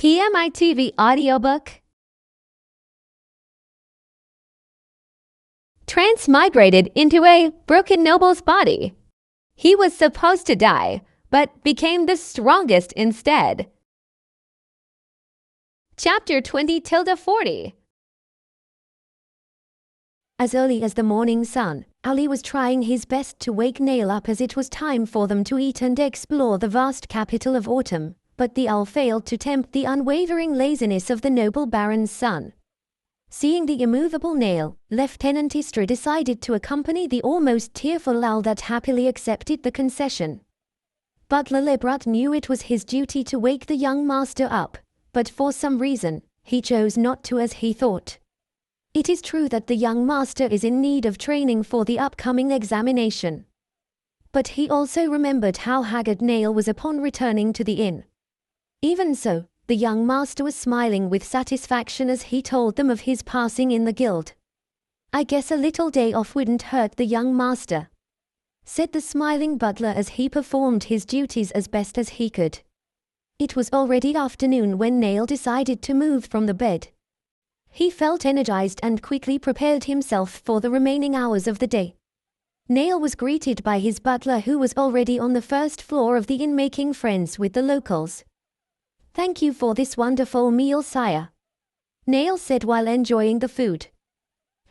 PMITV audiobook. Transmigrated into a broken noble's body. He was supposed to die, but became the strongest instead. Chapter 20-40. As early as the morning sun, Ali was trying his best to wake Nail up as it was time for them to eat and explore the vast capital of autumn, but the owl failed to tempt the unwavering laziness of the noble baron's son. Seeing the immovable Nail, Lieutenant Istra decided to accompany the almost tearful owl that happily accepted the concession. Butler Lebrat knew it was his duty to wake the young master up, but for some reason, he chose not to as he thought. It is true that the young master is in need of training for the upcoming examination. But he also remembered how haggard Nail was upon returning to the inn. Even so, the young master was smiling with satisfaction as he told them of his passing in the guild. "I guess a little day off wouldn't hurt the young master," said the smiling butler as he performed his duties as best as he could. It was already afternoon when Nail decided to move from the bed. He felt energized and quickly prepared himself for the remaining hours of the day. Nail was greeted by his butler, who was already on the first floor of the inn making friends with the locals. "Thank you for this wonderful meal, sire," Nail said while enjoying the food.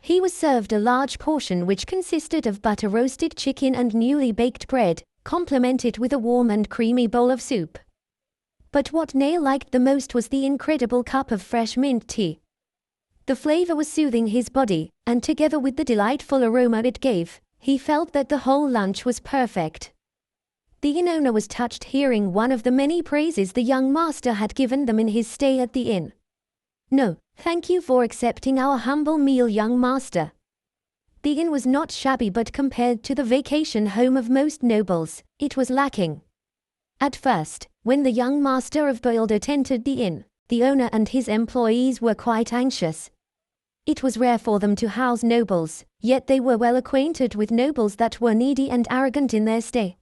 He was served a large portion which consisted of butter-roasted chicken and newly baked bread, complemented with a warm and creamy bowl of soup. But what Nail liked the most was the incredible cup of fresh mint tea. The flavor was soothing his body, and together with the delightful aroma it gave, he felt that the whole lunch was perfect. The inn owner was touched hearing one of the many praises the young master had given them in his stay at the inn. "No, thank you for accepting our humble meal, young master." The inn was not shabby, but compared to the vacation home of most nobles, it was lacking. At first, when the young master of Boildert entered the inn, the owner and his employees were quite anxious. It was rare for them to house nobles, yet they were well acquainted with nobles that were needy and arrogant in their stay.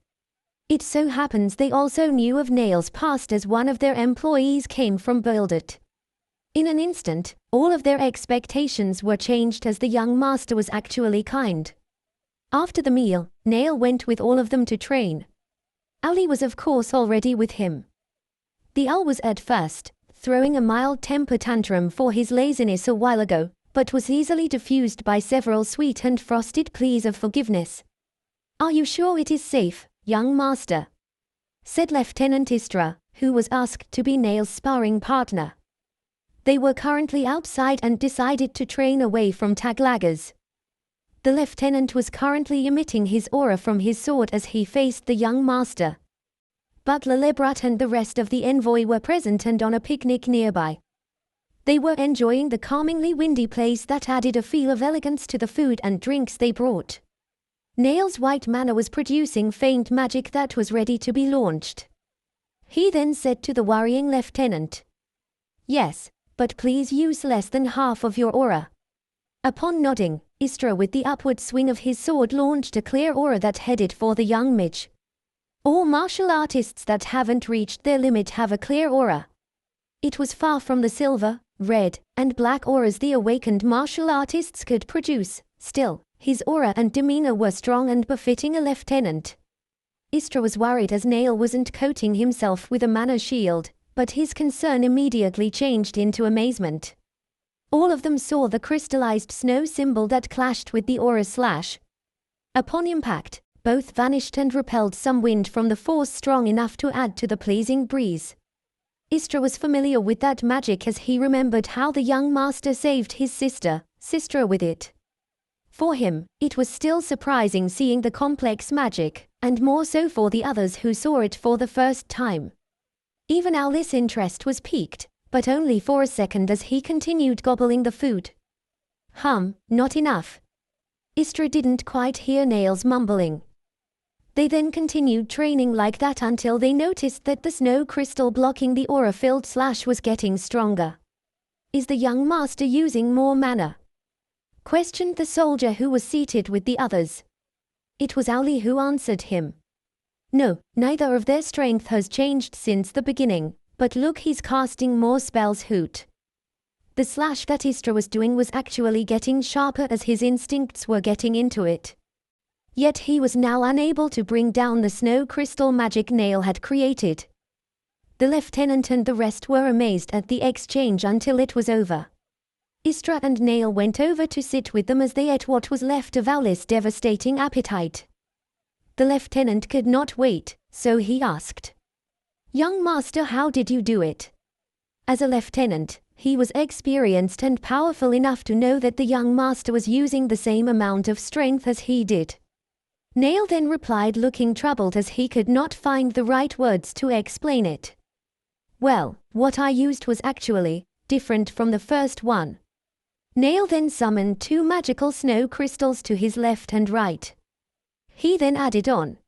It so happens they also knew of Nail's past, as one of their employees came from Boildert. In an instant, all of their expectations were changed as the young master was actually kind. After the meal, Nail went with all of them to train. Ali was of course already with him. The owl was at first throwing a mild temper tantrum for his laziness a while ago, but was easily diffused by several sweet and frosted pleas of forgiveness. "Are you sure it is safe, young master?" said Lieutenant Istra, who was asked to be Nail's sparring partner. They were currently outside and decided to train away from taglaggers. The lieutenant was currently emitting his aura from his sword as he faced the young master. Butler Lebrat and the rest of the envoy were present and on a picnic nearby. They were enjoying the calmingly windy place that added a feel of elegance to the food and drinks they brought. Nail's white mana was producing faint magic that was ready to be launched. He then said to the worrying lieutenant, "Yes, but please use less than half of your aura." Upon nodding, Istra with the upward swing of his sword launched a clear aura that headed for the young midge. All martial artists that haven't reached their limit have a clear aura. It was far from the silver, red, and black auras the awakened martial artists could produce. Still, his aura and demeanor were strong and befitting a lieutenant. Istra was worried as Nail wasn't coating himself with a mana shield, but his concern immediately changed into amazement. All of them saw the crystallized snow symbol that clashed with the aura slash. Upon impact, both vanished and repelled some wind from the force strong enough to add to the pleasing breeze. Istra was familiar with that magic as he remembered how the young master saved his sister, Sistra, with it. For him, it was still surprising seeing the complex magic, and more so for the others who saw it for the first time. Even Owl's interest was piqued, but only for a second as he continued gobbling the food. Not enough." Istra didn't quite hear Nail's mumbling. They then continued training like that until they noticed that the snow crystal blocking the aura-filled slash was getting stronger. "Is the young master using more mana?" questioned the soldier who was seated with the others. It was Owly who answered him. "No, neither of their strength has changed since the beginning, But look, he's casting more spells. Hoot. The slash that Istra was doing was actually getting sharper as his instincts were getting into it. Yet he was now unable to bring down the snow crystal magic Nail had created. The lieutenant and the rest were amazed at the exchange until it was over. Istra and Nail went over to sit with them as they ate what was left of Owl's devastating appetite. The lieutenant could not wait, so he asked, "Young master, how did you do it?" As a lieutenant, he was experienced and powerful enough to know that the young master was using the same amount of strength as he did. Nail then replied, looking troubled as he could not find the right words to explain it. "Well, what I used was actually different from the first one." Nail then summoned 2 magical snow crystals to his left and right. He then added on,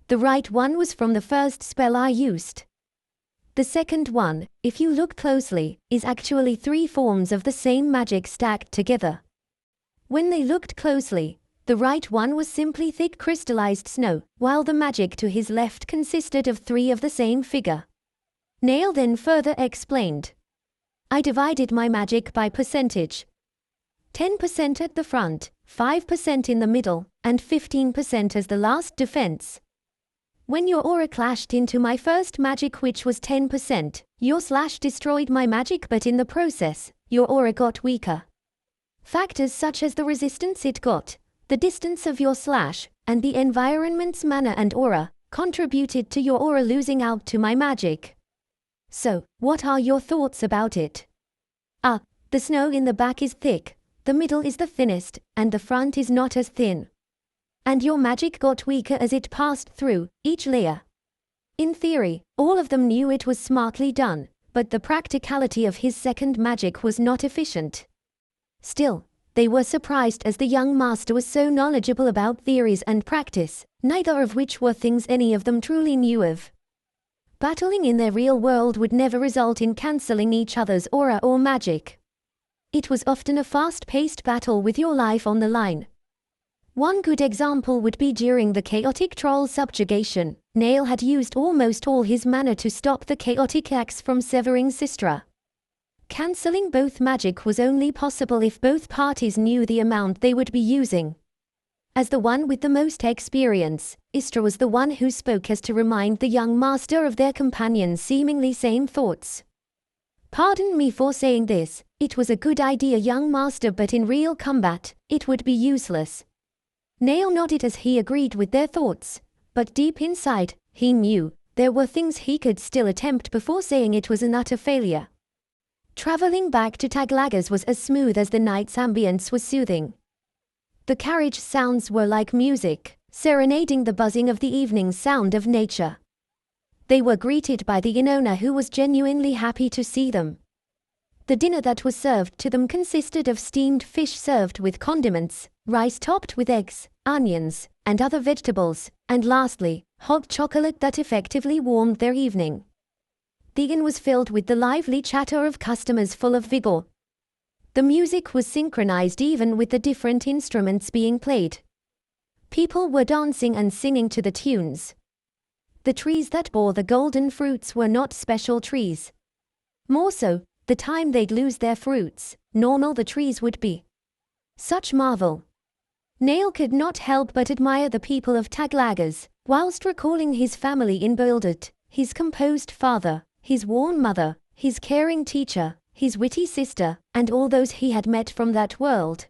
"The right one was from the first spell I used. The second one, if you look closely, is actually 3 forms of the same magic stacked together." When they looked closely, the right one was simply thick crystallized snow, while the magic to his left consisted of 3 of the same figure. Nail then further explained, "I divided my magic by percentage. 10% at the front, 5% in the middle, and 15% as the last defense. When your aura clashed into my first magic, which was 10%, your slash destroyed my magic, but in the process, your aura got weaker. Factors such as the resistance it got, the distance of your slash, and the environment's mana and aura, contributed to your aura losing out to my magic. So, what are your thoughts about it? The snow in the back is thick, the middle is the thinnest, and the front is not as thin. And your magic got weaker as it passed through each layer. In theory, all of them knew it was smartly done, but the practicality of his second magic was not efficient. Still, they were surprised as the young master was so knowledgeable about theories and practice, neither of which were things any of them truly knew of. Battling in their real world would never result in cancelling each other's aura or magic. It was often a fast-paced battle with your life on the line. One good example would be during the chaotic troll subjugation. Nail had used almost all his mana to stop the chaotic axe from severing Sistra. Cancelling both magic was only possible if both parties knew the amount they would be using. As the one with the most experience, Istra was the one who spoke as to remind the young master of their companion's seemingly same thoughts. "Pardon me for saying this, it was a good idea, young master, but in real combat, it would be useless." Nail nodded as he agreed with their thoughts, but deep inside, he knew there were things he could still attempt before saying it was an utter failure. Traveling back to Taglagers was as smooth as the night's ambience was soothing. The carriage sounds were like music, serenading the buzzing of the evening sound of nature. They were greeted by the innowner, who was genuinely happy to see them. The dinner that was served to them consisted of steamed fish served with condiments, rice topped with eggs, onions, and other vegetables, and lastly, hot chocolate that effectively warmed their evening. The inn was filled with the lively chatter of customers full of vigor. The music was synchronized even with the different instruments being played. People were dancing and singing to the tunes. The trees that bore the golden fruits were not special trees. More so, the time they'd lose their fruits, normal the trees would be. Such marvel. Nail could not help but admire the people of Taglagers, whilst recalling his family in Bouldet, his composed father, his warm mother, his caring teacher, his witty sister, and all those he had met from that world.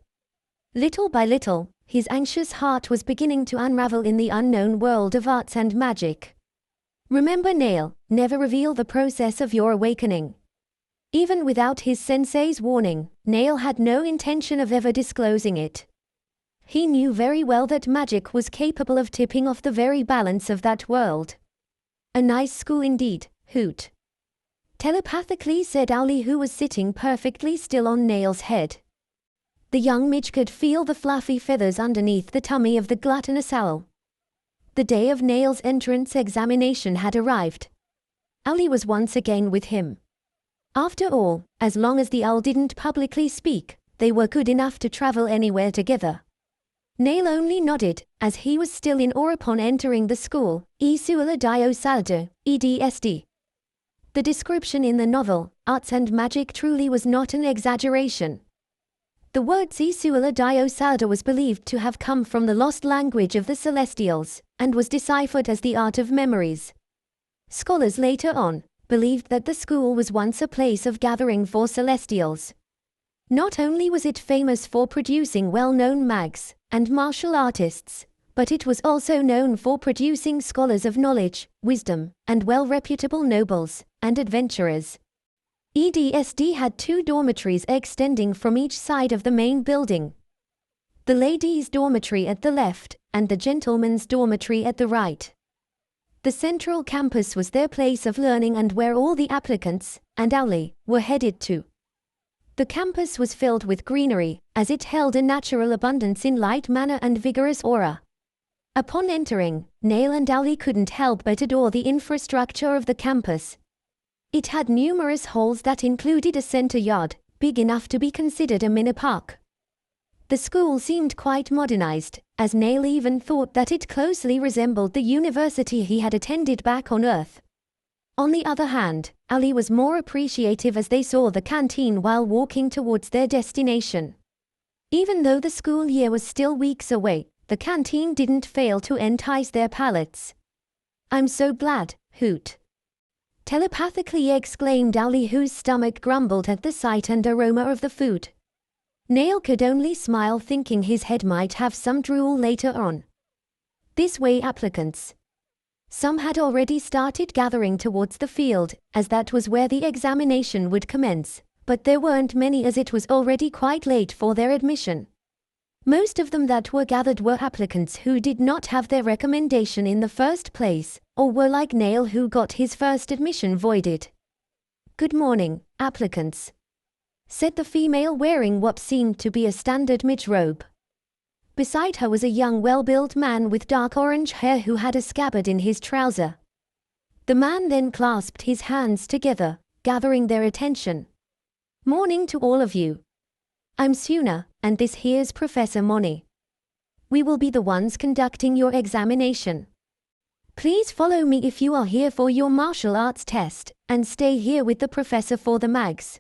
Little by little, his anxious heart was beginning to unravel in the unknown world of arts and magic. Remember, Nail, never reveal the process of your awakening. Even without his sensei's warning, Nail had no intention of ever disclosing it. He knew very well that magic was capable of tipping off the very balance of that world. "A nice school indeed, Hoot," telepathically said Owly, who was sitting perfectly still on Nail's head. The young midge could feel the fluffy feathers underneath the tummy of the gluttonous owl. The day of Nail's entrance examination had arrived. Owly was once again with him. After all, as long as the owl didn't publicly speak, they were good enough to travel anywhere together. Nail only nodded, as he was still in awe upon entering the school. Isula Dio Saldo, EDSD. The description in the novel, Arts and Magic, truly was not an exaggeration. The word Sisula Diosada was believed to have come from the lost language of the Celestials, and was deciphered as the art of memories. Scholars later on believed that the school was once a place of gathering for Celestials. Not only was it famous for producing well-known mags and martial artists, but it was also known for producing scholars of knowledge, wisdom, and well-reputable nobles and adventurers. EDSD had 2 dormitories extending from each side of the main building. The ladies' dormitory at the left, and the gentlemen's dormitory at the right. The central campus was their place of learning and where all the applicants, and Owlie, were headed to. The campus was filled with greenery, as it held a natural abundance in light manner and vigorous aura. Upon entering, Nail and Owlie couldn't help but adore the infrastructure of the campus. It had numerous halls that included a center yard, big enough to be considered a mini park. The school seemed quite modernized, as Nail even thought that it closely resembled the university he had attended back on Earth. On the other hand, Owlie was more appreciative as they saw the canteen while walking towards their destination. Even though the school year was still weeks away, the canteen didn't fail to entice their palates. "I'm so glad," Hoot telepathically exclaimed Owlie, whose stomach grumbled at the sight and aroma of the food. Nail could only smile, thinking his head might have some drool later on. This way applicants. Some had already started gathering towards the field, as that was where the examination would commence, but there weren't many as it was already quite late for their admission. Most of them that were gathered were applicants who did not have their recommendation in the first place, or were like Nail, who got his first admission voided. "Good morning, applicants," said the female, wearing what seemed to be a standard midrobe. Beside her was a young, well-built man with dark orange hair who had a scabbard in his trouser. The man then clasped his hands together, gathering their attention. "Morning to all of you. I'm Suna, and this here's Professor Moni. We will be the ones conducting your examination. Please follow me if you are here for your martial arts test, and stay here with the professor for the mags."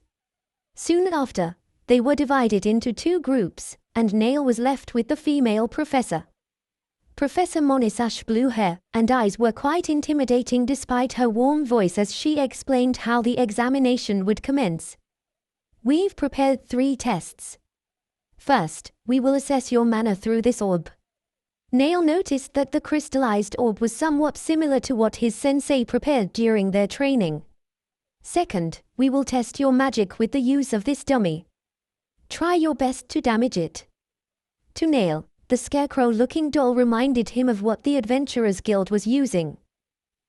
Soon after, they were divided into 2 groups, and Nail was left with the female professor. Professor Moni's ash blue hair and eyes were quite intimidating despite her warm voice as she explained how the examination would commence. "We've prepared 3 tests. First, we will assess your manner through this orb." Nail noticed that the crystallized orb was somewhat similar to what his sensei prepared during their training. "Second, we will test your magic with the use of this dummy. Try your best to damage it." To Nail, the scarecrow-looking doll reminded him of what the Adventurers Guild was using.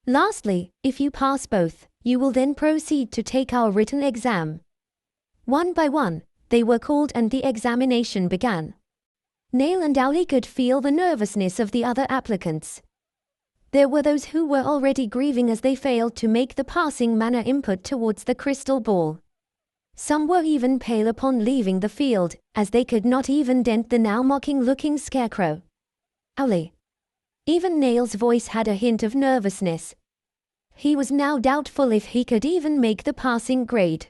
"Lastly, if you pass both, you will then proceed to take our written exam." One by one, they were called and the examination began. Nail and Owlie could feel the nervousness of the other applicants. There were those who were already grieving as they failed to make the passing mana input towards the crystal ball. Some were even pale upon leaving the field, as they could not even dent the now mocking-looking scarecrow. "Owlie." Even Nail's voice had a hint of nervousness. He was now doubtful if he could even make the passing grade.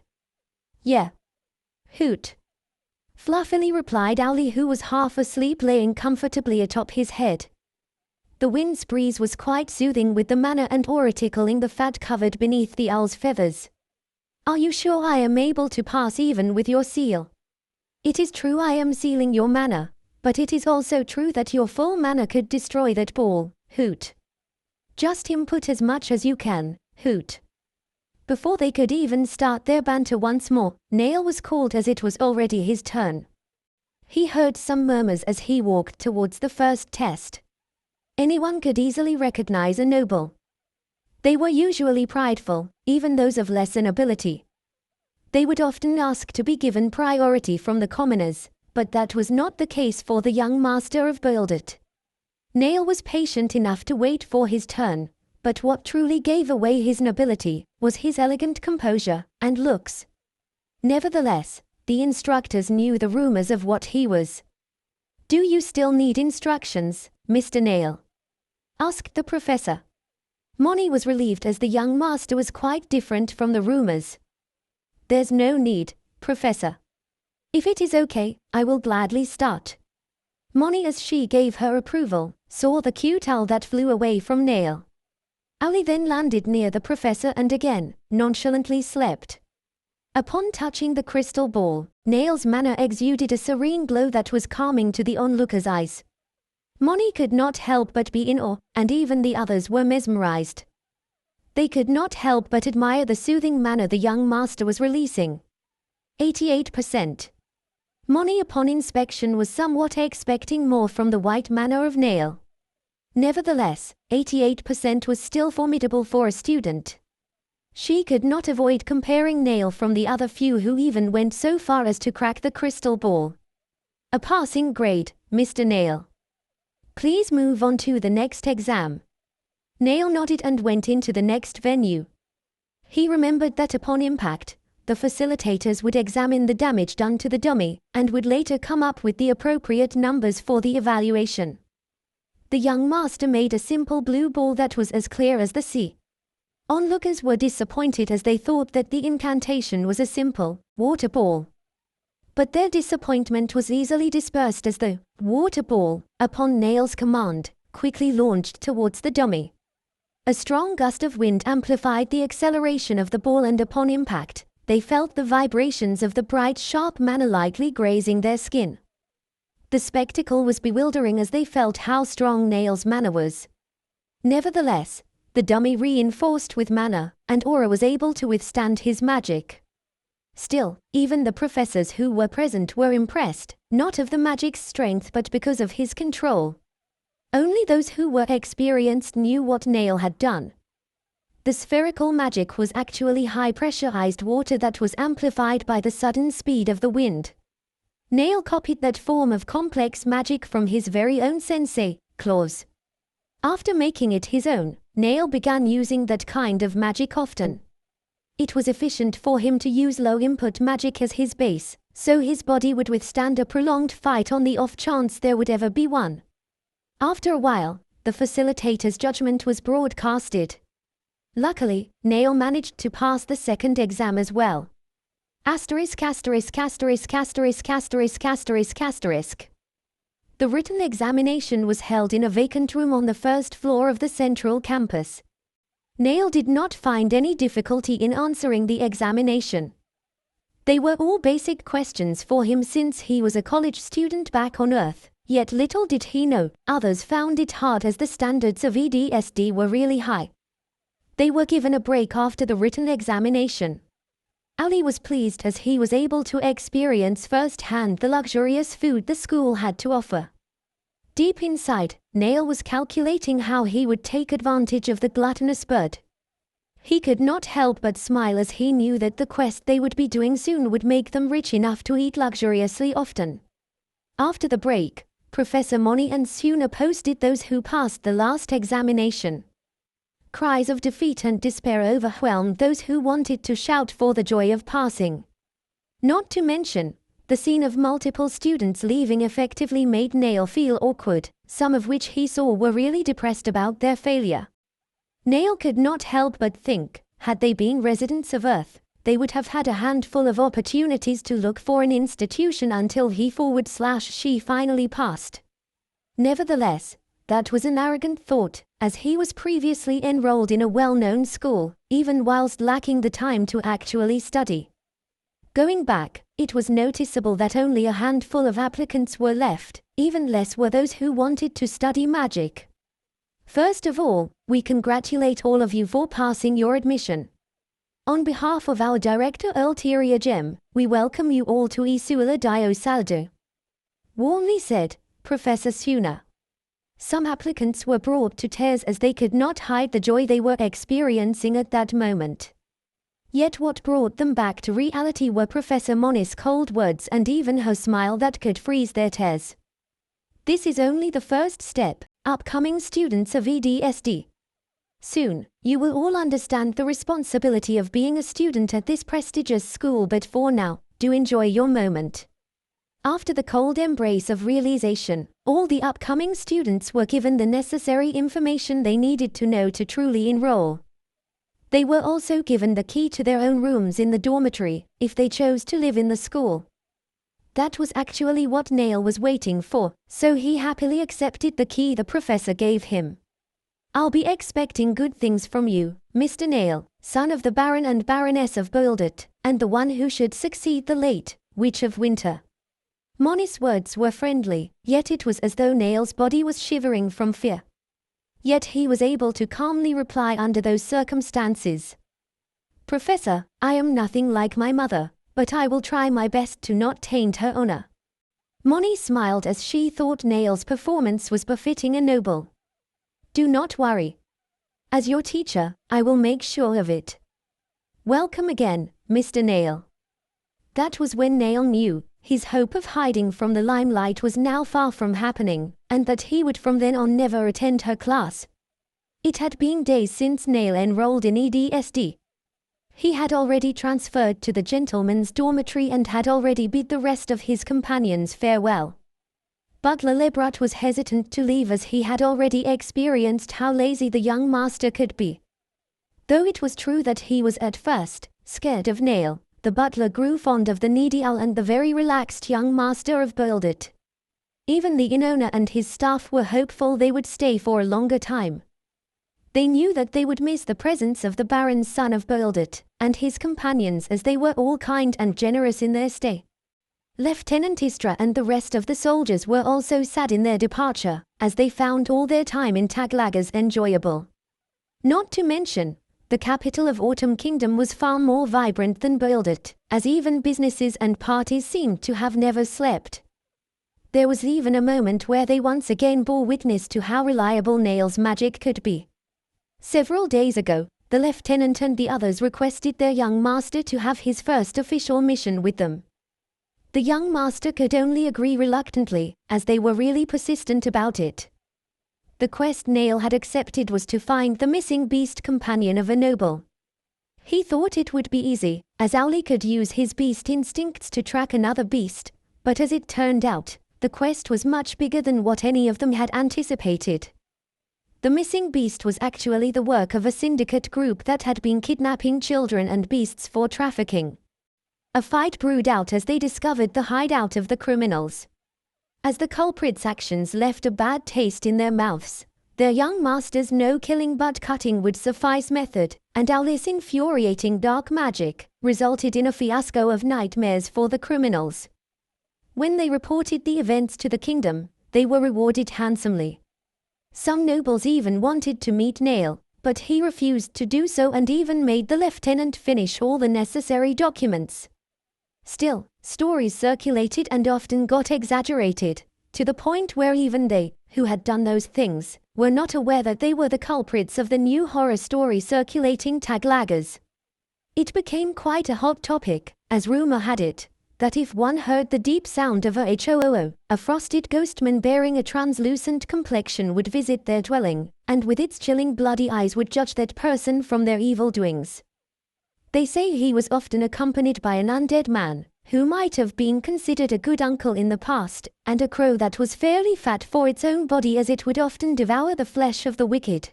"Yeah." Hoot fluffily replied Owlie, who was half asleep laying comfortably atop his head. The wind's breeze was quite soothing, with the mana and aura tickling the fat covered beneath the owl's feathers. "Are you sure I am able to pass even with your seal?" "It is true I am sealing your mana, but it is also true that your full mana could destroy that ball." Hoot. "Just input as much as you can." Hoot. Before they could even start their banter once more, Nail was called as it was already his turn. He heard some murmurs as he walked towards the first test. Anyone could easily recognize a noble. They were usually prideful, even those of lesser ability. They would often ask to be given priority from the commoners, but that was not the case for the young master of Build-It. Nail was patient enough to wait for his turn, but what truly gave away his nobility was his elegant composure and looks. Nevertheless, the instructors knew the rumors of what he was. "Do you still need instructions, Mr. Nail?" asked the professor. Moni was relieved as the young master was quite different from the rumors. "There's no need, Professor. If it is okay, I will gladly start." Moni, as she gave her approval, saw the cute owl that flew away from Nail. Ali then landed near the professor and again, nonchalantly slept. Upon touching the crystal ball, Nail's manner exuded a serene glow that was calming to the onlookers' eyes. Moni could not help but be in awe, and even the others were mesmerized. They could not help but admire the soothing manner the young master was releasing. 88%. Moni, upon inspection, was somewhat expecting more from the white manner of Nail. Nevertheless, 88% was still formidable for a student. She could not avoid comparing Nail from the other few who even went so far as to crack the crystal ball. "A passing grade, Mr. Nail. Please move on to the next exam." Nail nodded and went into the next venue. He remembered that upon impact, the facilitators would examine the damage done to the dummy, and would later come up with the appropriate numbers for the evaluation. The young master made a simple blue ball that was as clear as the sea. Onlookers were disappointed as they thought that the incantation was a simple water ball. But their disappointment was easily dispersed as the water ball, upon Nail's command, quickly launched towards the dummy. A strong gust of wind amplified the acceleration of the ball, and upon impact, they felt the vibrations of the bright, sharp manna lightly grazing their skin. The spectacle was bewildering as they felt how strong Nail's mana was. Nevertheless, the dummy, reinforced with mana and aura, was able to withstand his magic. Still, even the professors who were present were impressed, not of the magic's strength but because of his control. Only those who were experienced knew what Nail had done. The spherical magic was actually high-pressurized water that was amplified by the sudden speed of the wind. Nail copied that form of complex magic from his very own sensei, Claus. After making it his own, Nail began using that kind of magic often. It was efficient for him to use low-input magic as his base, so his body would withstand a prolonged fight on the off chance there would ever be one. After a while, the facilitator's judgment was broadcasted. Luckily, Nail managed to pass the second exam as well. Asterisk, asterisk, asterisk, asterisk, asterisk, asterisk, asterisk. The written examination was held in a vacant room on the first floor of the central campus. Nail did not find any difficulty in answering the examination. They were all basic questions for him since he was a college student back on Earth, yet little did he know, others found it hard as the standards of EDSD were really high. They were given a break after the written examination. Ali was pleased as he was able to experience firsthand the luxurious food the school had to offer. Deep inside, Nail was calculating how he would take advantage of the gluttonous bird. He could not help but smile as he knew that the quest they would be doing soon would make them rich enough to eat luxuriously often. After the break, Professor Moni and Suna posted those who passed the last examination. Cries of defeat and despair overwhelmed those who wanted to shout for the joy of passing. Not to mention, the scene of multiple students leaving effectively made Nail feel awkward, some of which he saw were really depressed about their failure. Nail could not help but think, had they been residents of Earth, they would have had a handful of opportunities to look for an institution until he/she finally passed. Nevertheless, that was an arrogant thought, as he was previously enrolled in a well-known school, even whilst lacking the time to actually study. Going back, it was noticeable that only a handful of applicants were left, even less were those who wanted to study magic. First of all, we congratulate all of you for passing your admission. On behalf of our director Ulterior Gem, we welcome you all to Isula Dio Saldo. Warmly said, Professor Suna. Some applicants were brought to tears as they could not hide the joy they were experiencing at that moment. Yet what brought them back to reality were Professor Moni's cold words and even her smile that could freeze their tears. This is only the first step, upcoming students of EDSD. Soon, you will all understand the responsibility of being a student at this prestigious school, but for now, do enjoy your moment. After the cold embrace of realization, all the upcoming students were given the necessary information they needed to know to truly enroll. They were also given the key to their own rooms in the dormitory, if they chose to live in the school. That was actually what Neil was waiting for, so he happily accepted the key the professor gave him. "I'll be expecting good things from you, Mr. Neil, son of the Baron and Baroness of Boldert, and the one who should succeed the late Witch of Winter." Moni's words were friendly, yet it was as though Neil's body was shivering from fear. Yet he was able to calmly reply under those circumstances. "Professor, I am nothing like my mother, but I will try my best to not taint her honor." Moni smiled as she thought Neil's performance was befitting a noble. "Do not worry. As your teacher, I will make sure of it. Welcome again, Mr. Neil." That was when Neil knew his hope of hiding from the limelight was now far from happening, and that he would from then on never attend her class. It had been days since Neil enrolled in EDSD. He had already transferred to the gentleman's dormitory and had already bid the rest of his companions farewell. Butler Lebrut was hesitant to leave as he had already experienced how lazy the young master could be. Though it was true that he was at first scared of Neil, the butler grew fond of the needy owl and the very relaxed young master of Boldert. Even the inn owner and his staff were hopeful they would stay for a longer time. They knew that they would miss the presence of the Baron's son of Boldert and his companions, as they were all kind and generous in their stay. Lieutenant Istra and the rest of the soldiers were also sad in their departure, as they found all their time in Taglagers enjoyable. Not to mention, the capital of Autumn Kingdom was far more vibrant than Boldert, as even businesses and parties seemed to have never slept. There was even a moment where they once again bore witness to how reliable Neil's magic could be. Several days ago, the lieutenant and the others requested their young master to have his first official mission with them. The young master could only agree reluctantly, as they were really persistent about it. The quest Neil had accepted was to find the missing beast companion of a noble. He thought it would be easy, as Owlie could use his beast instincts to track another beast, but as it turned out, the quest was much bigger than what any of them had anticipated. The missing beast was actually the work of a syndicate group that had been kidnapping children and beasts for trafficking. A fight brewed out as they discovered the hideout of the criminals. As the culprits' actions left a bad taste in their mouths, their young master's no-killing but cutting would suffice method, and Owlie's infuriating dark magic, resulted in a fiasco of nightmares for the criminals. When they reported the events to the kingdom, they were rewarded handsomely. Some nobles even wanted to meet Neil, but he refused to do so and even made the lieutenant finish all the necessary documents. Still, stories circulated and often got exaggerated, to the point where even they, who had done those things, were not aware that they were the culprits of the new horror story circulating Taglagers. It became quite a hot topic, as rumor had it, that if one heard the deep sound of a HOOO, a frosted ghostman bearing a translucent complexion would visit their dwelling, and with its chilling bloody eyes would judge that person from their evil doings. They say he was often accompanied by an undead man, who might have been considered a good uncle in the past, and a crow that was fairly fat for its own body as it would often devour the flesh of the wicked.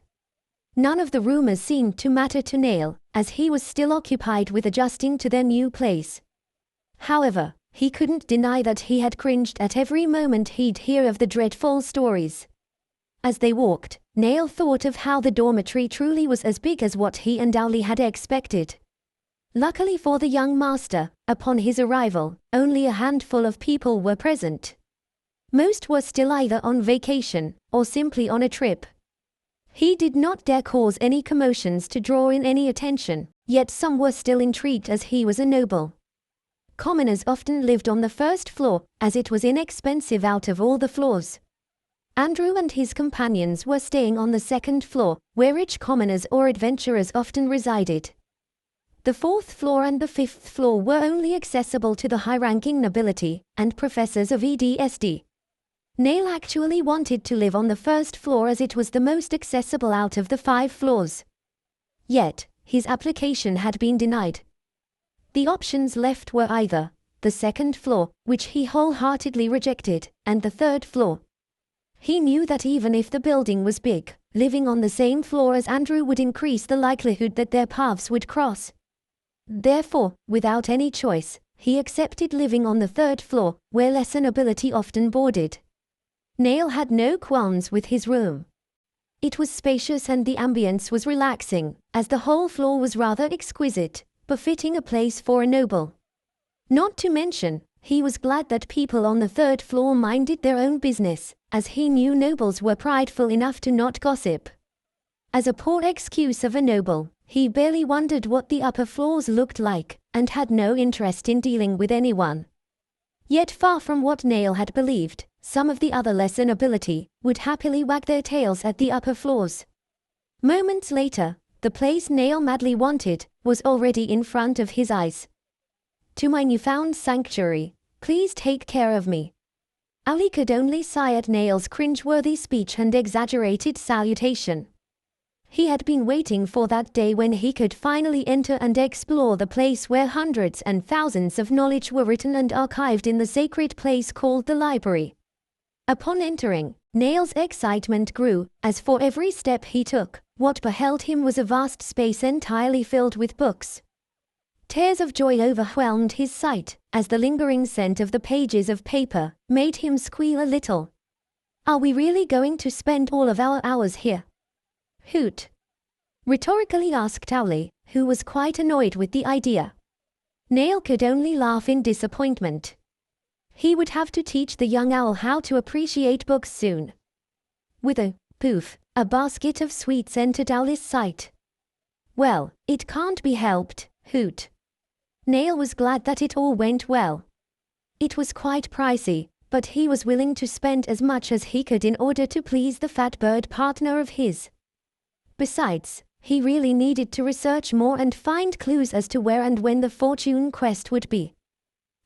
None of the rumors seemed to matter to Neil, as he was still occupied with adjusting to their new place. However, he couldn't deny that he had cringed at every moment he'd hear of the dreadful stories. As they walked, Neil thought of how the dormitory truly was as big as what he and Owlie had expected. Luckily for the young master, upon his arrival, only a handful of people were present. Most were still either on vacation, or simply on a trip. He did not dare cause any commotions to draw in any attention, yet some were still intrigued as he was a noble. Commoners often lived on the first floor, as it was inexpensive out of all the floors. Andrew and his companions were staying on the second floor, where rich commoners or adventurers often resided. The fourth floor and the fifth floor were only accessible to the high-ranking nobility and professors of EDSD. Neil actually wanted to live on the first floor as it was the most accessible out of the 5 floors. Yet, his application had been denied. The options left were either the second floor, which he wholeheartedly rejected, and the third floor. He knew that even if the building was big, living on the same floor as Andrew would increase the likelihood that their paths would cross. Therefore, without any choice, he accepted living on the third floor, where lesser nobility often boarded. Neil had no qualms with his room. It was spacious and the ambience was relaxing, as the whole floor was rather exquisite, befitting a place for a noble. Not to mention, he was glad that people on the third floor minded their own business, as he knew nobles were prideful enough to not gossip. As a poor excuse of a noble, he barely wondered what the upper floors looked like, and had no interest in dealing with anyone. Yet far from what Neil had believed, some of the other lesser nobility would happily wag their tails at the upper floors. Moments later, the place Neil madly wanted was already in front of his eyes. "To my newfound sanctuary, please take care of me." Ali could only sigh at Neil's cringeworthy speech and exaggerated salutation. He had been waiting for that day when he could finally enter and explore the place where hundreds and thousands of knowledge were written and archived in the sacred place called the library. Upon entering, Neil's excitement grew, as for every step he took, what beheld him was a vast space entirely filled with books. Tears of joy overwhelmed his sight, as the lingering scent of the pages of paper made him squeal a little. "Are we really going to spend all of our hours here?" "Hoot!" rhetorically asked Ali, who was quite annoyed with the idea. Neil could only laugh in disappointment. He would have to teach the young owl how to appreciate books soon. With a poof, a basket of sweets entered Ali's sight. "Well, it can't be helped, Hoot." Neil was glad that it all went well. It was quite pricey, but he was willing to spend as much as he could in order to please the fat bird partner of his. Besides, he really needed to research more and find clues as to where and when the fortune quest would be.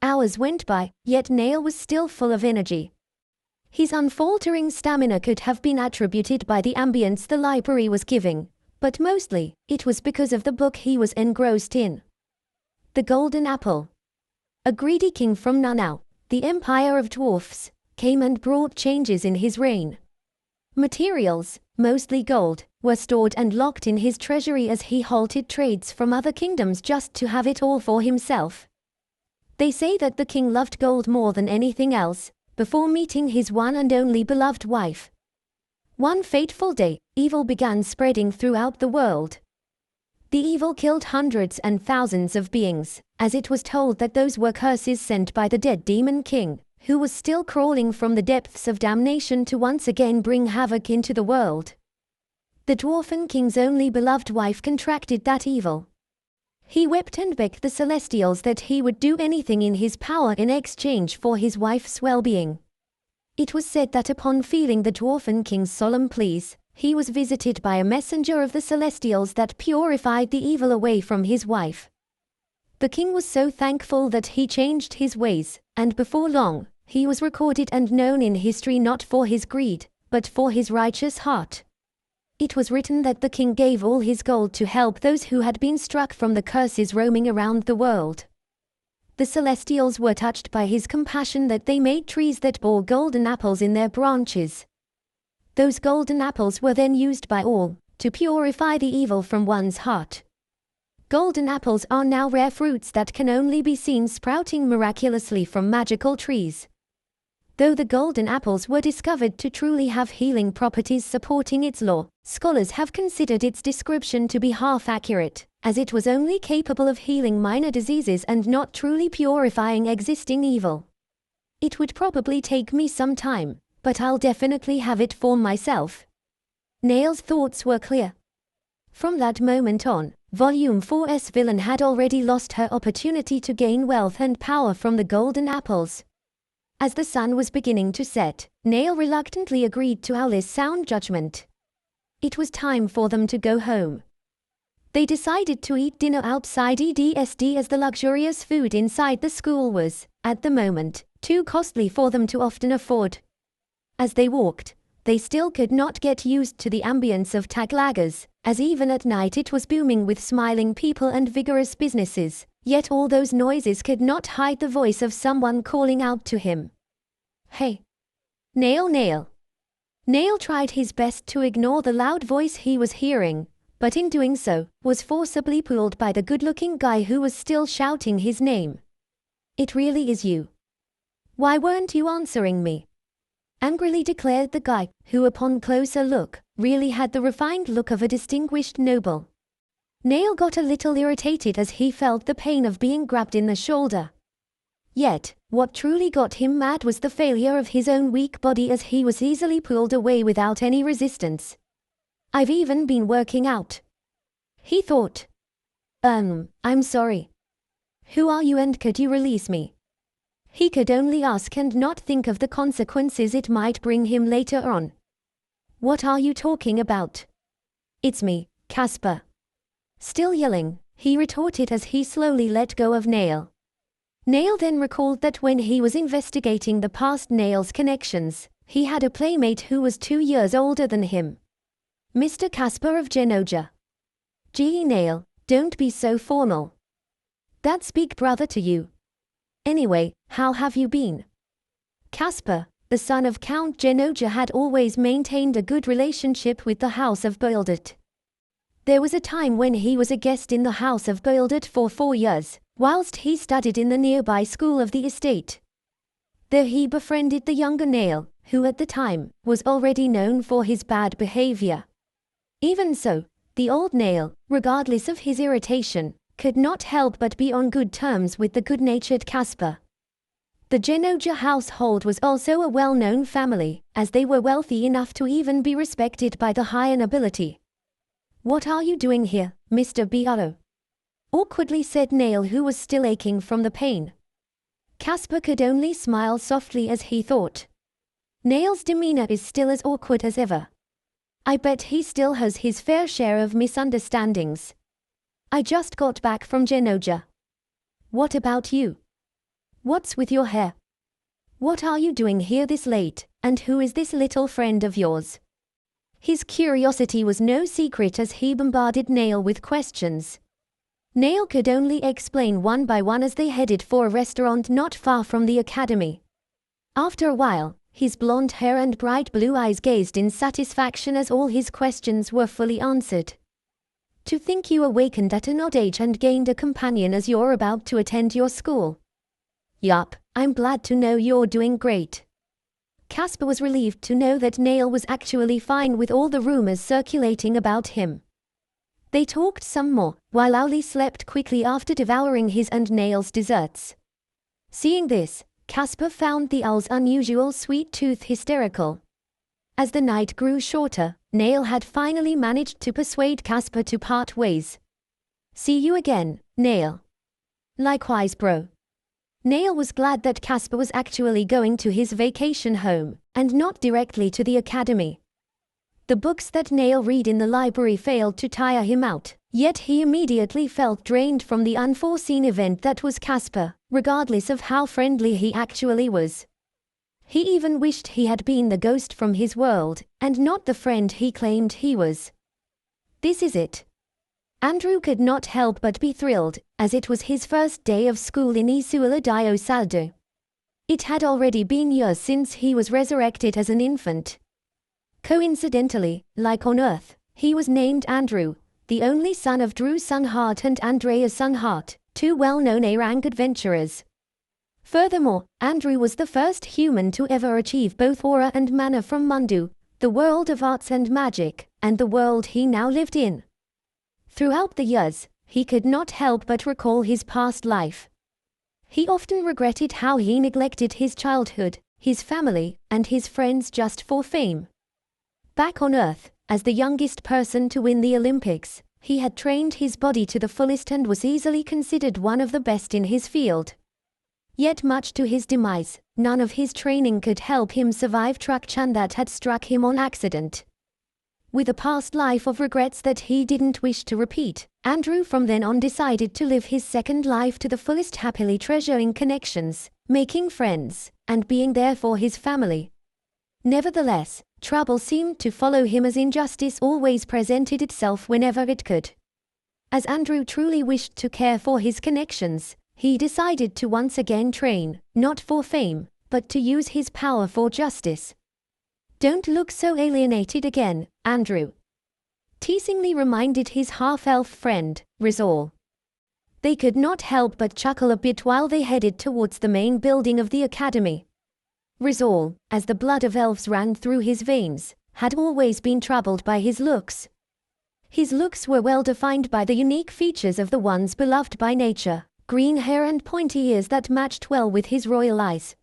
Hours went by, yet Neil was still full of energy. His unfaltering stamina could have been attributed by the ambience the library was giving, but mostly, it was because of the book he was engrossed in. The Golden Apple. A greedy king from Nanau, the empire of dwarfs, came and brought changes in his reign. Materials, mostly gold, were stored and locked in his treasury as he halted trades from other kingdoms just to have it all for himself. They say that the king loved gold more than anything else, before meeting his one and only beloved wife. One fateful day, evil began spreading throughout the world. The evil killed hundreds and thousands of beings, as it was told that those were curses sent by the dead demon king, who was still crawling from the depths of damnation to once again bring havoc into the world. The dwarfen king's only beloved wife contracted that evil. He wept and begged the celestials that he would do anything in his power in exchange for his wife's well-being. It was said that upon feeling the dwarfen king's solemn pleas, he was visited by a messenger of the celestials that purified the evil away from his wife. The king was so thankful that he changed his ways, and before long, he was recorded and known in history not for his greed, but for his righteous heart. It was written that the king gave all his gold to help those who had been struck from the curses roaming around the world. The celestials were touched by his compassion that they made trees that bore golden apples in their branches. Those golden apples were then used by all to purify the evil from one's heart. Golden apples are now rare fruits that can only be seen sprouting miraculously from magical trees. Though the golden apples were discovered to truly have healing properties supporting its lore, scholars have considered its description to be half accurate, as it was only capable of healing minor diseases and not truly purifying existing evil. It would probably take me some time, but I'll definitely have it for myself. Neil's thoughts were clear. From that moment on, Volume 4's villain had already lost her opportunity to gain wealth and power from the golden apples. As the sun was beginning to set, Neil reluctantly agreed to Ali's sound judgment. It was time for them to go home. They decided to eat dinner outside EDSD as the luxurious food inside the school was, at the moment, too costly for them to often afford. As they walked, they still could not get used to the ambience of Taglagers, as even at night it was booming with smiling people and vigorous businesses, Yet all those noises could not hide the voice of someone calling out to him. Hey! Nail, Nail! Nail tried his best to ignore the loud voice he was hearing, but in doing so, was forcibly pulled by the good-looking guy who was still shouting his name. It really is you. Why weren't you answering me? Angrily declared the guy, who upon closer look, really had the refined look of a distinguished noble. Nail got a little irritated as he felt the pain of being grabbed in the shoulder. Yet, what truly got him mad was the failure of his own weak body as he was easily pulled away without any resistance. I've even been working out, he thought. I'm sorry. Who are you and could you release me? He could only ask and not think of the consequences it might bring him later on. What are you talking about? It's me, Casper. Still yelling, he retorted as he slowly let go of Nail. Nail then recalled that when he was investigating the past Nail's connections, he had a playmate who was 2 years older than him. Mr. Casper of Genoja. Gee Nail, don't be so formal. That's big brother to you. Anyway, how have you been? Casper, the son of Count Genoja, had always maintained a good relationship with the House of Boildert. There was a time when he was a guest in the House of Boildert for 4 years, whilst he studied in the nearby school of the estate. There he befriended the younger Nail, who at the time was already known for his bad behavior. Even so, the old Nail, regardless of his irritation, could not help but be on good terms with the good-natured Casper. The Genoja household was also a well-known family, as they were wealthy enough to even be respected by the higher nobility. What are you doing here, Mr. Biaro? Awkwardly said Nail, who was still aching from the pain. Casper could only smile softly as he thought. Nail's demeanor is still as awkward as ever. I bet he still has his fair share of misunderstandings. I just got back from Genoja. What about you? What's with your hair? What are you doing here this late, and who is this little friend of yours? His curiosity was no secret as he bombarded Nail with questions. Nail could only explain one by one as they headed for a restaurant not far from the academy. After a while, his blonde hair and bright blue eyes gazed in satisfaction as all his questions were fully answered. To think you awakened at an odd age and gained a companion as you're about to attend your school. Yup, I'm glad to know you're doing great. Casper was relieved to know that Nail was actually fine with all the rumors circulating about him. They talked some more, while Owly slept quickly after devouring his and Nail's desserts. Seeing this, Casper found the owl's unusual sweet tooth hysterical. As the night grew shorter, Nail had finally managed to persuade Casper to part ways. See you again, Nail. Likewise, bro. Nail was glad that Casper was actually going to his vacation home, and not directly to the academy. The books that Nail read in the library failed to tire him out, yet he immediately felt drained from the unforeseen event that was Casper, regardless of how friendly he actually was. He even wished he had been the ghost from his world, and not the friend he claimed he was. This is it. Andrew could not help but be thrilled, as it was his first day of school in Isula Dio Saldo. It had already been years since he was resurrected as an infant. Coincidentally, like on Earth, he was named Andrew, the only son of Drew Sunheart and Andrea Sunheart, 2 well-known A-rank adventurers. Furthermore, Andrew was the first human to ever achieve both aura and mana from Mundu, the world of arts and magic, and the world he now lived in. Throughout the years, he could not help but recall his past life. He often regretted how he neglected his childhood, his family, and his friends just for fame. Back on Earth, as the youngest person to win the Olympics, he had trained his body to the fullest and was easily considered one of the best in his field. Yet much to his demise, none of his training could help him survive Truck-chan that had struck him on accident. With a past life of regrets that he didn't wish to repeat, Andrew from then on decided to live his second life to the fullest, happily treasuring connections, making friends, and being there for his family. Nevertheless, trouble seemed to follow him as injustice always presented itself whenever it could. As Andrew truly wished to care for his connections, he decided to once again train, not for fame, but to use his power for justice. "Don't look so alienated again, Andrew," teasingly reminded his half-elf friend, Rizal. They could not help but chuckle a bit while they headed towards the main building of the academy. Rizal, as the blood of elves ran through his veins, had always been troubled by his looks. His looks were well defined by the unique features of the ones beloved by nature, green hair and pointy ears that matched well with his royal eyes.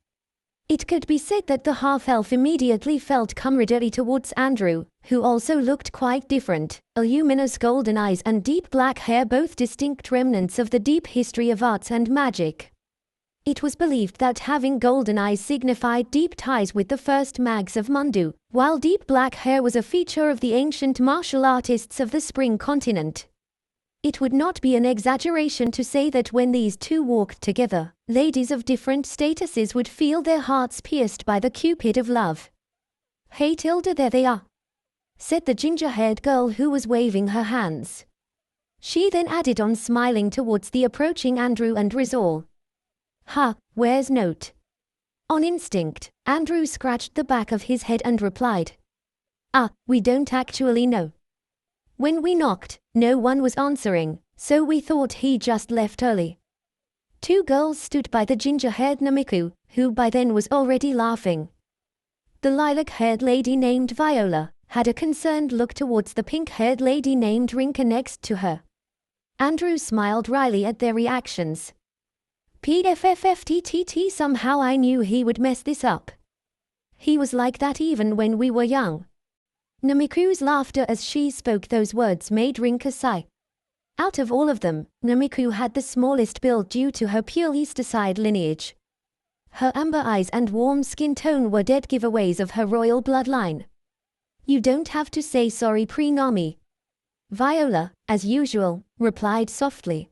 It could be said that the half-elf immediately felt camaraderie towards Andrew, who also looked quite different, a luminous golden eyes and deep black hair, both distinct remnants of the deep history of arts and magic. It was believed that having golden eyes signified deep ties with the first mags of Mundu, while deep black hair was a feature of the ancient martial artists of the Spring Continent. It would not be an exaggeration to say that when these two walked together, ladies of different statuses would feel their hearts pierced by the cupid of love. "Hey Tilda, there they are," said the ginger-haired girl who was waving her hands. She then added on, smiling towards the approaching Andrew and Rizal. "Ha, where's Note?" On instinct, Andrew scratched the back of his head and replied, "Ah, we don't actually know. When we knocked, no one was answering, so we thought he just left early." Two girls stood by the ginger-haired Namiku, who by then was already laughing. The lilac-haired lady named Viola had a concerned look towards the pink-haired lady named Rinka next to her. Andrew smiled wryly at their reactions. "PFFFTTT, somehow I knew he would mess this up. He was like that even when we were young." Namiku's laughter as she spoke those words made Rinka sigh. Out of all of them, Namiku had the smallest build due to her pure Easterside lineage. Her amber eyes and warm skin tone were dead giveaways of her royal bloodline. "You don't have to say sorry, Pre-Nami," Viola, as usual, replied softly.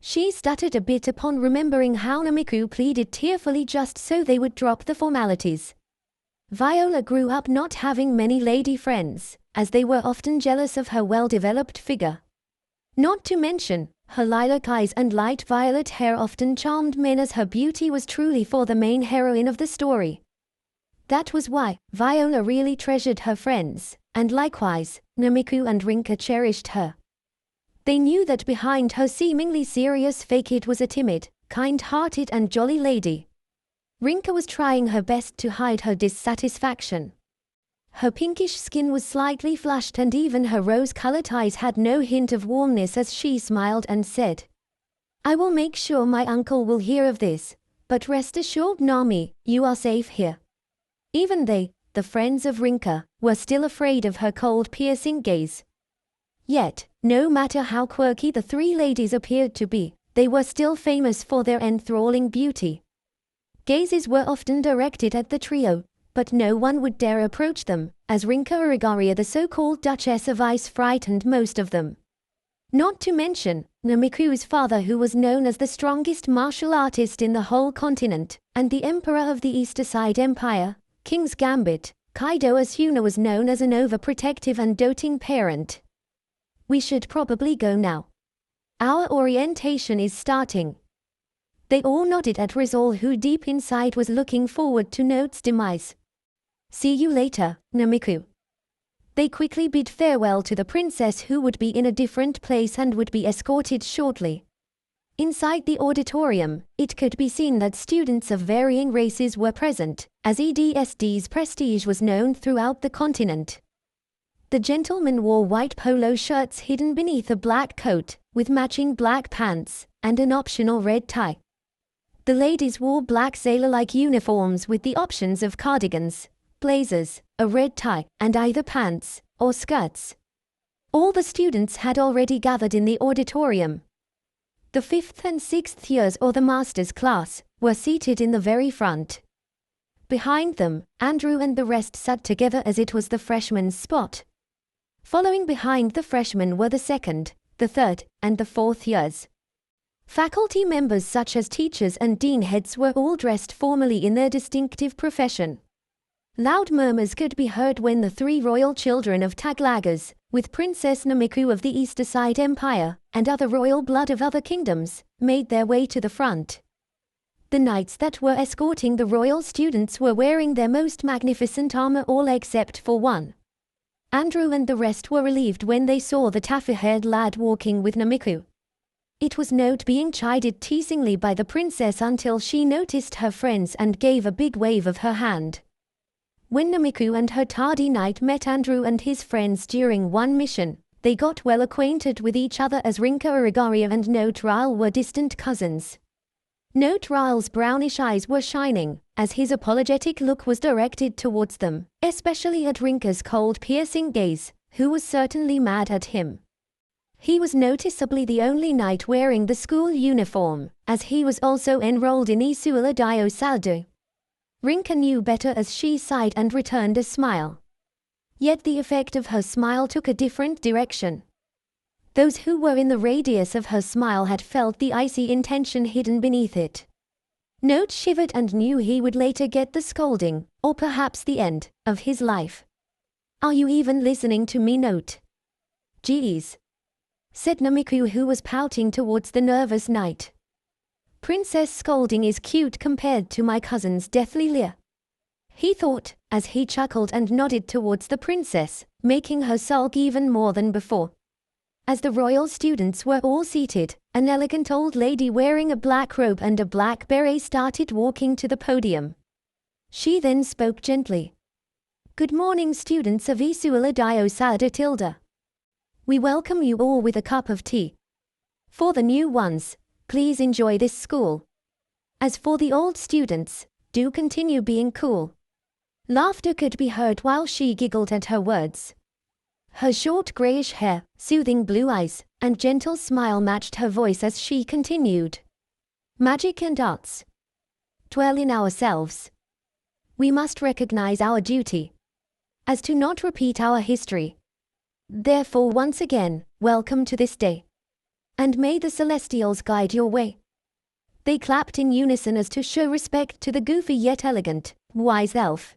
She stuttered a bit upon remembering how Namiku pleaded tearfully just so they would drop the formalities. Viola grew up not having many lady friends, as they were often jealous of her well-developed figure. Not to mention, her lilac eyes and light violet hair often charmed men, as her beauty was truly for the main heroine of the story. That was why Viola really treasured her friends, and likewise, Namiku and Rinka cherished her. They knew that behind her seemingly serious facade was a timid, kind-hearted and jolly lady. Rinka was trying her best to hide her dissatisfaction. Her pinkish skin was slightly flushed and even her rose-colored eyes had no hint of warmness as she smiled and said, "I will make sure my uncle will hear of this, but rest assured, Nami, you are safe here." Even they, the friends of Rinka, were still afraid of her cold, piercing gaze. Yet, no matter how quirky the three ladies appeared to be, they were still famous for their enthralling beauty. Gazes were often directed at the trio, but no one would dare approach them, as Rinka Irigaria, the so-called Duchess of Ice, frightened most of them. Not to mention, Namiku's father, who was known as the strongest martial artist in the whole continent, and the Emperor of the Easterside Empire, King's Gambit, Kaido Asuna, was known as an overprotective and doting parent. "We should probably go now. Our orientation is starting." They all nodded at Rizal, who deep inside was looking forward to Note's demise. "See you later, Namiku." They quickly bid farewell to the princess, who would be in a different place and would be escorted shortly. Inside the auditorium, it could be seen that students of varying races were present, as EDSD's prestige was known throughout the continent. The gentlemen wore white polo shirts hidden beneath a black coat, with matching black pants, and an optional red tie. The ladies wore black sailor-like uniforms with the options of cardigans, blazers, a red tie, and either pants or skirts. All the students had already gathered in the auditorium. The 5th and 6th years, or the master's class, were seated in the very front. Behind them, Andrew and the rest sat together as it was the freshmen's spot. Following behind the freshmen were the 2nd, the 3rd, and the 4th years. Faculty members such as teachers and dean heads were all dressed formally in their distinctive profession. Loud murmurs could be heard when the three royal children of Taglagas, with Princess Namiku of the Easterside Empire, and other royal blood of other kingdoms, made their way to the front. The knights that were escorting the royal students were wearing their most magnificent armor, all except for one. Andrew and the rest were relieved when they saw the taffy-haired lad walking with Namiku. It was Note being chided teasingly by the princess until she noticed her friends and gave a big wave of her hand. When Namiku and her tardy knight met Andrew and his friends during one mission, they got well acquainted with each other as Rinka Irigaria and Note Ryle were distant cousins. Note Ryle's brownish eyes were shining, as his apologetic look was directed towards them, especially at Rinka's cold piercing gaze, who was certainly mad at him. He was noticeably the only knight wearing the school uniform, as he was also enrolled in Isuala Dio Saldo. Rinka knew better as she sighed and returned a smile. Yet the effect of her smile took a different direction. Those who were in the radius of her smile had felt the icy intention hidden beneath it. Note shivered and knew he would later get the scolding, or perhaps the end, of his life. "Are you even listening to me, Note?" "Geez," said Namiku, who was pouting towards the nervous knight. "Princess scolding is cute compared to my cousin's deathly leer," he thought, as he chuckled and nodded towards the princess, making her sulk even more than before. As the royal students were all seated, an elegant old lady wearing a black robe and a black beret started walking to the podium. She then spoke gently. "Good morning, students of Isuala Dio Salda Tilda. We welcome you all with a cup of tea. For the new ones, please enjoy this school. As for the old students, do continue being cool." Laughter could be heard while she giggled at her words. Her short grayish hair, soothing blue eyes, and gentle smile matched her voice as she continued. "Magic and arts dwell in ourselves. We must recognize our duty, as to not repeat our history. Therefore once again, welcome to this day. And may the celestials guide your way." They clapped in unison as to show respect to the goofy yet elegant, wise elf.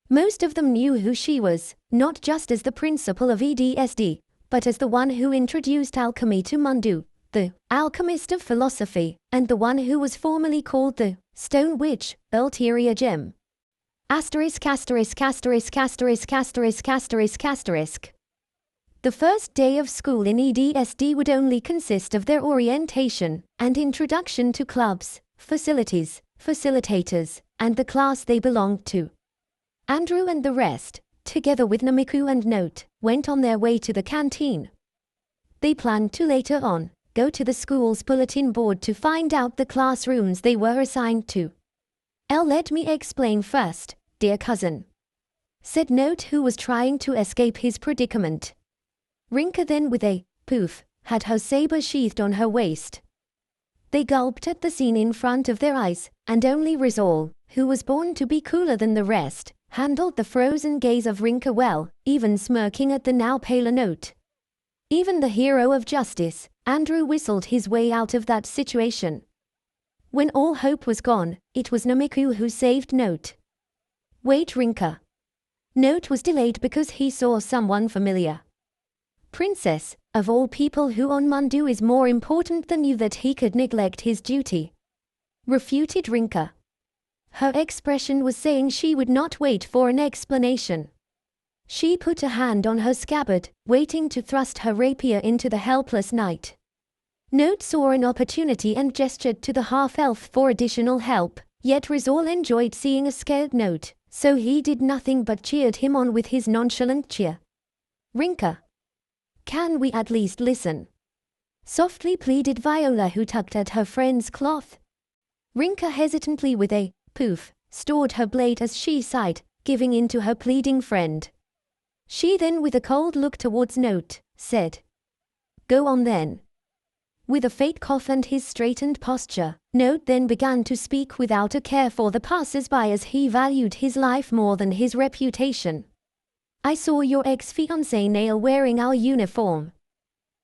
Most of them knew who she was, not just as the principal of EDSD, but as the one who introduced alchemy to Mundu, the alchemist of philosophy, and the one who was formerly called the Stone Witch, Ulterior Gem. Asterisk asterisk asterisk asterisk asterisk asterisk asterisk. The first day of school in EDSD would only consist of their orientation and introduction to clubs, facilities, facilitators, and the class they belonged to. Andrew and the rest, together with Namiku and Note, went on their way to the canteen. They planned to later on go to the school's bulletin board to find out the classrooms they were assigned to. "Let me explain first, dear cousin," said Note, who was trying to escape his predicament. Rinka then, with a poof, had her saber sheathed on her waist. They gulped at the scene in front of their eyes, and only Rizal, who was born to be cooler than the rest, handled the frozen gaze of Rinka well, even smirking at the now paler Note. Even the hero of justice, Andrew, whistled his way out of that situation. When all hope was gone, it was Namiku who saved Note. "Wait, Rinka." Note was delayed because he saw someone familiar. "Princess, of all people, who on Mundu is more important than you that he could neglect his duty?" refuted Rinka. Her expression was saying she would not wait for an explanation. She put a hand on her scabbard, waiting to thrust her rapier into the helpless knight. Note saw an opportunity and gestured to the half-elf for additional help, yet Rizal enjoyed seeing a scared Note, so he did nothing but cheered him on with his nonchalant cheer. "Rinka, can we at least listen?" softly pleaded Viola, who tugged at her friend's cloth. Rinka hesitantly, with a poof, stored her blade as she sighed, giving in to her pleading friend. She then, with a cold look towards Note, said, "Go on then." With a faint cough and his straightened posture, Note then began to speak without a care for the passers-by, as he valued his life more than his reputation. "I saw your ex-fiancé Nail wearing our uniform.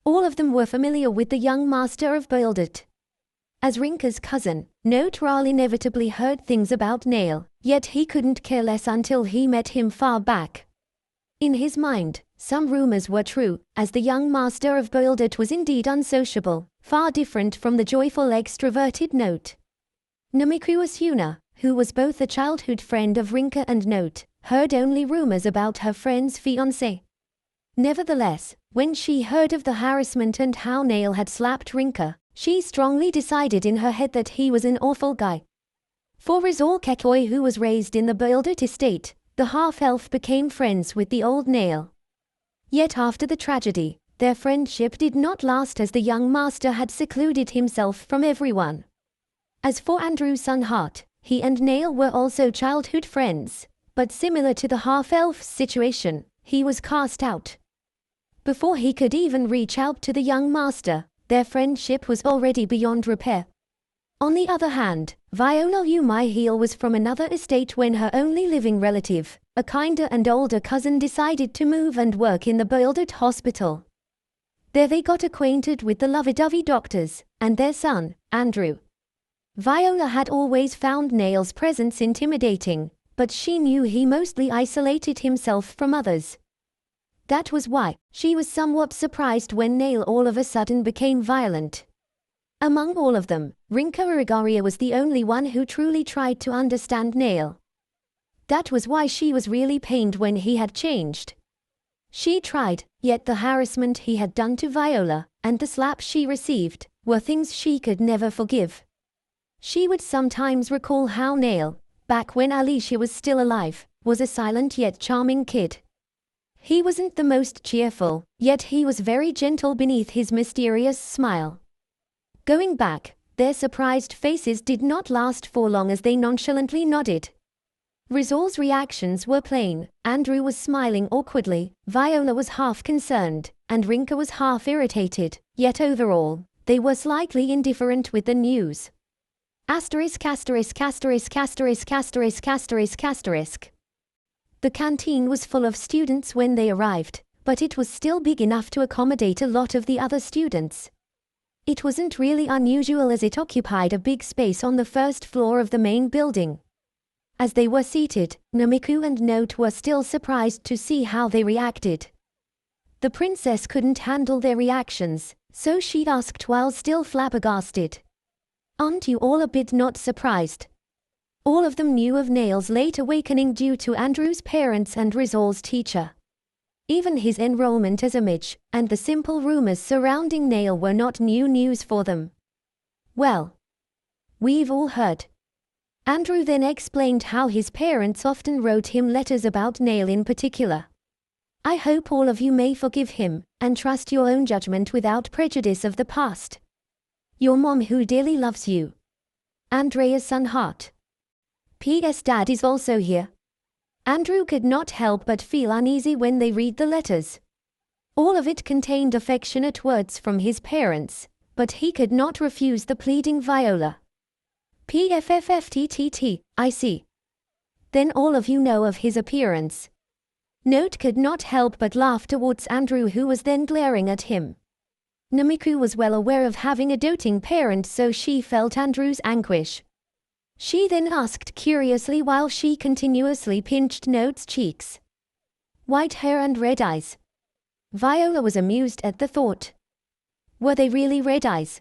All of them were familiar with the young master of Buildit. As Rinka's cousin, Notral inevitably heard things about Nail, yet he couldn't care less until he met him far back. In his mind, some rumors were true, as the young master of Boildert was indeed unsociable, far different from the joyful extroverted Note. Namiku Asuna, who was both a childhood friend of Rinka and Note, heard only rumors about her friend's fiancé. Nevertheless, when she heard of the harassment and how Nail had slapped Rinka, she strongly decided in her head that he was an awful guy. For Rizal Kekoi, who was raised in the Boildert estate, the half-elf became friends with the old Nail. Yet after the tragedy, their friendship did not last, as the young master had secluded himself from everyone. As for Andrew Sunheart, he and Nail were also childhood friends, but similar to the half-elf's situation, he was cast out. Before he could even reach out to the young master, their friendship was already beyond repair. On the other hand, Viola Umiheel was from another estate when her only living relative, a kinder and older cousin, decided to move and work in the Boildert hospital. There they got acquainted with the lovey-dovey doctors, and their son, Andrew. Viola had always found Nail's presence intimidating, but she knew he mostly isolated himself from others. That was why she was somewhat surprised when Nail all of a sudden became violent. Among all of them, Rinka Irigaria was the only one who truly tried to understand Nail. That was why she was really pained when he had changed. She tried, yet the harassment he had done to Viola, and the slap she received, were things she could never forgive. She would sometimes recall how Nail, back when Alicia was still alive, was a silent yet charming kid. He wasn't the most cheerful, yet he was very gentle beneath his mysterious smile. Going back, their surprised faces did not last for long as they nonchalantly nodded. Rizal's reactions were plain. Andrew was smiling awkwardly, Viola was half concerned, and Rinka was half irritated, yet overall, they were slightly indifferent with the news. Asterisk asterisk asterisk asterisk asterisk asterisk asterisk. The canteen was full of students when they arrived, but it was still big enough to accommodate a lot of the other students. It wasn't really unusual, as it occupied a big space on the first floor of the main building. As they were seated, Namiku and Note were still surprised to see how they reacted. The princess couldn't handle their reactions, so she asked while still flabbergasted. "Aren't you all a bit not surprised?" All of them knew of Nail's late awakening due to Andrew's parents and Rizal's teacher. Even his enrollment as a mage, and the simple rumors surrounding Nail were not new news for them. "Well, we've all heard." Andrew then explained how his parents often wrote him letters about Nail in particular. "I hope all of you may forgive him, and trust your own judgment without prejudice of the past. Your mom, who dearly loves you. Andrea's Sunheart. P.S. Dad is also here." Andrew could not help but feel uneasy when they read the letters. All of it contained affectionate words from his parents, but he could not refuse the pleading Viola. "PFFFTTT, I see. Then all of you know of his appearance." Note could not help but laugh towards Andrew, who was then glaring at him. Namiku was well aware of having a doting parent, so she felt Andrew's anguish. She then asked curiously while she continuously pinched Note's cheeks. "White hair and red eyes." Viola was amused at the thought. Were they really red eyes?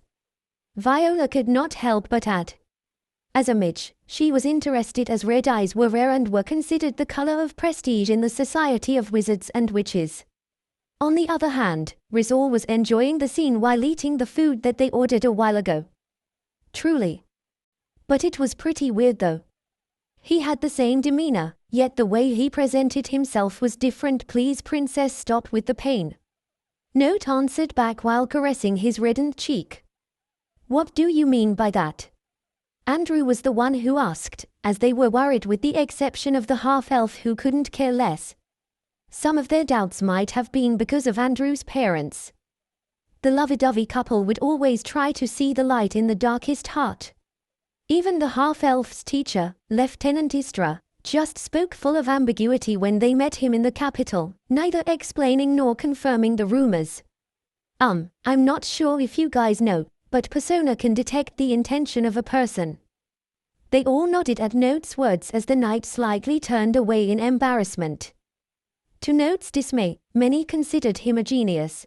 Viola could not help but add. As a mage, she was interested, as red eyes were rare and were considered the color of prestige in the society of wizards and witches. On the other hand, Rizal was enjoying the scene while eating the food that they ordered a while ago. Truly. But it was pretty weird though. He had the same demeanor, yet the way he presented himself was different. "Please, princess, stop with the pain." Note answered back while caressing his reddened cheek. "What do you mean by that?" Andrew was the one who asked, as they were worried, with the exception of the half-elf, who couldn't care less. Some of their doubts might have been because of Andrew's parents. The lovey-dovey couple would always try to see the light in the darkest heart. Even the half-elf's teacher, Lieutenant Istra, just spoke full of ambiguity when they met him in the capital, neither explaining nor confirming the rumors. I'm not sure if you guys know, but persona can detect the intention of a person. They all nodded at Note's words as the knight slightly turned away in embarrassment. To Note's dismay, many considered him a genius.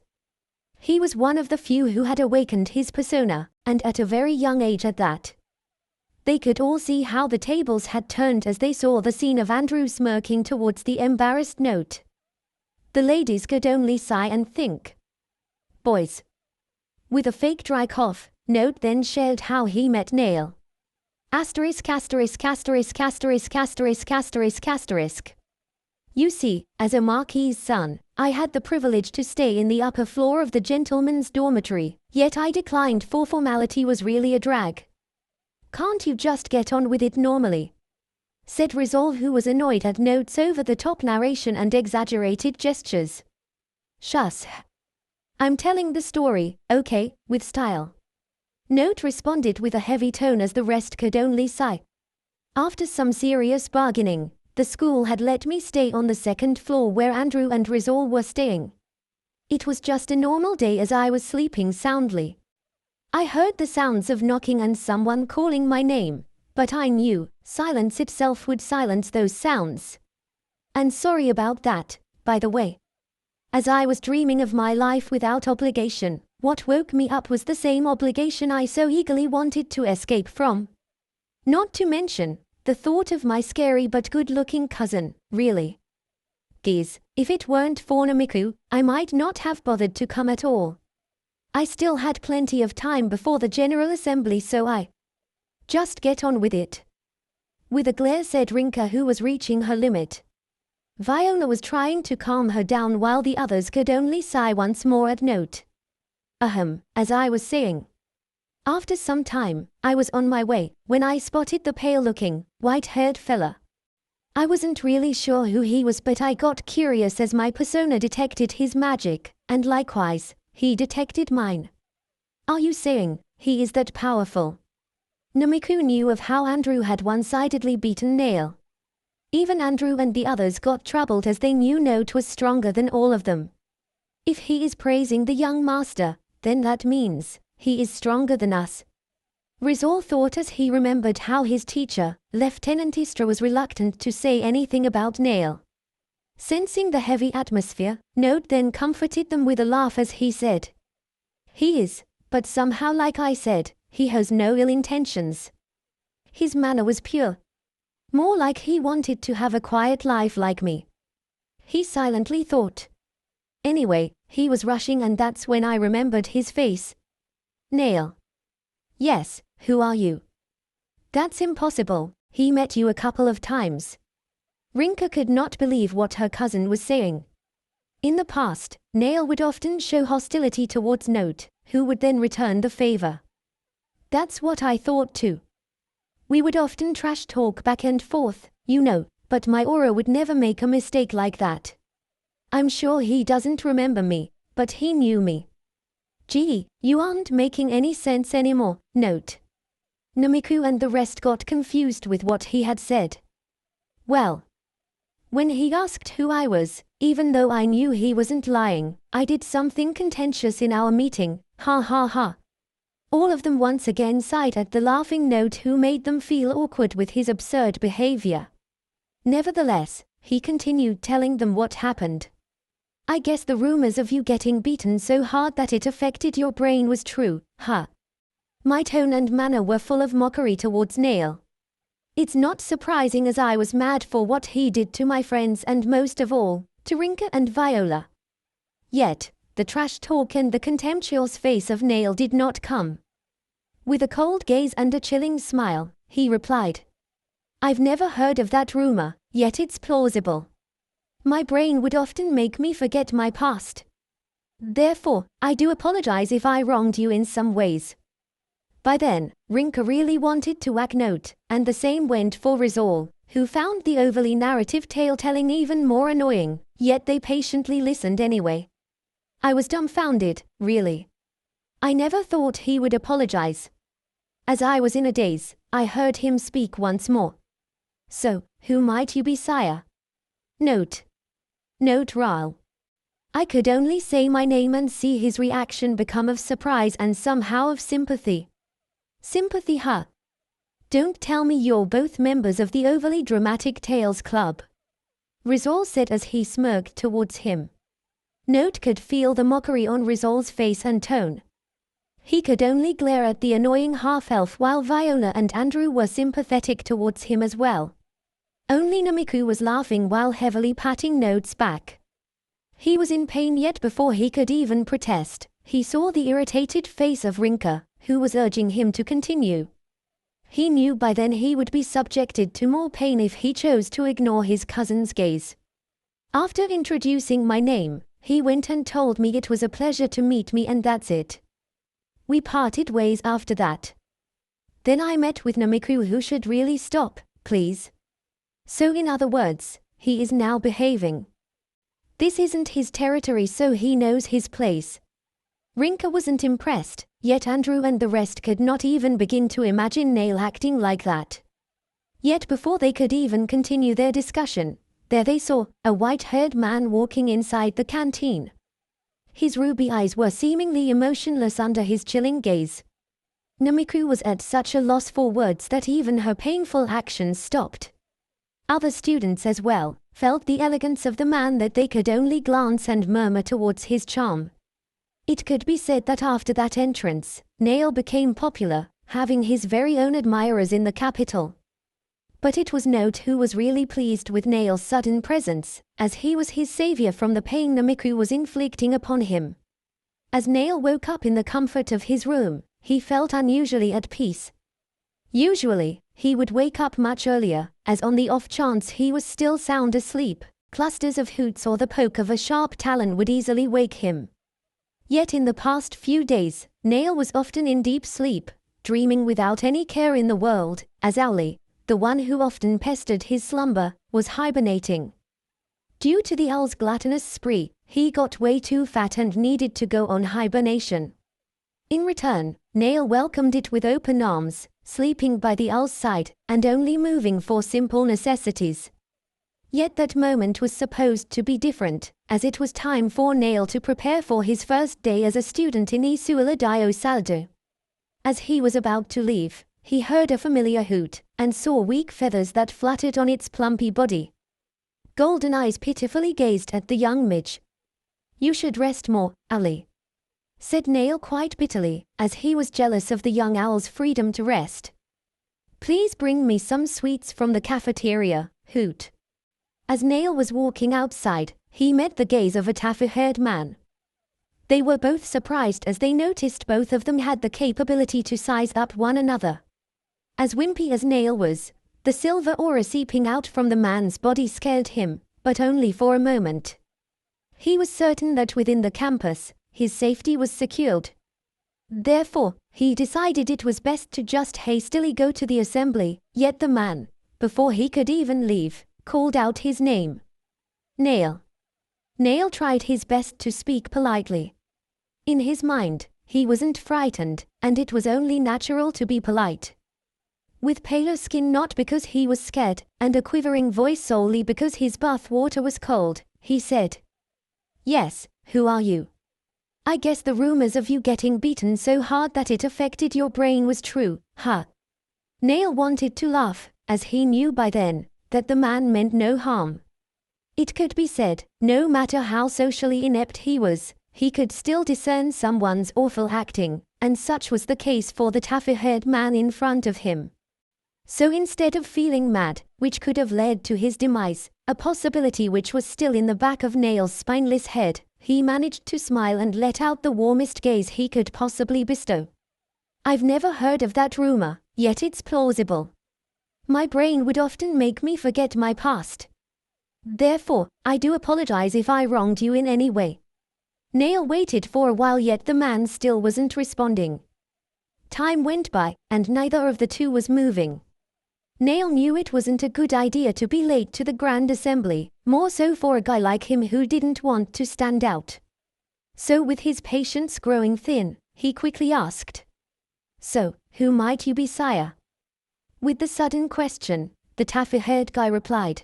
He was one of the few who had awakened his persona, and at a very young age at that. They could all see how the tables had turned as they saw the scene of Andrew smirking towards the embarrassed Note. The ladies could only sigh and think. Boys. With a fake dry cough, Note then shared how he met Nail. Asterisk asterisk asterisk asterisk asterisk asterisk asterisk. You see, as a marquis's son, I had the privilege to stay in the upper floor of the gentleman's dormitory, yet I declined for formality was really a drag. Can't you just get on with it normally? Said Resolve, who was annoyed at Note's over-the-top narration and exaggerated gestures. Shush. I'm telling the story, okay, with style. Note responded with a heavy tone as the rest could only sigh. After some serious bargaining, the school had let me stay on the second floor where Andrew and Rizal were staying. It was just a normal day as I was sleeping soundly. I heard the sounds of knocking and someone calling my name, but I knew silence itself would silence those sounds. And sorry about that, by the way. As I was dreaming of my life without obligation, what woke me up was the same obligation I so eagerly wanted to escape from. Not to mention the thought of my scary but good-looking cousin, really. Geez, if it weren't for Namiku, I might not have bothered to come at all. I still had plenty of time before the General Assembly, so I just get on with it. With a glare said Rinka, who was reaching her limit. Viola was trying to calm her down while the others could only sigh once more at Note. As I was saying. After some time, I was on my way when I spotted the pale-looking, white-haired fella. I wasn't really sure who he was, but I got curious as my persona detected his magic, and likewise, he detected mine. Are you saying he is that powerful? Namiku knew of how Andrew had one-sidedly beaten Nail. Even Andrew and the others got troubled as they knew Note was stronger than all of them. If he is praising the young master, then that means he is stronger than us. Rizal thought as he remembered how his teacher, Lieutenant Istra, was reluctant to say anything about Nail. Sensing the heavy atmosphere, Note then comforted them with a laugh as he said, "He is, but somehow, like I said, he has no ill intentions." His manner was pure. More like he wanted to have a quiet life like me. He silently thought. Anyway, he was rushing, and that's when I remembered his face. Nail. Yes, who are you? That's impossible, he met you a couple of times. Rinka could not believe what her cousin was saying. In the past, Nail would often show hostility towards Note, who would then return the favor. That's what I thought too. We would often trash talk back and forth, you know, but my aura would never make a mistake like that. I'm sure he doesn't remember me, but he knew me. Gee, you aren't making any sense anymore, Note. Namiku and the rest got confused with what he had said. Well, when he asked who I was, even though I knew he wasn't lying, I did something contentious in our meeting, ha ha ha. All of them once again sighed at the laughing Note, who made them feel awkward with his absurd behavior. Nevertheless, he continued telling them what happened. I guess the rumors of you getting beaten so hard that it affected your brain was true, huh? My tone and manner were full of mockery towards Nail. It's not surprising, as I was mad for what he did to my friends and most of all, to Rinka and Viola. Yet, the trash talk and the contemptuous face of Nail did not come. With a cold gaze and a chilling smile, he replied, I've never heard of that rumor, yet it's plausible. My brain would often make me forget my past. Therefore, I do apologize if I wronged you in some ways. By then, Rinka really wanted to whack Note, and the same went for Rizal, who found the overly narrative tale-telling even more annoying, yet they patiently listened anyway. I was dumbfounded, really. I never thought he would apologize. As I was in a daze, I heard him speak once more. So, who might you be, sire? Note. Note Ral. I could only say my name and see his reaction become of surprise and somehow of sympathy. Sympathy, huh? Don't tell me you're both members of the Overly Dramatic Tales Club. Rizal said as he smirked towards him. Note could feel the mockery on Rizal's face and tone. He could only glare at the annoying half-elf while Viola and Andrew were sympathetic towards him as well. Only Namiku was laughing while heavily patting Note's back. He was in pain, yet before he could even protest, he saw the irritated face of Rinka, who was urging him to continue. He knew by then he would be subjected to more pain if he chose to ignore his cousin's gaze. After introducing my name, he went and told me it was a pleasure to meet me, and that's it. We parted ways after that. Then I met with Namiku, who should really stop, please. So in other words, he is now behaving. This isn't his territory, so he knows his place. Rinka wasn't impressed, yet Andrew and the rest could not even begin to imagine Nail acting like that. Yet before they could even continue their discussion, there they saw a white-haired man walking inside the canteen. His ruby eyes were seemingly emotionless under his chilling gaze. Namiku was at such a loss for words that even her painful actions stopped. Other students as well felt the elegance of the man, that they could only glance and murmur towards his charm. It could be said that after that entrance, Nail became popular, having his very own admirers in the capital. But it was Note who was really pleased with Nail's sudden presence, as he was his savior from the pain Namiku was inflicting upon him. As Nail woke up in the comfort of his room, he felt unusually at peace. Usually, he would wake up much earlier, as on the off chance he was still sound asleep, clusters of hoots or the poke of a sharp talon would easily wake him. Yet in the past few days, Nail was often in deep sleep, dreaming without any care in the world, as Owly, the one who often pestered his slumber, was hibernating. Due to the owl's gluttonous spree, he got way too fat and needed to go on hibernation. In return, Nail welcomed it with open arms, sleeping by the owl's side, and only moving for simple necessities. Yet that moment was supposed to be different, as it was time for Nail to prepare for his first day as a student in Isuala Dio Saldo. As he was about to leave, he heard a familiar hoot, and saw weak feathers that fluttered on its plumpy body. Golden eyes pitifully gazed at the young midge. "You should rest more, Owly," said Nail quite bitterly, as he was jealous of the young owl's freedom to rest. "Please bring me some sweets from the cafeteria, Hoot." As Nail was walking outside, he met the gaze of a taffy-haired man. They were both surprised as they noticed both of them had the capability to size up one another. As wimpy as Nail was, the silver aura seeping out from the man's body scared him, but only for a moment. He was certain that within the campus, his safety was secured. Therefore, he decided it was best to just hastily go to the assembly, yet the man, before he could even leave, called out his name. "Nail." Nail tried his best to speak politely. In his mind, he wasn't frightened, and it was only natural to be polite. With paler skin, not because he was scared, and a quivering voice solely because his bath water was cold, he said, "Yes, who are you? I guess the rumors of you getting beaten so hard that it affected your brain was true, huh?" Nail wanted to laugh, as he knew by then that the man meant no harm. It could be said, no matter how socially inept he was, he could still discern someone's awful acting, and such was the case for the taffy-haired man in front of him. So instead of feeling mad, which could have led to his demise, a possibility which was still in the back of Nail's spineless head, he managed to smile and let out the warmest gaze he could possibly bestow. "I've never heard of that rumor, yet it's plausible. My brain would often make me forget my past. Therefore, I do apologize if I wronged you in any way." Nail waited for a while, yet the man still wasn't responding. Time went by, and neither of the two was moving. Nail knew it wasn't a good idea to be late to the Grand Assembly, more so for a guy like him who didn't want to stand out. So with his patience growing thin, he quickly asked, "So, who might you be, sire?" With the sudden question, the taffy-haired guy replied.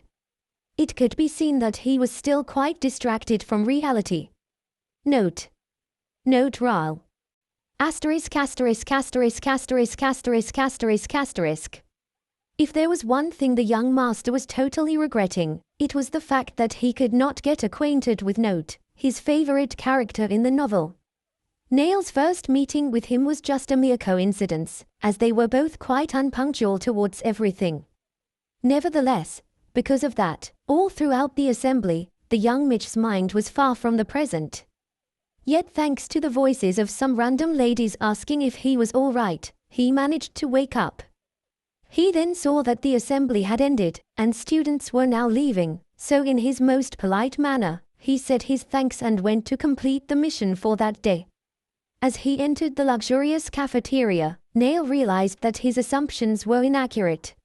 It could be seen that he was still quite distracted from reality, Note. Note RAL. Asterisk asterisk asterisk asterisk asterisk asterisk asterisk. If there was one thing the young master was totally regretting, it was the fact that he could not get acquainted with Note, his favorite character in the novel. Neil's first meeting with him was just a mere coincidence, as they were both quite unpunctual towards everything. Nevertheless, because of that, all throughout the assembly, the young Mitch's mind was far from the present. Yet thanks to the voices of some random ladies asking if he was all right, he managed to wake up. He then saw that the assembly had ended, and students were now leaving, so in his most polite manner, he said his thanks and went to complete the mission for that day. As he entered the luxurious cafeteria, Neil realized that his assumptions were inaccurate.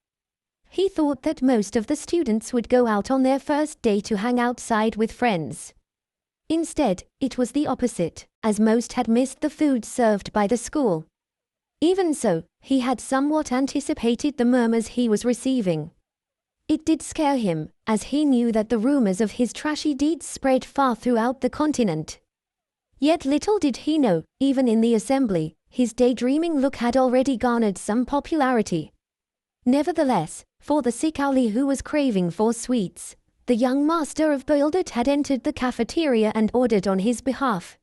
He thought that most of the students would go out on their first day to hang outside with friends. Instead, it was the opposite, as most had missed the food served by the school. Even so, he had somewhat anticipated the murmurs he was receiving. It did scare him, as he knew that the rumors of his trashy deeds spread far throughout the continent. Yet little did he know, even in the assembly, his daydreaming look had already garnered some popularity. Nevertheless, for the sick owlie who was craving for sweets, the young master of Boilded had entered the cafeteria and ordered on his behalf.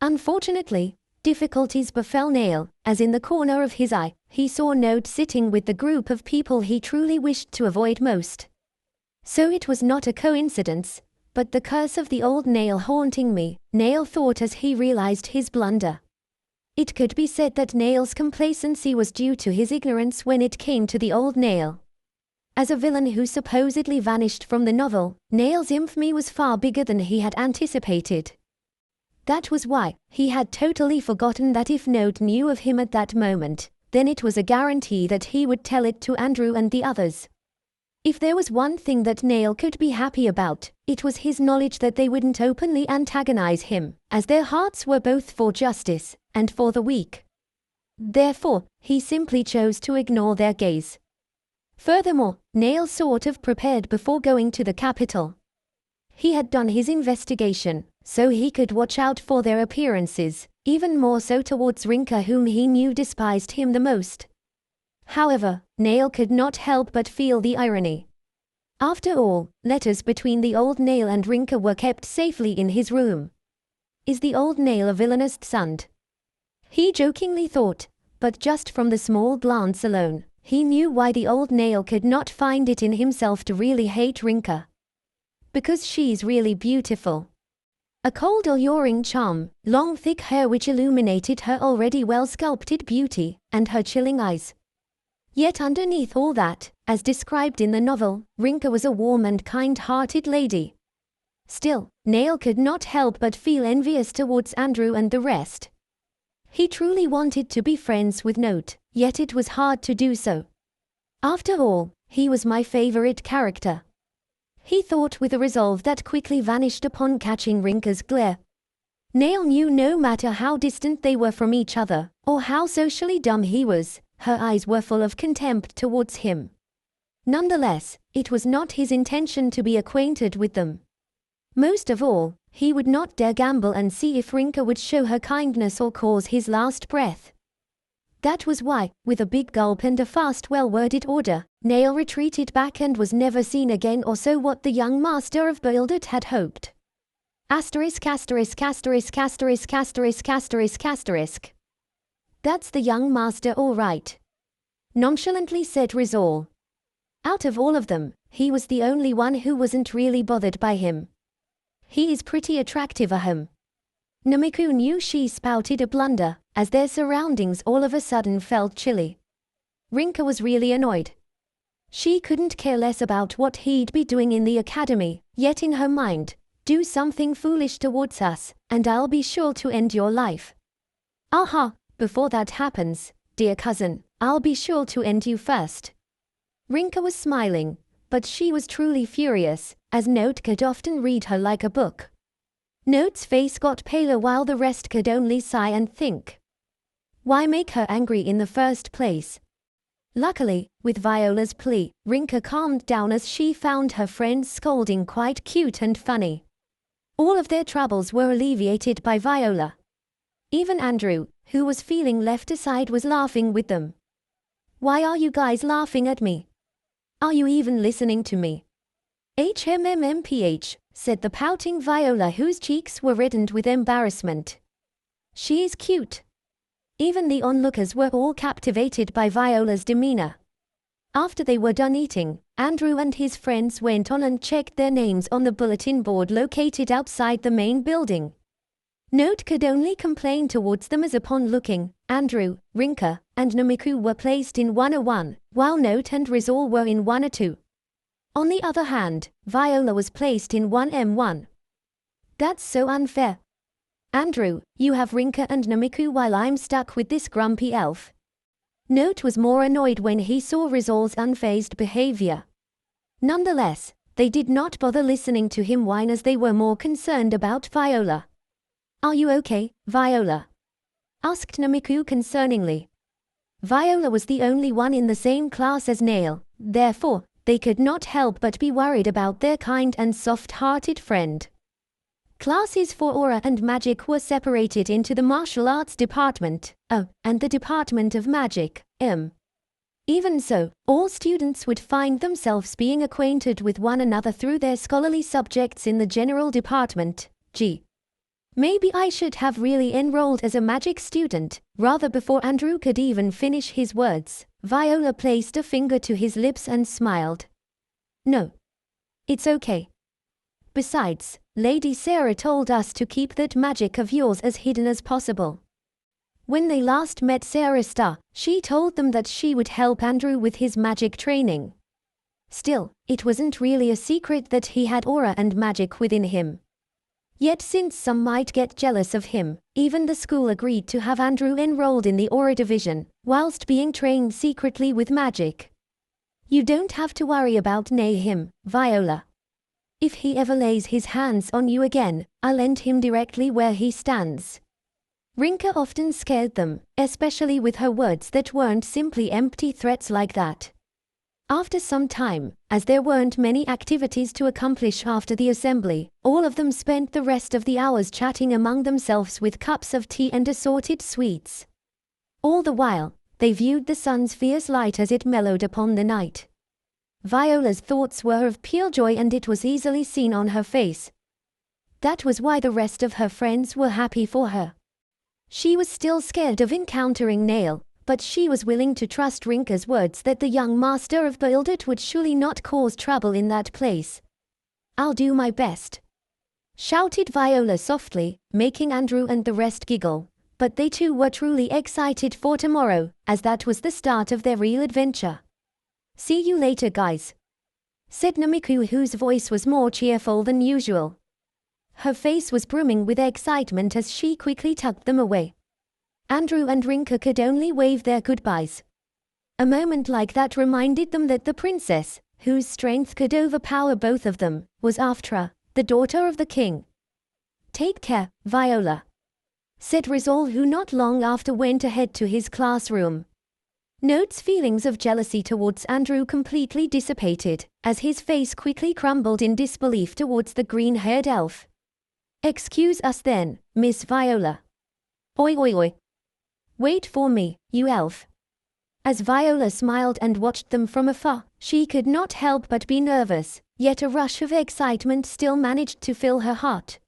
Unfortunately, difficulties befell Neil, as in the corner of his eye, he saw Note sitting with the group of people he truly wished to avoid most. So it was not a coincidence, but the curse of the old Neil haunting me, Neil thought as he realized his blunder. It could be said that Neil's complacency was due to his ignorance when it came to the old Neil. As a villain who supposedly vanished from the novel, Neil's infamy was far bigger than he had anticipated. That was why he had totally forgotten that if Note knew of him at that moment, then it was a guarantee that he would tell it to Andrew and the others. If there was one thing that Neil could be happy about, it was his knowledge that they wouldn't openly antagonize him, as their hearts were both for justice and for the weak. Therefore, he simply chose to ignore their gaze. Furthermore, Neil sort of prepared before going to the capital. He had done his investigation, so he could watch out for their appearances, even more so towards Rinka, whom he knew despised him the most. However, Neil could not help but feel the irony. After all, letters between the old Neil and Rinka were kept safely in his room. Is the old Neil a villainous son? He jokingly thought, but just from the small glance alone, he knew why the old Neil could not find it in himself to really hate Rinka. Because she's really beautiful. A cold alluring charm, long thick hair which illuminated her already well-sculpted beauty, and her chilling eyes. Yet underneath all that, as described in the novel, Rinka was a warm and kind-hearted lady. Still, Neil could not help but feel envious towards Andrew and the rest. He truly wanted to be friends with Note, yet it was hard to do so. After all, he was my favorite character. He thought with a resolve that quickly vanished upon catching Rinka's glare. Neil knew no matter how distant they were from each other, or how socially dumb he was, her eyes were full of contempt towards him. Nonetheless, it was not his intention to be acquainted with them. Most of all, he would not dare gamble and see if Rinka would show her kindness or cause his last breath. That was why, with a big gulp and a fast well-worded order, Neil retreated back and was never seen again, or so what the young master of Boilded had hoped. Asterisk asterisk asterisk asterisk asterisk asterisk asterisk. That's the young master all right, nonchalantly said Rizal. Out of all of them, he was the only one who wasn't really bothered by him. He is pretty attractive, ahem. Namiku knew she spouted a blunder, as their surroundings all of a sudden felt chilly. Rinka was really annoyed. She couldn't care less about what he'd be doing in the academy, yet in her mind, do something foolish towards us, and I'll be sure to end your life. Aha, before that happens, dear cousin, I'll be sure to end you first. Rinka was smiling, but she was truly furious, as Note could often read her like a book. Note's face got paler while the rest could only sigh and think. Why make her angry in the first place? Luckily, with Viola's plea, Rinka calmed down as she found her friend's scolding quite cute and funny. All of their troubles were alleviated by Viola. Even Andrew, who was feeling left aside, was laughing with them. Why are you guys laughing at me? Are you even listening to me? HMMMPH, said the pouting Viola, whose cheeks were reddened with embarrassment. She is cute. Even the onlookers were all captivated by Viola's demeanor. After they were done eating, Andrew and his friends went on and checked their names on the bulletin board located outside the main building. Note could only complain towards them as upon looking, Andrew, Rinka, and Namiku were placed in 101, while Note and Rizal were in 102. On the other hand, Viola was placed in 1M1. That's so unfair. Andrew, you have Rinka and Namiku while I'm stuck with this grumpy elf. Note was more annoyed when he saw Rizal's unfazed behavior. Nonetheless, they did not bother listening to him whine as they were more concerned about Viola. Are you okay, Viola? Asked Namiku concerningly. Viola was the only one in the same class as Nail, therefore, they could not help but be worried about their kind and soft-hearted friend. Classes for aura and magic were separated into the martial arts department, and the department of magic, M. Even so, all students would find themselves being acquainted with one another through their scholarly subjects in the general department, G. Maybe I should have really enrolled as a magic student. Rather, before Andrew could even finish his words, Viola placed a finger to his lips and smiled. No. It's okay. Besides, Lady Sarah told us to keep that magic of yours as hidden as possible. When they last met Sarah Star, she told them that she would help Andrew with his magic training. Still, it wasn't really a secret that he had aura and magic within him. Yet since some might get jealous of him, even the school agreed to have Andrew enrolled in the aura division, whilst being trained secretly with magic. You don't have to worry about him, Viola. If he ever lays his hands on you again, I'll end him directly where he stands. Rinka often scared them, especially with her words that weren't simply empty threats like that. After some time, as there weren't many activities to accomplish after the assembly, all of them spent the rest of the hours chatting among themselves with cups of tea and assorted sweets. All the while, they viewed the sun's fierce light as it mellowed upon the night. Viola's thoughts were of pure joy, and it was easily seen on her face. That was why the rest of her friends were happy for her. She was still scared of encountering Nail, but she was willing to trust Rinka's words that the young master of Bildert would surely not cause trouble in that place. I'll do my best, shouted Viola softly, making Andrew and the rest giggle, but they too were truly excited for tomorrow, as that was the start of their real adventure. See you later, guys, said Namiku, whose voice was more cheerful than usual. Her face was brimming with excitement as she quickly tucked them away. Andrew and Rinka could only wave their goodbyes. A moment like that reminded them that the princess, whose strength could overpower both of them, was Aftra, the daughter of the king. Take care, Viola, said Rizal, who not long after went ahead to his classroom. Note's feelings of jealousy towards Andrew completely dissipated, as his face quickly crumbled in disbelief towards the green-haired elf. Excuse us then, Miss Viola. Oi oi oi. Wait for me, you elf. As Viola smiled and watched them from afar, she could not help but be nervous, yet a rush of excitement still managed to fill her heart.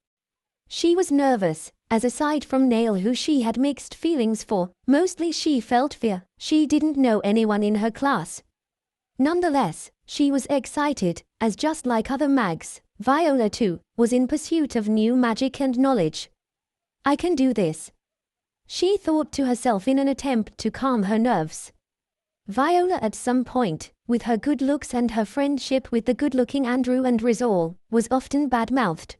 She was nervous, as aside from Nail, who she had mixed feelings for, mostly she felt fear. She didn't know anyone in her class. Nonetheless, she was excited, as just like other mags, Viola too was in pursuit of new magic and knowledge. I can do this, she thought to herself in an attempt to calm her nerves. Viola, at some point, with her good looks and her friendship with the good-looking Andrew and Rizal, was often bad-mouthed.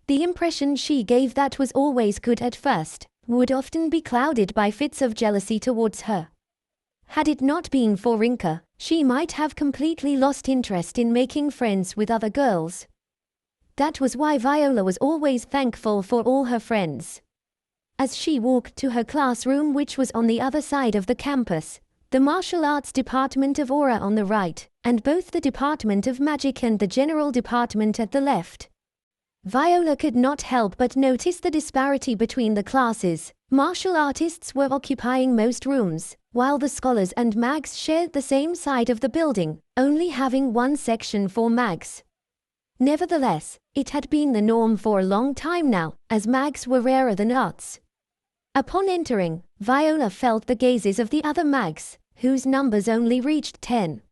The impression she gave that was always good at first would often be clouded by fits of jealousy towards her. Had it not been for Rinka, she might have completely lost interest in making friends with other girls. That was why Viola was always thankful for all her friends. As she walked to her classroom, which was on the other side of the campus, the martial arts department of aura on the right, and both the department of magic and the general department at the left. Viola could not help but notice the disparity between the classes. Martial artists were occupying most rooms, while the scholars and mags shared the same side of the building, only having one section for mags. Nevertheless, it had been the norm for a long time now, as mags were rarer than arts. Upon entering, Viola felt the gazes of the other mags, whose numbers only reached 10.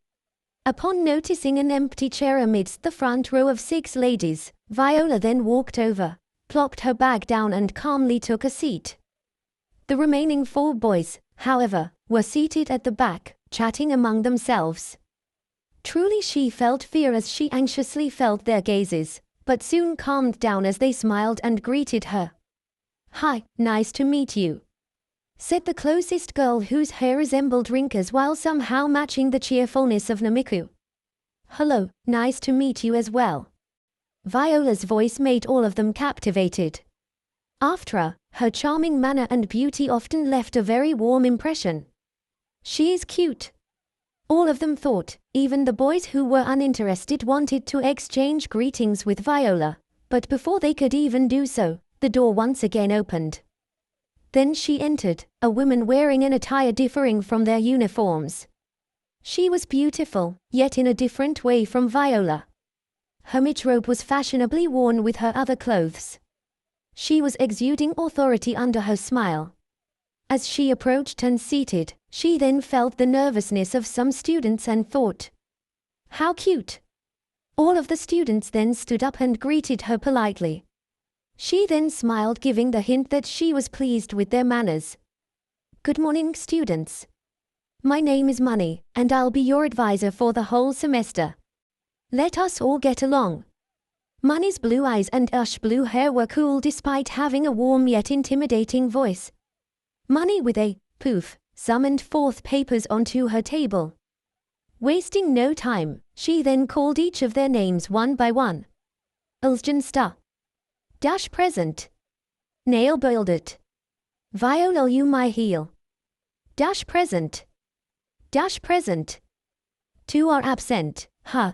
Upon noticing an empty chair amidst the front row of 6 ladies, Viola then walked over, plopped her bag down and calmly took a seat. The remaining 4 boys, however, were seated at the back, chatting among themselves. Truly she felt fear as she anxiously felt their gazes, but soon calmed down as they smiled and greeted her. "Hi, nice to meet you," said the closest girl whose hair resembled Rinka's while somehow matching the cheerfulness of Namiku. "Hello, nice to meet you as well." Viola's voice made all of them captivated. After her charming manner and beauty often left a very warm impression. "She is cute," all of them thought. Even the boys who were uninterested wanted to exchange greetings with Viola, but before they could even do so, the door once again opened. Then she entered, a woman wearing an attire differing from their uniforms. She was beautiful, yet in a different way from Viola. Her mitrobe was fashionably worn with her other clothes. She was exuding authority under her smile. As she approached and seated, she then felt the nervousness of some students and thought, "How cute." All of the students then stood up and greeted her politely. She then smiled, giving the hint that she was pleased with their manners. "Good morning, students. My name is Money, and I'll be your advisor for the whole semester. Let us all get along." Money's blue eyes and ash blue hair were cool despite having a warm yet intimidating voice. Money with a poof summoned forth papers onto her table. Wasting no time, she then called each of their names one by one. Ulsjan Star. Dash present. Nail Buildit. Viola you my heel. Dash present. Dash present. 2 are absent, huh?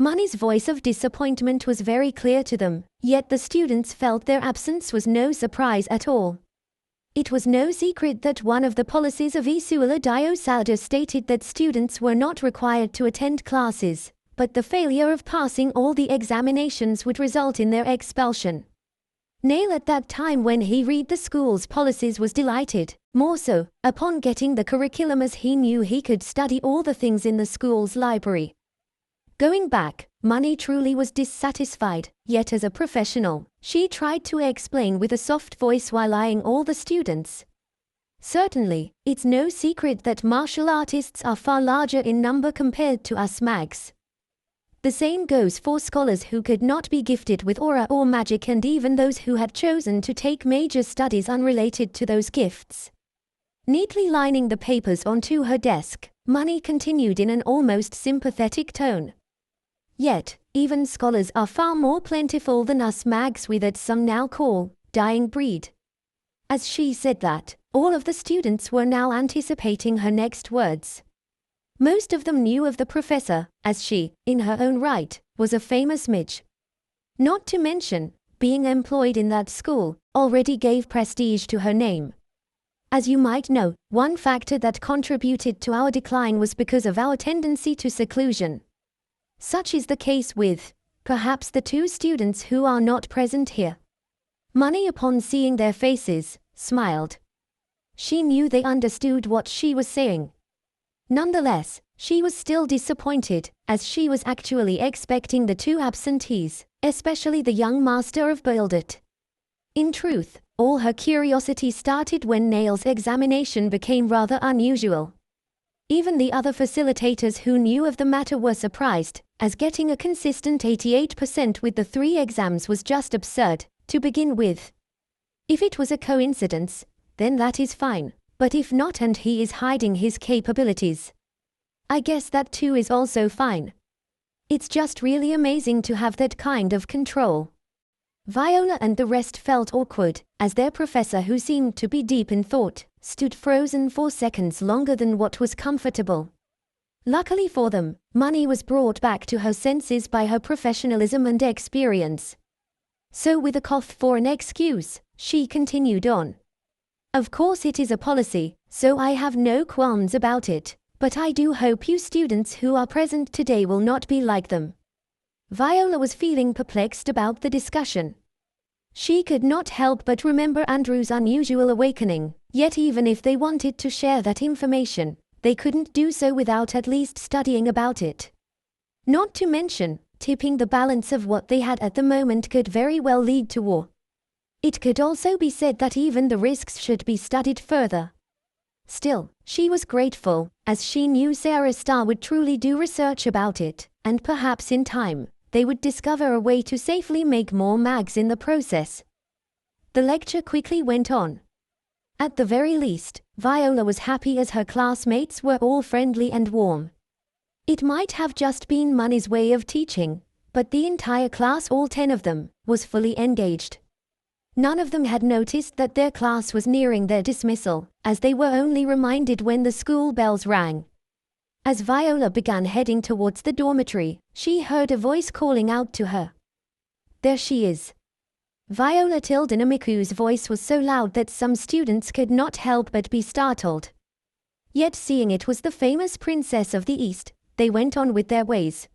Money's voice of disappointment was very clear to them, yet the students felt their absence was no surprise at all. It was no secret that one of the policies of Isula Diosada stated that students were not required to attend classes, but the failure of passing all the examinations would result in their expulsion. Nail at that time when he read the school's policies was delighted, more so, upon getting the curriculum as he knew he could study all the things in the school's library. Going back, Money truly was dissatisfied, yet as a professional, she tried to explain with a soft voice while eyeing all the students. Certainly, it's no secret that martial artists are far larger in number compared to us mags. The same goes for scholars who could not be gifted with aura or magic and even those who had chosen to take major studies unrelated to those gifts. Neatly lining the papers onto her desk, Money continued in an almost sympathetic tone. Yet, even scholars are far more plentiful than us mags with that some now call dying breed. As she said that, all of the students were now anticipating her next words. Most of them knew of the professor, as she, in her own right, was a famous mage. Not to mention, being employed in that school, already gave prestige to her name. As you might know, one factor that contributed to our decline was because of our tendency to seclusion. Such is the case with, perhaps, the 2 students who are not present here. Money, upon seeing their faces, smiled. She knew they understood what she was saying. Nonetheless, she was still disappointed, as she was actually expecting the 2 absentees, especially the young master of Buildit. In truth, all her curiosity started when Nail's examination became rather unusual. Even the other facilitators who knew of the matter were surprised, as getting a consistent 88% with the 3 exams was just absurd, to begin with. If it was a coincidence, then that is fine, but if not and he is hiding his capabilities, I guess that too is also fine. It's just really amazing to have that kind of control. Viola and the rest felt awkward, as their professor, who seemed to be deep in thought, stood frozen for seconds longer than what was comfortable. Luckily for them, Money was brought back to her senses by her professionalism and experience. So with a cough for an excuse, she continued on. Of course it is a policy, so I have no qualms about it, but I do hope you students who are present today will not be like them. Viola was feeling perplexed about the discussion. She could not help but remember Andrew's unusual awakening, yet even if they wanted to share that information, they couldn't do so without at least studying about it. Not to mention, tipping the balance of what they had at the moment could very well lead to war. It could also be said that even the risks should be studied further. Still, she was grateful, as she knew Sarah Starr would truly do research about it, and perhaps in time, they would discover a way to safely make more mags in the process. The lecture quickly went on. At the very least, Viola was happy as her classmates were all friendly and warm. It might have just been Money's way of teaching, but the entire class, all 10 of them, was fully engaged. None of them had noticed that their class was nearing their dismissal, as they were only reminded when the school bells rang. As Viola began heading towards the dormitory, she heard a voice calling out to her. There she is. Viola Namiku's voice was so loud that some students could not help but be startled. Yet seeing it was the famous Princess of the East, they went on with their ways.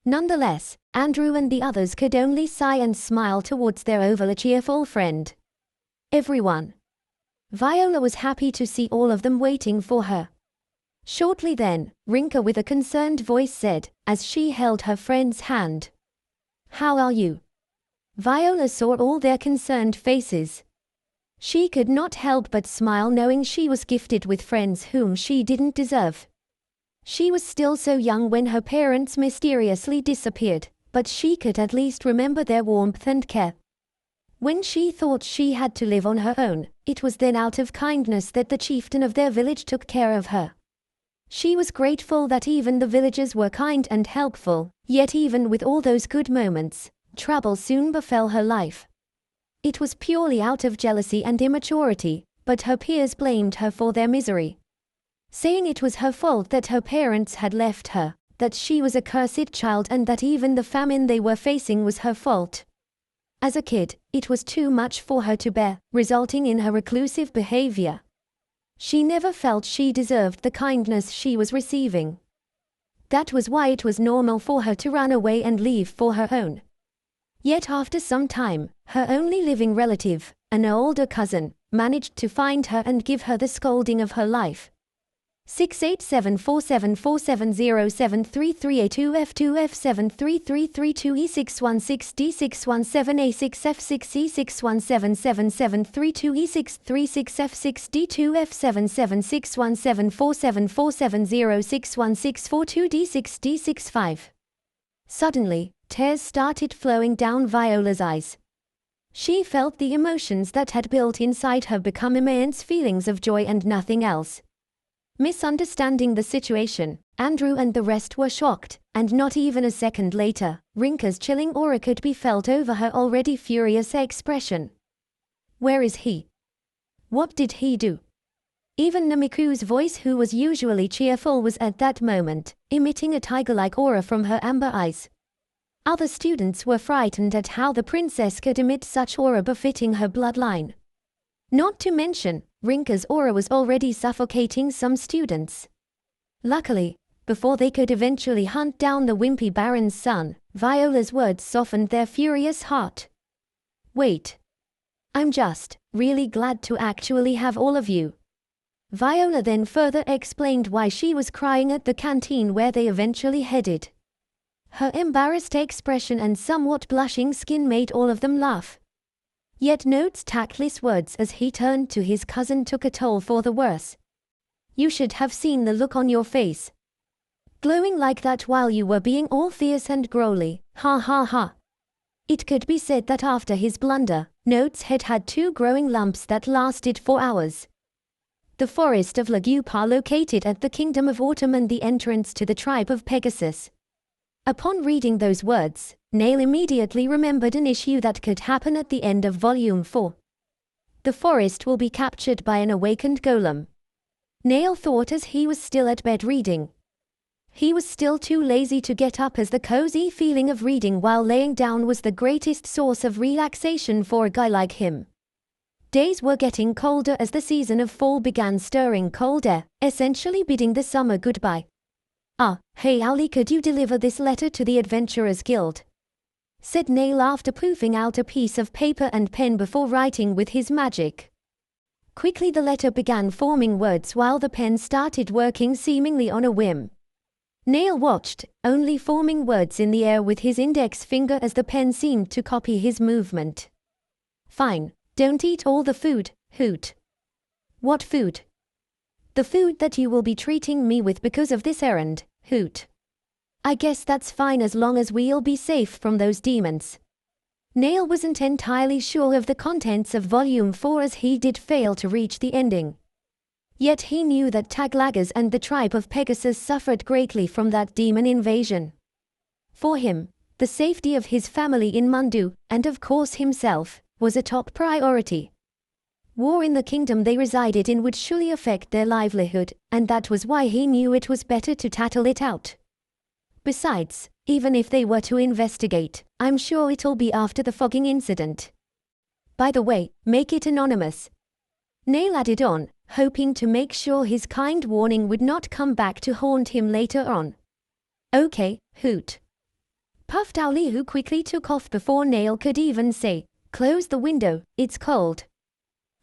Nonetheless, Andrew and the others could only sigh and smile towards their overly cheerful friend. Everyone. Viola was happy to see all of them waiting for her. Shortly then, Rinka with a concerned voice said, as she held her friend's hand. How are you? Viola saw all their concerned faces. She could not help but smile knowing she was gifted with friends whom she didn't deserve. She was still so young when her parents mysteriously disappeared, but she could at least remember their warmth and care. When she thought she had to live on her own, it was then out of kindness that the chieftain of their village took care of her. She was grateful that even the villagers were kind and helpful, yet even with all those good moments, trouble soon befell her life. It was purely out of jealousy and immaturity, but her peers blamed her for their misery, saying it was her fault that her parents had left her, that she was a cursed child and that even the famine they were facing was her fault. As a kid, it was too much for her to bear, resulting in her reclusive behavior. She never felt she deserved the kindness she was receiving. That was why it was normal for her to run away and leave for her own. Yet after some time, her only living relative, an older cousin, managed to find her and give her the scolding of her life. 68747467332E61773261777432636174747406746D6D6174617461742D6D65. Suddenly, tears started flowing down Viola's eyes. She felt the emotions that had built inside her become immense feelings of joy and nothing else. Misunderstanding the situation, Andrew and the rest were shocked, and not even a second later, Rinka's chilling aura could be felt over her already furious expression. Where is he? What did he do? Even Namiku's voice, who was usually cheerful, was at that moment emitting a tiger-like aura from her amber eyes. Other students were frightened at how the princess could emit such aura befitting her bloodline. Not to mention, Rinka's aura was already suffocating some students. Luckily, before they could eventually hunt down the wimpy Baron's son, Viola's words softened their furious heart. Wait. I'm just really glad to actually have all of you. Viola then further explained why she was crying at the canteen where they eventually headed. Her embarrassed expression and somewhat blushing skin made all of them laugh. Yet Note's tactless words as he turned to his cousin took a toll for the worse. You should have seen the look on your face. Glowing like that while you were being all fierce and growly, ha ha ha. It could be said that after his blunder, Note's head had 2 growing lumps that lasted for hours. The forest of Lagupa located at the Kingdom of Autumn and the entrance to the tribe of Pegasus. Upon reading those words, Nail immediately remembered an issue that could happen at the end of Volume 4. The forest will be captured by an awakened golem. Nail thought as he was still at bed reading. He was still too lazy to get up, as the cozy feeling of reading while laying down was the greatest source of relaxation for a guy like him. Days were getting colder as the season of fall began stirring cold air, essentially bidding the summer goodbye. Hey Owlie, could you deliver this letter to the Adventurers Guild? Said Nail after poofing out a piece of paper and pen before writing with his magic. Quickly the letter began forming words while the pen started working seemingly on a whim. Nail watched, only forming words in the air with his index finger as the pen seemed to copy his movement. Fine, don't eat all the food, Hoot. What food? The food that you will be treating me with because of this errand, Hoot. I guess that's fine as long as we'll be safe from those demons. Nail wasn't entirely sure of the contents of Volume 4 as he did fail to reach the ending. Yet he knew that Taglaggers and the tribe of Pegasus suffered greatly from that demon invasion. For him, the safety of his family in Mundu, and of course himself, was a top priority. War in the kingdom they resided in would surely affect their livelihood, and that was why he knew it was better to tattle it out. Besides, even if they were to investigate, I'm sure it'll be after the fogging incident. By the way, make it anonymous. Nail added on, hoping to make sure his kind warning would not come back to haunt him later on. Okay, Hoot. Puffed Owlie, who quickly took off before Nail could even say, close the window, it's cold.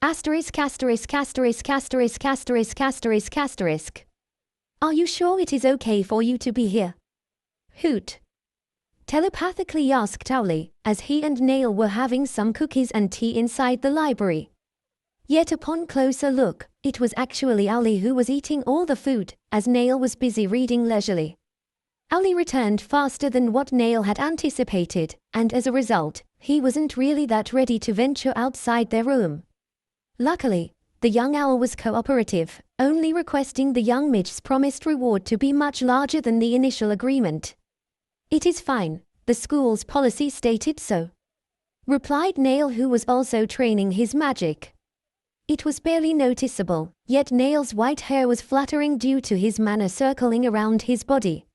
Asterisk asterisk asterisk asterisk asterisk asterisk asterisk. Are you sure it is okay for you to be here? Hoot. Telepathically asked Owlie, as he and Nail were having some cookies and tea inside the library. Yet upon closer look, it was actually Owlie who was eating all the food, as Nail was busy reading leisurely. Owlie returned faster than what Nail had anticipated, and as a result, he wasn't really that ready to venture outside their room. Luckily, the young owl was cooperative, only requesting the young midge's promised reward to be much larger than the initial agreement. It is fine, the school's policy stated so. Replied Nail, who was also training his magic. It was barely noticeable, yet Nail's white hair was fluttering due to his mana circling around his body.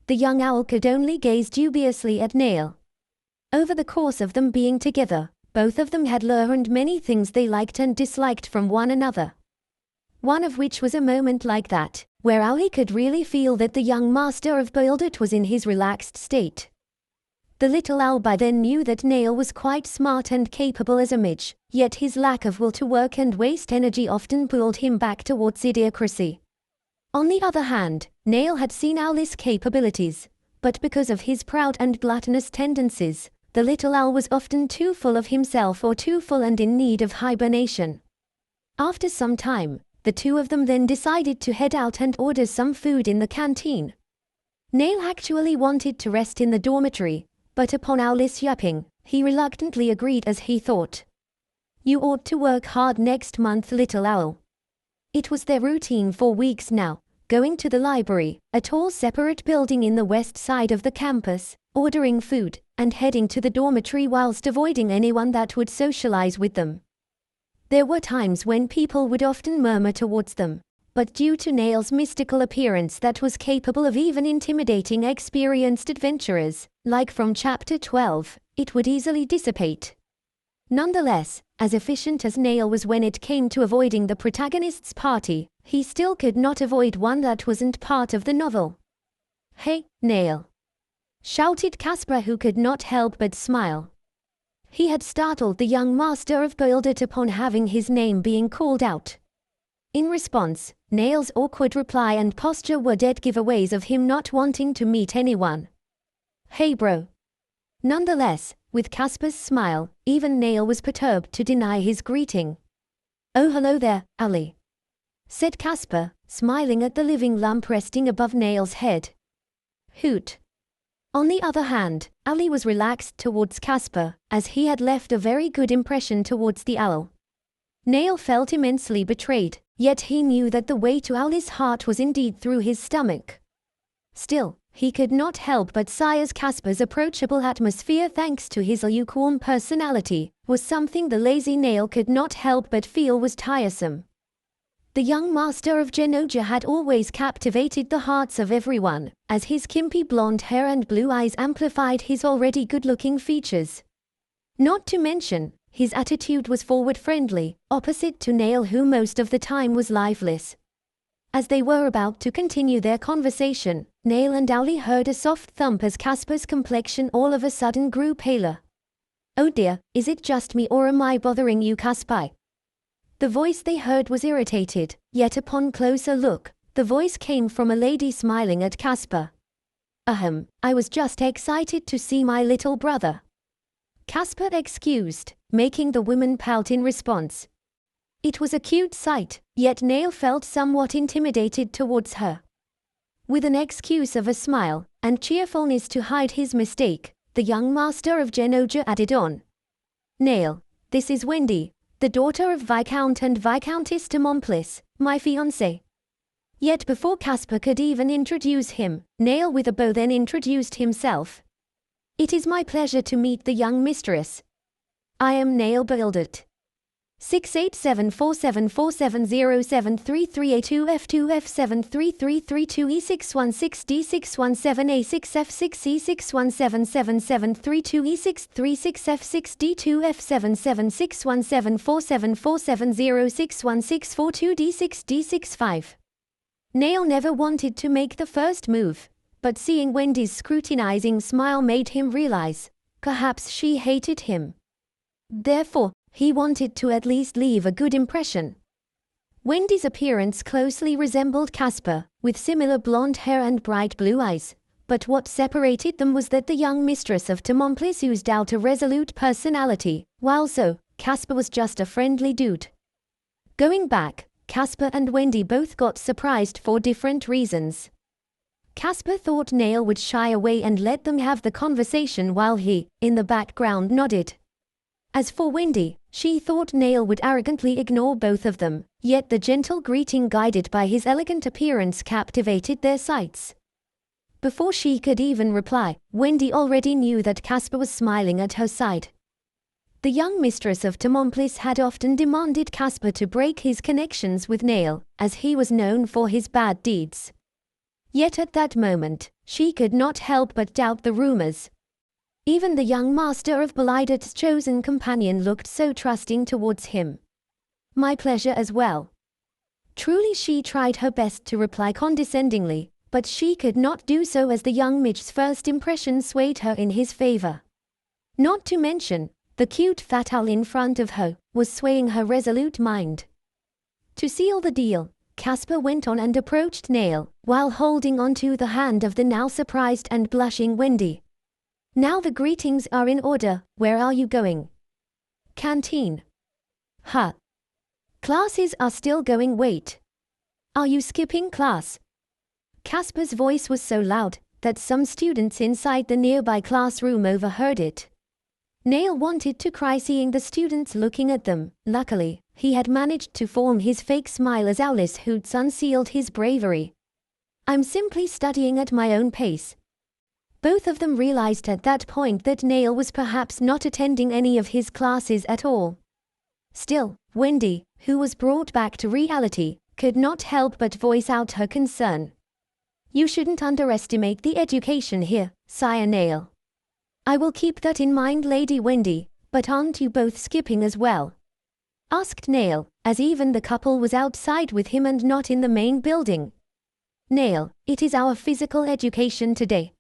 The young owl could only gaze dubiously at Nail. Over the course of them being together, both of them had learned many things they liked and disliked from one another. One of which was a moment like that, where Owlie could really feel that the young master of Boildert was in his relaxed state. The little owl by then knew that Nail was quite smart and capable as a midge, yet his lack of will to work and waste energy often pulled him back towards idiocracy. On the other hand, Nail had seen Owlie's capabilities, but because of his proud and gluttonous tendencies, the little owl was often too full of himself or too full and in need of hibernation. After some time, the two of them then decided to head out and order some food in the canteen. Nail actually wanted to rest in the dormitory, but upon Owlie's yapping, he reluctantly agreed as he thought. You ought to work hard next month, little owl. It was their routine for weeks now, going to the library, a tall separate building in the west side of the campus, ordering food, and heading to the dormitory whilst avoiding anyone that would socialize with them. There were times when people would often murmur towards them, but due to Nail's mystical appearance that was capable of even intimidating experienced adventurers, like from Chapter 12, it would easily dissipate. Nonetheless, as efficient as Nail was when it came to avoiding the protagonist's party, he still could not avoid one that wasn't part of the novel. Hey, Nail! Shouted Casper, who could not help but smile. He had startled the young master of Boildert upon having his name being called out. In response, Nail's awkward reply and posture were dead giveaways of him not wanting to meet anyone. Hey bro. Nonetheless, with Casper's smile, even Nail was perturbed to deny his greeting. Oh hello there, Owlie. Said Casper, smiling at the living lump resting above Nail's head. Hoot. On the other hand, Owlie was relaxed towards Casper, as he had left a very good impression towards the owl. Nail felt immensely betrayed, yet he knew that the way to Owlie's heart was indeed through his stomach. Still, he could not help but sigh as Casper's approachable atmosphere, thanks to his lukewarm personality, was something the lazy Nail could not help but feel was tiresome. The young master of Genoja had always captivated the hearts of everyone, as his kimpy blonde hair and blue eyes amplified his already good-looking features. Not to mention, his attitude was forward-friendly, opposite to Nail, who most of the time was lifeless. As they were about to continue their conversation, Nail and Owly heard a soft thump as Casper's complexion all of a sudden grew paler. "Oh dear, is it just me or am I bothering you, Casper?" The voice they heard was irritated, yet upon closer look, the voice came from a lady smiling at Casper. I was just excited to see my little brother." Casper excused, making the woman pout in response. It was a cute sight, yet Nail felt somewhat intimidated towards her. With an excuse of a smile, and cheerfulness to hide his mistake, the young master of Genoja added on. "Nail, this is Wendy, the daughter of Viscount and Viscountess de Montplis, my fiancé." Yet before Casper could even introduce him, Nail with a bow then introduced himself. "It is my pleasure to meet the young mistress. I am Nail Bildert. 687474073382616C6177326F6C617474670617470616442D6D65. Nail never wanted to make the first move, but seeing Wendy's scrutinizing smile made him realize, perhaps she hated him. Therefore, he wanted to at least leave a good impression. Wendy's appearance closely resembled Casper, with similar blonde hair and bright blue eyes, but what separated them was that the young mistress of de Montplis oozed out a resolute personality, while Casper was just a friendly dude. Going back, Casper and Wendy both got surprised for different reasons. Casper thought Nail would shy away and let them have the conversation while he, in the background, nodded. As for Wendy, she thought Nail would arrogantly ignore both of them, yet the gentle greeting guided by his elegant appearance captivated their sights. Before she could even reply, Wendy already knew that Casper was smiling at her side. The young mistress of de Montplis had often demanded Casper to break his connections with Nail, as he was known for his bad deeds. Yet at that moment, she could not help but doubt the rumors. Even the young master of Belidert's chosen companion looked so trusting towards him. "My pleasure as well." Truly, she tried her best to reply condescendingly, but she could not do so as the young midget's first impression swayed her in his favor. Not to mention, the cute fat owl in front of her was swaying her resolute mind. To seal the deal, Casper went on and approached Nail, while holding onto the hand of the now surprised and blushing Wendy. "Now the greetings are in order, where are you going?" "Canteen." "Huh. Classes are still going, wait. Are you skipping class?" Casper's voice was so loud that some students inside the nearby classroom overheard it. Nail wanted to cry seeing the students looking at them. Luckily, he had managed to form his fake smile as Owl's hoots unsealed his bravery. "I'm simply studying at my own pace." Both of them realized at that point that Nail was perhaps not attending any of his classes at all. Still, Wendy, who was brought back to reality, could not help but voice out her concern. "You shouldn't underestimate the education here, Sire Nail." "I will keep that in mind, Lady Wendy, but aren't you both skipping as well?" asked Nail, as even the couple was outside with him and not in the main building. "Nail, it is our physical education today.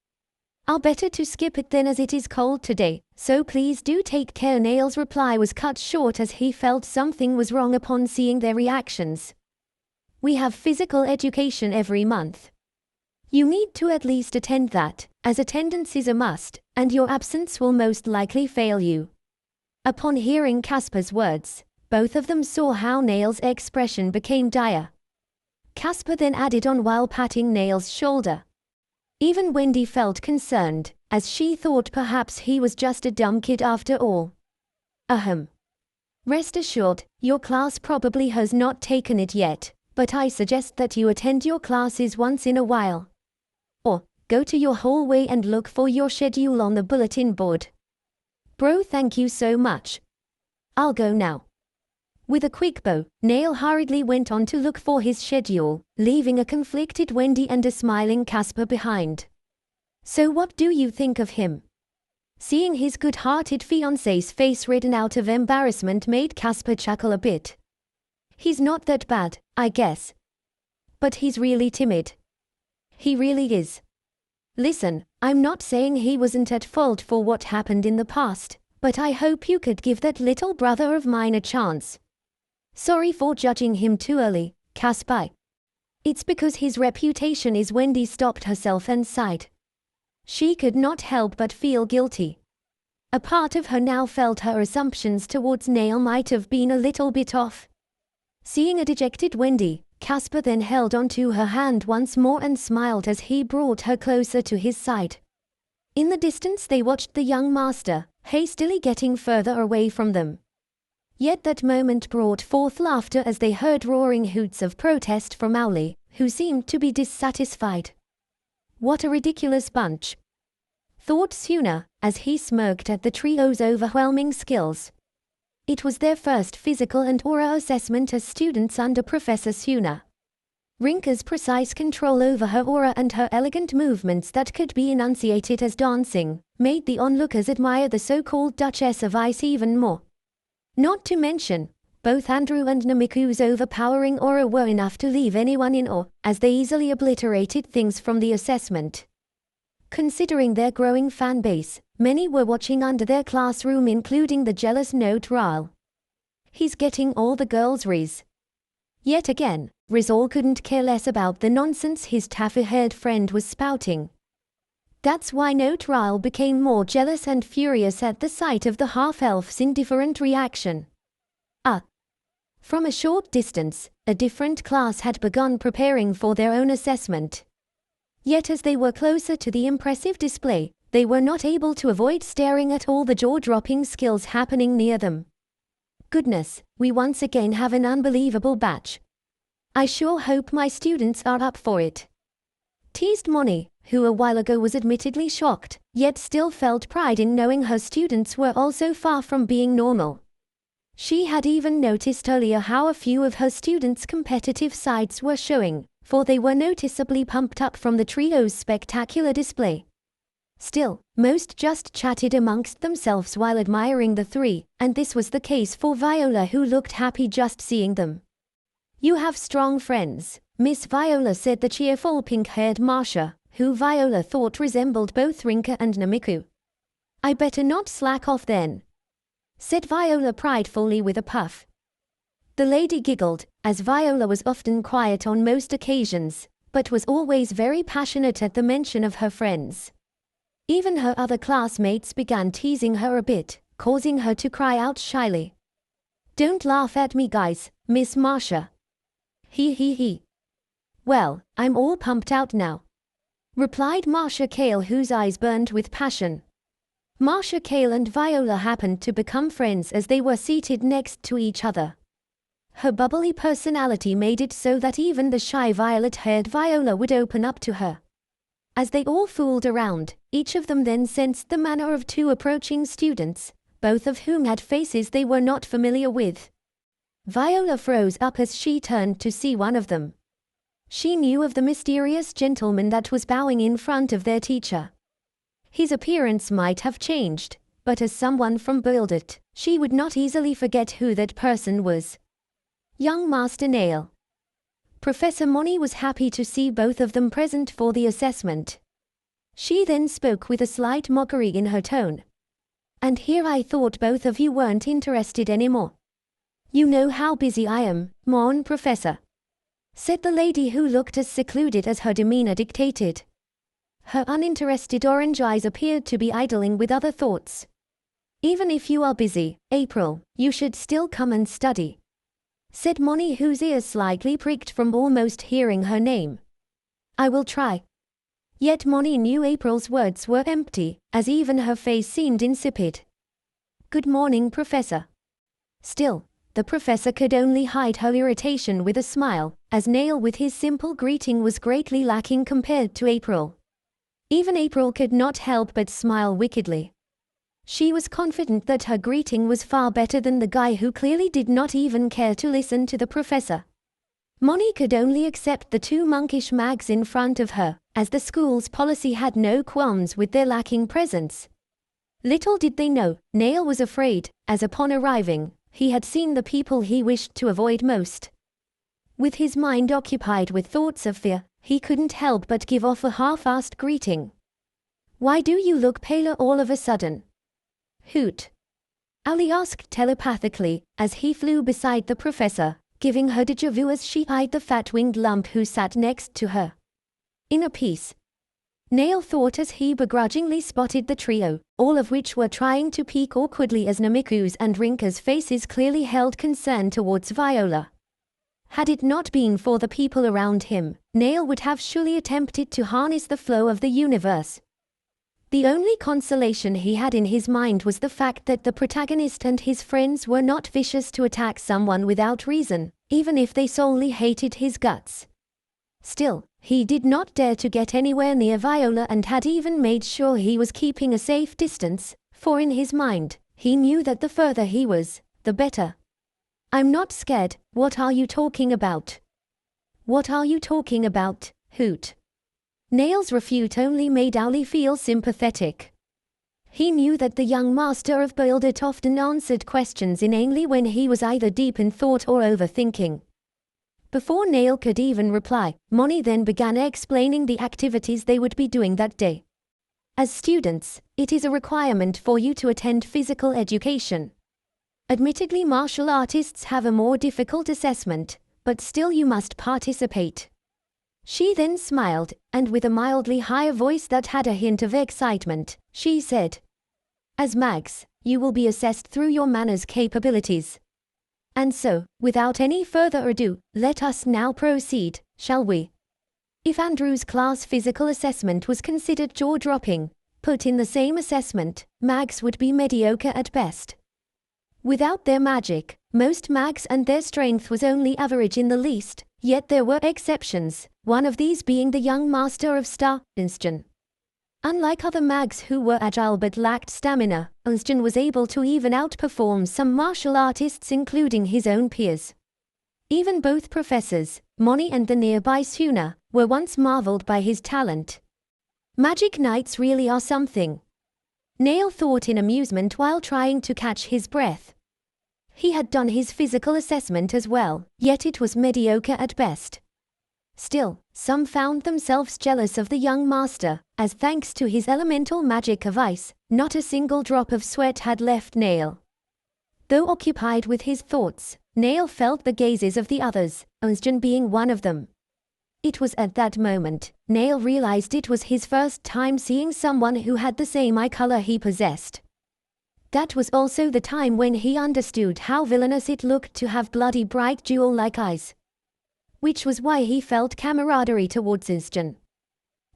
I'll better to skip it then as it is cold today, so please do take care." Nail's reply was cut short as he felt something was wrong upon seeing their reactions. "We have physical education every month. You need to at least attend that, as attendance is a must, and your absence will most likely fail you." Upon hearing Casper's words, both of them saw how Nail's expression became dire. Casper then added on while patting Nail's shoulder. Even Wendy felt concerned, as she thought perhaps he was just a dumb kid after all. Rest assured, your class probably has not taken it yet, but I suggest that you attend your classes once in a while. Or, go to your hallway and look for your schedule on the bulletin board." "Bro, thank you so much. I'll go now." With a quick bow, Neil hurriedly went on to look for his schedule, leaving a conflicted Wendy and a smiling Casper behind. So what do you think of him? Seeing his good-hearted fiancé's face redden out of embarrassment made Casper chuckle a bit. He's not that bad, I guess. But he's really timid. He really is. Listen, I'm not saying he wasn't at fault for what happened in the past, but I hope you could give that little brother of mine a chance. Sorry for judging him too early, Casper. It's because his reputation is. Wendy stopped herself and sighed. She could not help but feel guilty. A part of her now felt her assumptions towards Neil might have been a little bit off. Seeing a dejected Wendy, Casper then held onto her hand once more and smiled as he brought her closer to his side. In the distance they watched the young master, hastily getting further away from them. Yet that moment brought forth laughter as they heard roaring hoots of protest from Owly, who seemed to be dissatisfied. What a ridiculous bunch, thought Suna, as he smirked at the trio's overwhelming skills. It was their first physical and aura assessment as students under Professor Suna. Rinka's precise control over her aura and her elegant movements that could be enunciated as dancing, made the onlookers admire the so-called Duchess of Ice even more. Not to mention, both Andrew and Namiku's overpowering aura were enough to leave anyone in awe, as they easily obliterated things from the assessment. Considering their growing fan base, many were watching under their classroom, including the jealous Note Ral. He's getting all the girls' Riz. Yet again, Rizal couldn't care less about the nonsense his taffy-haired friend was spouting. That's why Note Ral became more jealous and furious at the sight of the half-elf's indifferent reaction. From a short distance, a different class had begun preparing for their own assessment. Yet as they were closer to the impressive display, they were not able to avoid staring at all the jaw-dropping skills happening near them. Goodness, we once again have an unbelievable batch. I sure hope my students are up for it. Teased Moni, who a while ago was admittedly shocked, yet still felt pride in knowing her students were also far from being normal. She had even noticed earlier how a few of her students' competitive sides were showing, for they were noticeably pumped up from the trio's spectacular display. Still, most just chatted amongst themselves while admiring the three, and this was the case for Viola, who looked happy just seeing them. You have strong friends, Miss Viola, said the cheerful pink-haired Marcia, who Viola thought resembled both Rinka and Namiku. I better not slack off then, said Viola pridefully with a puff. The lady giggled, as Viola was often quiet on most occasions, but was always very passionate at the mention of her friends. Even her other classmates began teasing her a bit, causing her to cry out shyly. Don't laugh at me, guys, Miss Marcia. He. Well, I'm all pumped out now, replied Marcia Kale, whose eyes burned with passion. Marcia Kale and Viola happened to become friends as they were seated next to each other. Her bubbly personality made it so that even the shy violet-haired Viola would open up to her. As they all fooled around, each of them then sensed the manner of two approaching students, both of whom had faces they were not familiar with. Viola froze up as she turned to see one of them. She knew of the mysterious gentleman that was bowing in front of their teacher. His appearance might have changed, but as someone from Buildit, she would not easily forget who that person was. Young Master Nail. Professor Moni was happy to see both of them present for the assessment. She then spoke with a slight mockery in her tone. And here I thought both of you weren't interested anymore. You know how busy I am, mon Professor, said the lady, who looked as secluded as her demeanor dictated. Her uninterested orange eyes appeared to be idling with other thoughts. Even if you are busy, April, you should still come and study, said Moni, whose ears slightly pricked from almost hearing her name. I will try. Yet Moni knew April's words were empty, as even her face seemed insipid. Good morning, Professor. Still, the professor could only hide her irritation with a smile, as Nail with his simple greeting was greatly lacking compared to April. Even April could not help but smile wickedly. She was confident that her greeting was far better than the guy who clearly did not even care to listen to the professor. Moni could only accept the two monkish mags in front of her, as the school's policy had no qualms with their lacking presence. Little did they know, Nail was afraid, as upon arriving, he had seen the people he wished to avoid most. With his mind occupied with thoughts of fear, he couldn't help but give off a half-assed greeting. "Why do you look paler all of a sudden?" "Hoot?" Ali asked telepathically, as he flew beside the professor, giving her déjà vu as she eyed the fat-winged lump who sat next to her. In a piece. Nail thought as he begrudgingly spotted the trio, all of which were trying to peek awkwardly as Namiku's and Rinka's faces clearly held concern towards Viola. Had it not been for the people around him, Nail would have surely attempted to harness the flow of the universe. The only consolation he had in his mind was the fact that the protagonist and his friends were not vicious to attack someone without reason, even if they solely hated his guts. Still, he did not dare to get anywhere near Viola and had even made sure he was keeping a safe distance, for in his mind, he knew that the further he was, the better. "I'm not scared, what are you talking about?" "What are you talking about, Hoot?" Nail's refute only made Ali feel sympathetic. He knew that the young master of Boildert often answered questions inanely when he was either deep in thought or overthinking. Before Nail could even reply, Moni then began explaining the activities they would be doing that day. "As students, it is a requirement for you to attend physical education. Admittedly, martial artists have a more difficult assessment, but still you must participate." She then smiled, and with a mildly higher voice that had a hint of excitement, she said, "As mags, you will be assessed through your manners capabilities. And so, without any further ado, let us now proceed, shall we?" If Andrew's class physical assessment was considered jaw-dropping, put in the same assessment, mags would be mediocre at best. Without their magic, most mags and their strength was only average in the least, yet there were exceptions, one of these being the young master of Star, Ernstjan. Unlike other mags who were agile but lacked stamina, Ernstjan was able to even outperform some martial artists including his own peers. Even both professors, Moni and the nearby Suna, were once marveled by his talent. Magic knights really are something. Nail thought in amusement while trying to catch his breath. He had done his physical assessment as well, yet it was mediocre at best. Still, some found themselves jealous of the young master, as thanks to his elemental magic of ice, not a single drop of sweat had left Nail. Though occupied with his thoughts, Nail felt the gazes of the others, Ernstjan being one of them. It was at that moment, Nail realized it was his first time seeing someone who had the same eye color he possessed. That was also the time when he understood how villainous it looked to have bloody bright jewel-like eyes. Which was why he felt camaraderie towards Ernstjan.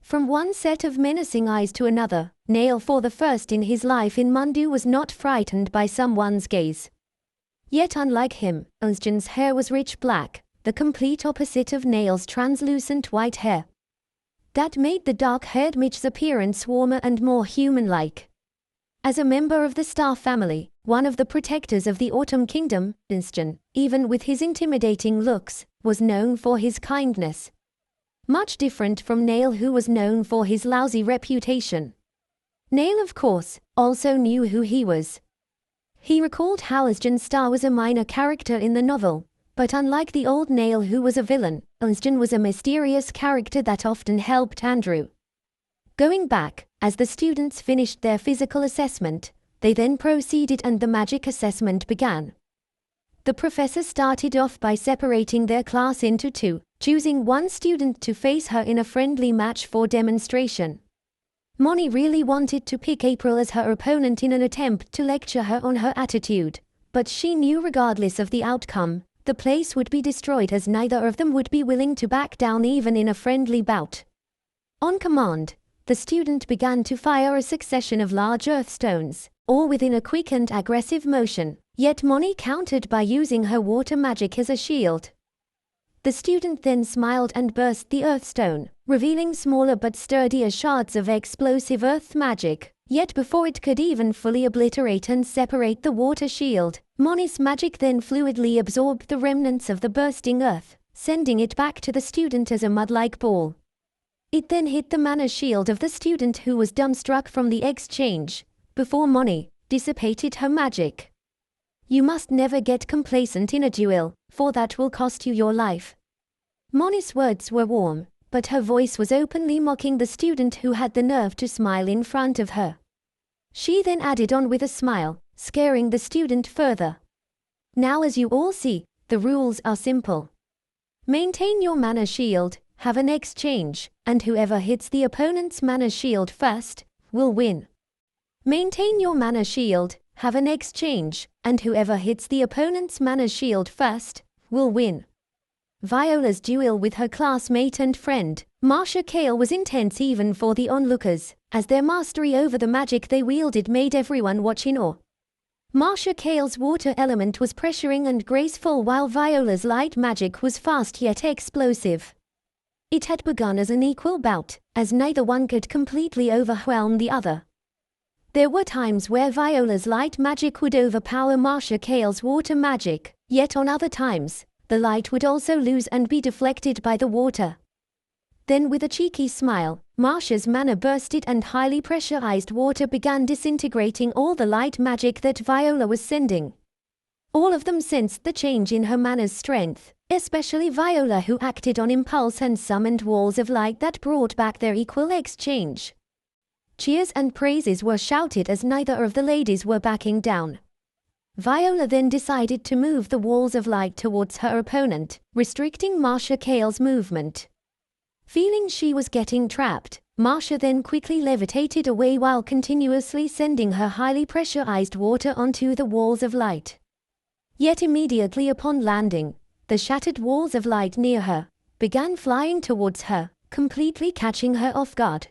From one set of menacing eyes to another, Nail for the first in his life in Mundu was not frightened by someone's gaze. Yet unlike him, Ernstjan's hair was rich black, the complete opposite of Nail's translucent white hair. That made the dark-haired midge's appearance warmer and more human-like. As a member of the Star family, one of the protectors of the Autumn Kingdom, Ernstjan, even with his intimidating looks, was known for his kindness. Much different from Nail, who was known for his lousy reputation. Nail, of course, also knew who he was. He recalled how Ernstjan Star was a minor character in the novel, but unlike the old Nail who was a villain, Ernstjan was a mysterious character that often helped Andrew. Going back, as the students finished their physical assessment, they then proceeded and the magic assessment began. The professor started off by separating their class into two, choosing one student to face her in a friendly match for demonstration. Moni really wanted to pick April as her opponent in an attempt to lecture her on her attitude, but she knew regardless of the outcome, the place would be destroyed as neither of them would be willing to back down even in a friendly bout. On command, the student began to fire a succession of large earth stones, all within a quick and aggressive motion, yet Moni countered by using her water magic as a shield. The student then smiled and burst the earth stone, revealing smaller but sturdier shards of explosive earth magic, Yet before it could even fully obliterate and separate the water shield, Moni's magic then fluidly absorbed the remnants of the bursting earth, sending it back to the student as a mud-like ball. It then hit the mana shield of the student, who was dumbstruck from the exchange, before Moni dissipated her magic. You must never get complacent in a duel, for that will cost you your life. Moni's words were warm, but her voice was openly mocking the student who had the nerve to smile in front of her. She then added on with a smile, scaring the student further. Now, as you all see, the rules are simple. Maintain your mana shield, have an exchange, and whoever hits the opponent's mana shield first will win. Maintain your mana shield, have an exchange, and whoever hits the opponent's mana shield first will win. Viola's duel with her classmate and friend, Marcia Kale, was intense even for the onlookers, as their mastery over the magic they wielded made everyone watch in awe. Marcia Kale's water element was pressuring and graceful, while Viola's light magic was fast yet explosive. It had begun as an equal bout, as neither one could completely overwhelm the other. There were times where Viola's light magic would overpower Marcia Kale's water magic, yet on other times, the light would also lose and be deflected by the water. Then, with a cheeky smile, Marcia's mana bursted and highly pressurized water began disintegrating all the light magic that Viola was sending. All of them sensed the change in her mana's strength, especially Viola, who acted on impulse and summoned walls of light that brought back their equal exchange. Cheers and praises were shouted as neither of the ladies were backing down. Viola then decided to move the walls of light towards her opponent, restricting Marcia Kale's movement. Feeling she was getting trapped, Marcia then quickly levitated away while continuously sending her highly pressurized water onto the walls of light. Yet immediately upon landing, the shattered walls of light near her began flying towards her, completely catching her off guard.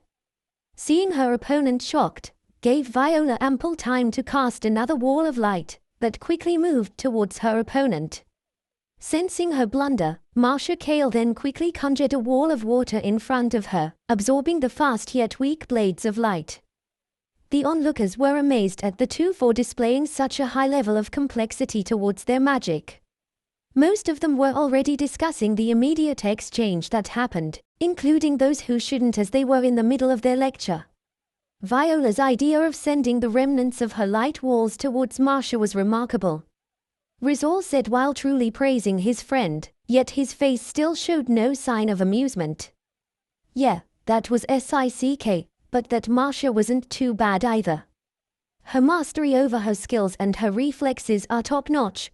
Seeing her opponent shocked, gave Viola ample time to cast another wall of light that quickly moved towards her opponent. Sensing her blunder, Marcia Kale then quickly conjured a wall of water in front of her, absorbing the fast yet weak blades of light. The onlookers were amazed at the two for displaying such a high level of complexity towards their magic. Most of them were already discussing the immediate exchange that happened, including those who shouldn't, as they were in the middle of their lecture. Viola's idea of sending the remnants of her light walls towards Marcia was remarkable. Rizal said while truly praising his friend, yet his face still showed no sign of amusement. Yeah, that was sick, but that Marcia wasn't too bad either. Her mastery over her skills and her reflexes are top-notch.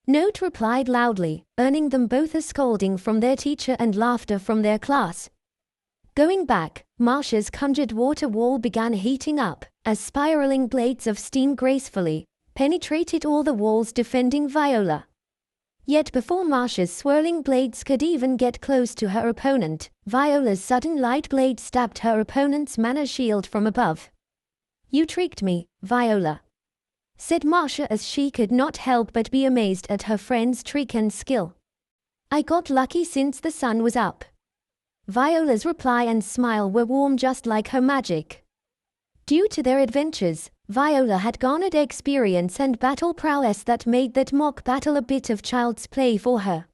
Note replied loudly, earning them both a scolding from their teacher and laughter from their class. Going back, Marcia's conjured water wall began heating up, as spiraling blades of steam gracefully penetrated all the walls defending Viola. Yet before Marcia's swirling blades could even get close to her opponent, Viola's sudden light blade stabbed her opponent's mana shield from above. "You tricked me, Viola," said Marcia, as she could not help but be amazed at her friend's trick and skill. "I got lucky since the sun was up." Viola's reply and smile were warm, just like her magic. Due to their adventures, Viola had garnered experience and battle prowess that made that mock battle a bit of child's play for her.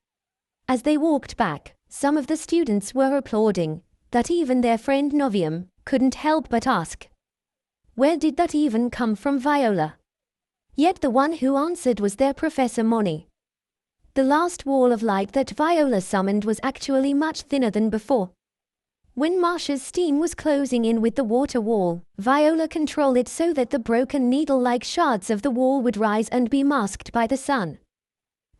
As they walked back, some of the students were applauding that even their friend Novium couldn't help but ask, where did that even come from Viola? Yet the one who answered was their Professor Moni. The last wall of light that Viola summoned was actually much thinner than before. When Marcia's steam was closing in with the water wall, Viola controlled it so that the broken needle-like shards of the wall would rise and be masked by the sun.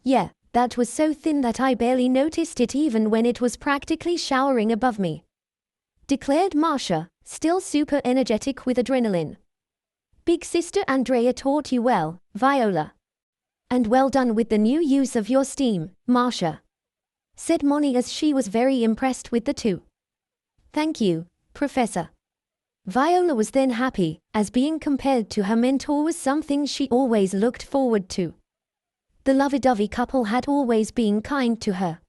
Yeah, that was so thin that I barely noticed it even when it was practically showering above me, declared Marcia, still super energetic with adrenaline. "Big Sister Andrea taught you well, Viola. And well done with the new use of your steam, Marcia," said Moni, as she was very impressed with the two. "Thank you, Professor." Viola was then happy, as being compared to her mentor was something she always looked forward to. The lovey-dovey couple had always been kind to her.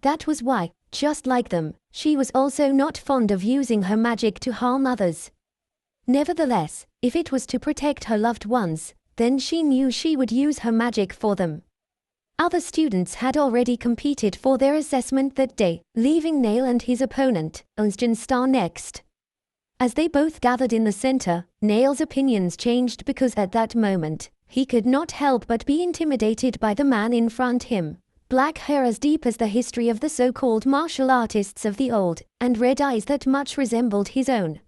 That was why, just like them, she was also not fond of using her magic to harm others. Nevertheless, if it was to protect her loved ones, then she knew she would use her magic for them. Other students had already competed for their assessment that day, leaving Nail and his opponent, Unsjin Star, next. As they both gathered in the center, Nail's opinions changed because at that moment, he could not help but be intimidated by the man in front him. Black hair as deep as the history of the so-called martial artists of the old, and red eyes that much resembled his own.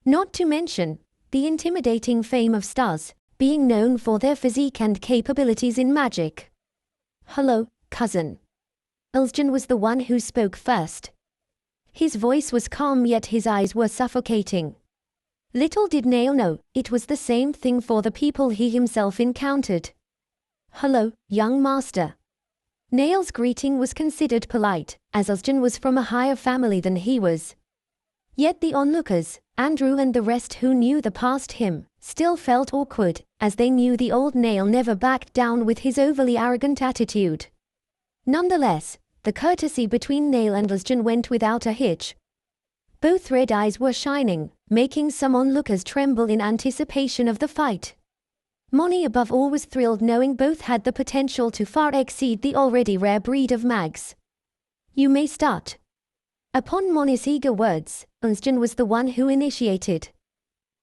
Not to mention, the intimidating fame of stars, being known for their physique and capabilities in magic. "Hello, cousin." Unsjin was the one who spoke first. His voice was calm yet his eyes were suffocating. Little did Nail know, it was the same thing for the people he himself encountered. "Hello, young master." Nail's greeting was considered polite, as Unsjin was from a higher family than he was. Yet the onlookers, Andrew and the rest who knew the past him, still felt awkward, as they knew the old Nail never backed down with his overly arrogant attitude. Nonetheless, the courtesy between Nail and Unsjin went without a hitch. Both red eyes were shining, making some onlookers tremble in anticipation of the fight. Moni above all was thrilled knowing both had the potential to far exceed the already rare breed of mags. "You may start." Upon Moni's eager words, Unsjin was the one who initiated.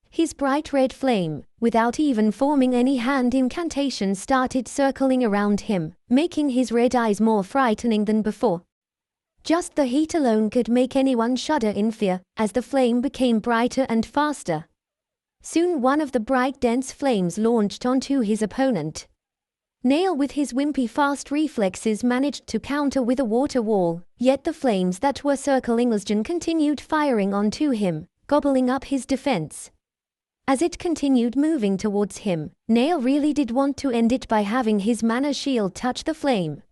His bright red flame, without even forming any hand incantation, started circling around him, making his red eyes more frightening than before. Just the heat alone could make anyone shudder in fear, as the flame became brighter and faster. Soon one of the bright dense flames launched onto his opponent. Nail with his wimpy fast reflexes managed to counter with a water wall, yet the flames that were circling Unsjin continued firing onto him, gobbling up his defense. As it continued moving towards him, Nail really did want to end it by having his mana shield touch the flame.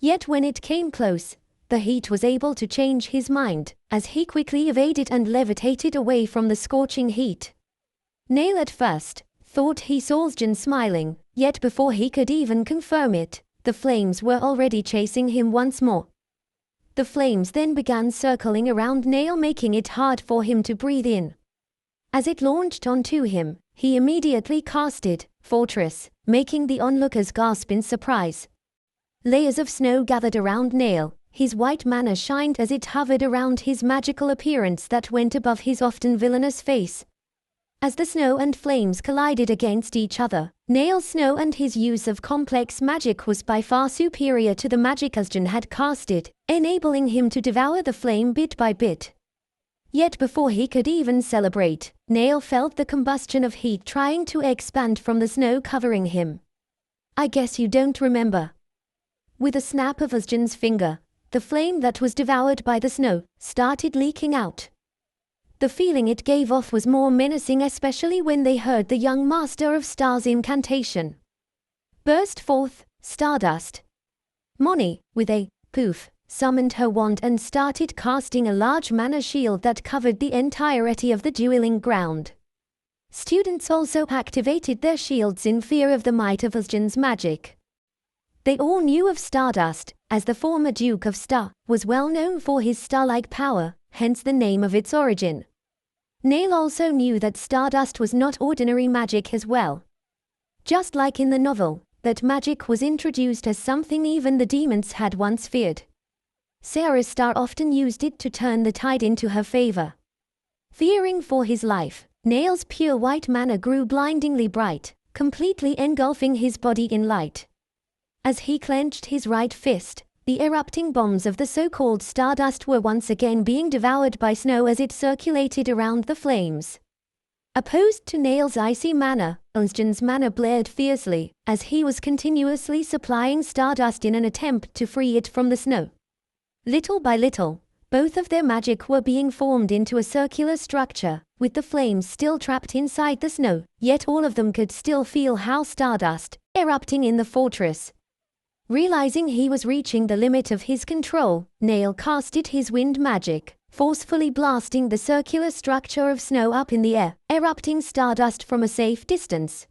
Yet when it came close, the heat was able to change his mind, as he quickly evaded and levitated away from the scorching heat. Nail at first thought he saw Unsjin smiling, yet before he could even confirm it, the flames were already chasing him once more. The flames then began circling around Nail, making it hard for him to breathe in. As it launched onto him, he immediately casted Fortress, making the onlookers gasp in surprise. Layers of snow gathered around Nail, his white mana shined as it hovered around his magical appearance that went above his often villainous face. As the snow and flames collided against each other, Nail's snow and his use of complex magic was by far superior to the magic Unsjin had casted, enabling him to devour the flame bit by bit. Yet before he could even celebrate, Nail felt the combustion of heat trying to expand from the snow covering him. "I guess you don't remember." With a snap of Unsjin's finger, the flame that was devoured by the snow started leaking out. The feeling it gave off was more menacing, especially when they heard the young Master of Stars' incantation. Burst forth, Stardust. Moni, with a poof, summoned her wand and started casting a large mana shield that covered the entirety of the dueling ground. Students also activated their shields in fear of the might of Unsjin's magic. They all knew of Stardust, as the former Duke of Star was well known for his star-like power, hence the name of its origin. Nail also knew that Stardust was not ordinary magic as well. Just like in the novel, that magic was introduced as something even the demons had once feared. Sarah's star often used it to turn the tide into her favor. Fearing for his life, Nail's pure white mana grew blindingly bright, completely engulfing his body in light. As he clenched his right fist, the erupting bombs of the so-called Stardust were once again being devoured by snow as it circulated around the flames. Opposed to Nail's icy mana, Unsjin's mana blared fiercely, as he was continuously supplying Stardust in an attempt to free it from the snow. Little by little, both of their magic were being formed into a circular structure, with the flames still trapped inside the snow, yet all of them could still feel how Stardust, erupting in the fortress. Realizing he was reaching the limit of his control, Nail casted his wind magic, forcefully blasting the circular structure of snow up in the air, erupting Stardust from a safe distance.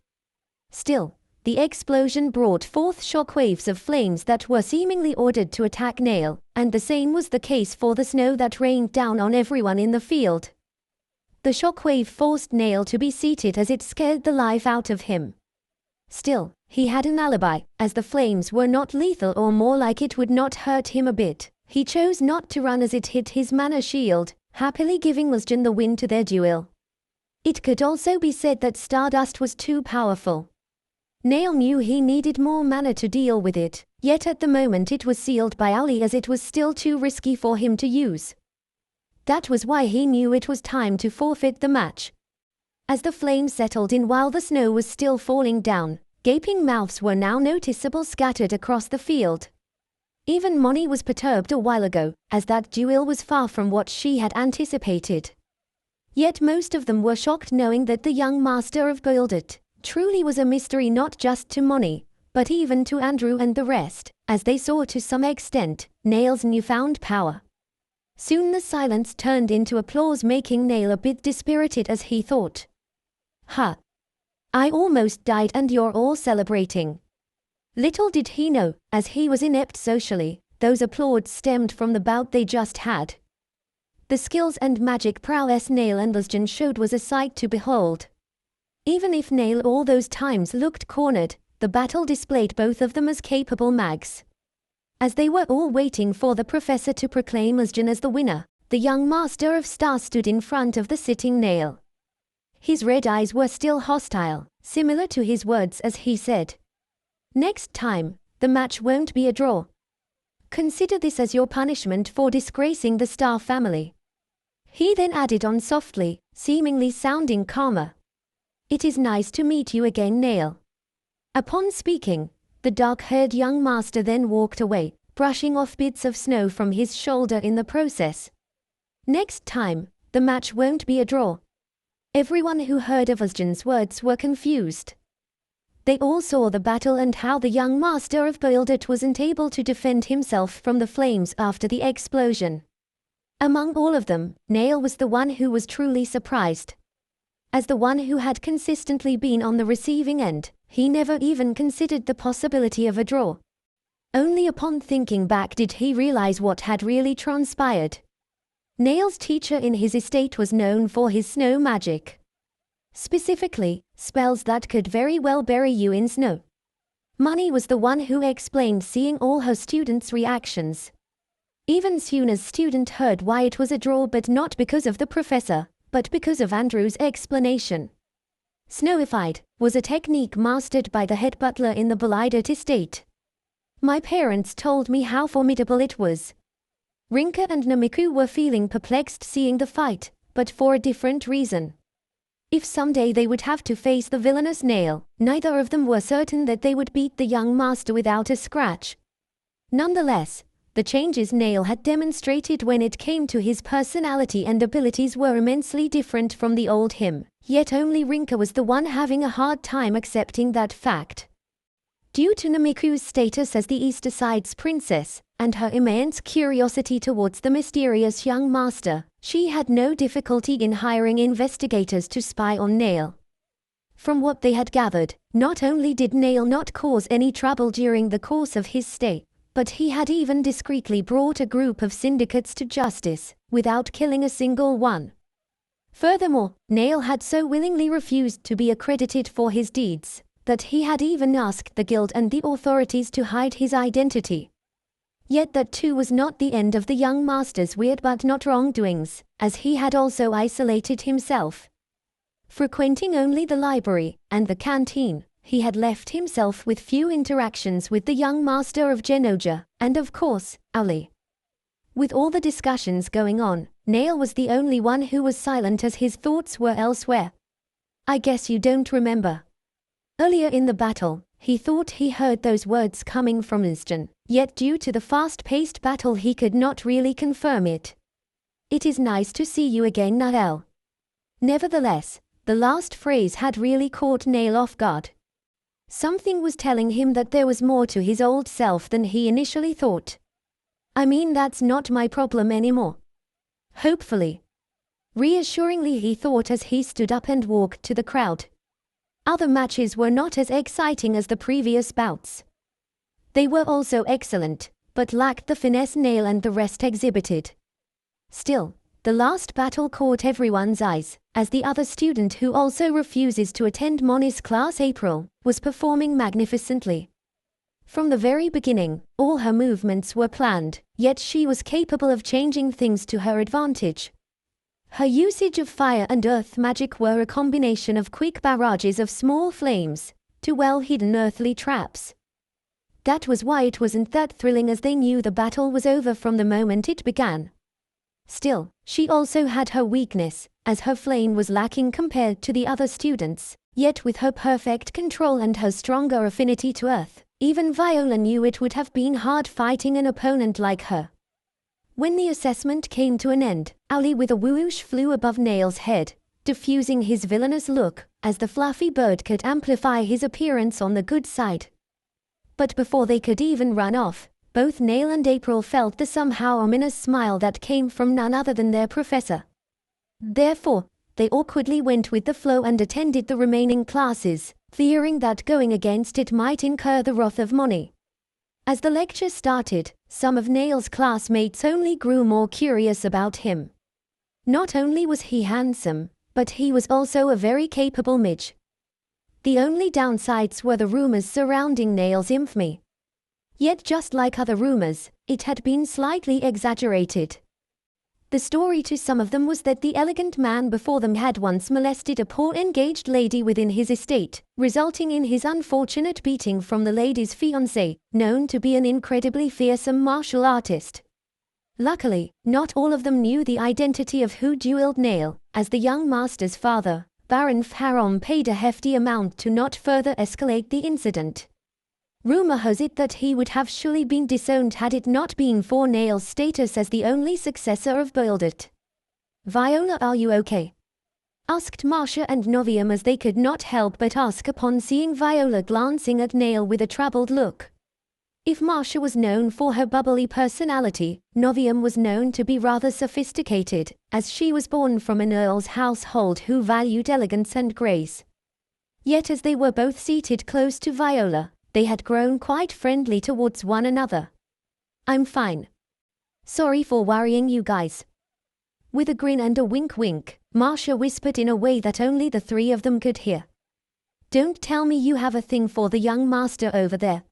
Still, the explosion brought forth shockwaves of flames that were seemingly ordered to attack Nail, and the same was the case for the snow that rained down on everyone in the field. The shockwave forced Nail to be seated as it scared the life out of him. Still, he had an alibi, as the flames were not lethal, or more like it would not hurt him a bit. He chose not to run as it hit his mana shield, happily giving Musjin the win to their duel. It could also be said that Stardust was too powerful. Nail knew he needed more mana to deal with it, yet at the moment it was sealed by Ali, as it was still too risky for him to use. That was why he knew it was time to forfeit the match. As the flames settled in while the snow was still falling down, gaping mouths were now noticeable scattered across the field. Even Moni was perturbed a while ago, as that duel was far from what she had anticipated. Yet most of them were shocked knowing that the young master of Godbless truly was a mystery, not just to Moni, but even to Andrew and the rest, as they saw to some extent Nail's newfound power. Soon the silence turned into applause, making Nail a bit dispirited as he thought, "Huh. I almost died and you're all celebrating." Little did he know, as he was inept socially, those applauds stemmed from the bout they just had. The skills and magic prowess Nail and Musjin showed was a sight to behold. Even if Nail all those times looked cornered, the battle displayed both of them as capable mags. As they were all waiting for the professor to proclaim Musjin as the winner, the young master of Star stood in front of the sitting Nail. His red eyes were still hostile, similar to his words as he said, "Next time, the match won't be a draw. Consider this as your punishment for disgracing the Star family." He then added on softly, seemingly sounding calmer, "It is nice to meet you again, Nail." Upon speaking, the dark-haired young master then walked away, brushing off bits of snow from his shoulder in the process. "Next time, the match won't be a draw." Everyone who heard of Musjin's words were confused. They all saw the battle and how the young master of Godbless wasn't able to defend himself from the flames after the explosion. Among all of them, Nail was the one who was truly surprised. As the one who had consistently been on the receiving end, he never even considered the possibility of a draw. Only upon thinking back did he realize what had really transpired. Nail's teacher in his estate was known for his snow magic. Specifically, spells that could very well bury you in snow. Moni was the one who explained, seeing all her students' reactions. Even Suna's student heard why it was a draw, but not because of the professor, but because of Andrew's explanation. Snowified was a technique mastered by the head butler in the Godbless estate. My parents told me how formidable it was. Rinka and Namiku were feeling perplexed seeing the fight, but for a different reason. If someday they would have to face the villainous Nail, neither of them were certain that they would beat the young master without a scratch. Nonetheless, the changes Nail had demonstrated when it came to his personality and abilities were immensely different from the old him, yet only Rinka was the one having a hard time accepting that fact. Due to Namiku's status as the Easter Side's princess, and her immense curiosity towards the mysterious young master, she had no difficulty in hiring investigators to spy on Nail. From what they had gathered, not only did Nail not cause any trouble during the course of his stay, but he had even discreetly brought a group of syndicates to justice, without killing a single one. Furthermore, Nail had so willingly refused to be accredited for his deeds, that he had even asked the guild and the authorities to hide his identity. Yet that too was not the end of the young master's weird but not wrongdoings, as he had also isolated himself. Frequenting only the library and the canteen, he had left himself with few interactions with the young master of Genoja, and of course, Ali. With all the discussions going on, Nail was the only one who was silent as his thoughts were elsewhere. "I guess you don't remember." Earlier in the battle, he thought he heard those words coming from Musjin, yet due to the fast-paced battle he could not really confirm it. "It is nice to see you again, Nael." Nevertheless, the last phrase had really caught Nail off guard. Something was telling him that there was more to his old self than he initially thought. "I mean, that's not my problem anymore." Hopefully. Reassuringly, he thought as he stood up and walked to the crowd. Other matches were not as exciting as the previous bouts. They were also excellent, but lacked the finesse Nail and the rest exhibited. Still, The last battle caught everyone's eyes, as the other student who also refuses to attend Moni's class, April, was performing magnificently. From the very beginning, all her movements were planned, yet she was capable of changing things to her advantage. Her usage of fire and earth magic were a combination of quick barrages of small flames to well-hidden earthly traps. That was why it wasn't that thrilling, as they knew the battle was over from the moment it began. Still, she also had her weakness, as her flame was lacking compared to the other students, yet with her perfect control and her stronger affinity to earth, even Viola knew it would have been hard fighting an opponent like her. When the assessment came to an end, Ali with a whoosh flew above Nail's head, diffusing his villainous look, as the fluffy bird could amplify his appearance on the good side. But before they could even run off, both Nail and April felt the somehow ominous smile that came from none other than their professor. Therefore, they awkwardly went with the flow and attended the remaining classes, fearing that going against it might incur the wrath of Moni. As the lecture started, some of Nail's classmates only grew more curious about him. Not only was he handsome, but he was also a very capable mage. The only downsides were the rumors surrounding Nail's infamy. Yet just like other rumors, it had been slightly exaggerated. The story to some of them was that the elegant man before them had once molested a poor engaged lady within his estate, resulting in his unfortunate beating from the lady's fiancé, known to be an incredibly fearsome martial artist. Luckily, not all of them knew the identity of who dueled Nail, as the young master's father, Baron Faron, paid a hefty amount to not further escalate the incident. Rumor has it that he would have surely been disowned had it not been for Nail's status as the only successor of Boildert. "Viola, are you okay?" asked Marcia and Novium, as they could not help but ask upon seeing Viola glancing at Nail with a troubled look. If Marcia was known for her bubbly personality, Novium was known to be rather sophisticated, as she was born from an earl's household who valued elegance and grace. Yet as they were both seated close to Viola, they had grown quite friendly towards one another. "I'm fine. Sorry for worrying you guys." With a grin and a wink-wink, Marcia whispered in a way that only the three of them could hear. "Don't tell me you have a thing for the young master over there."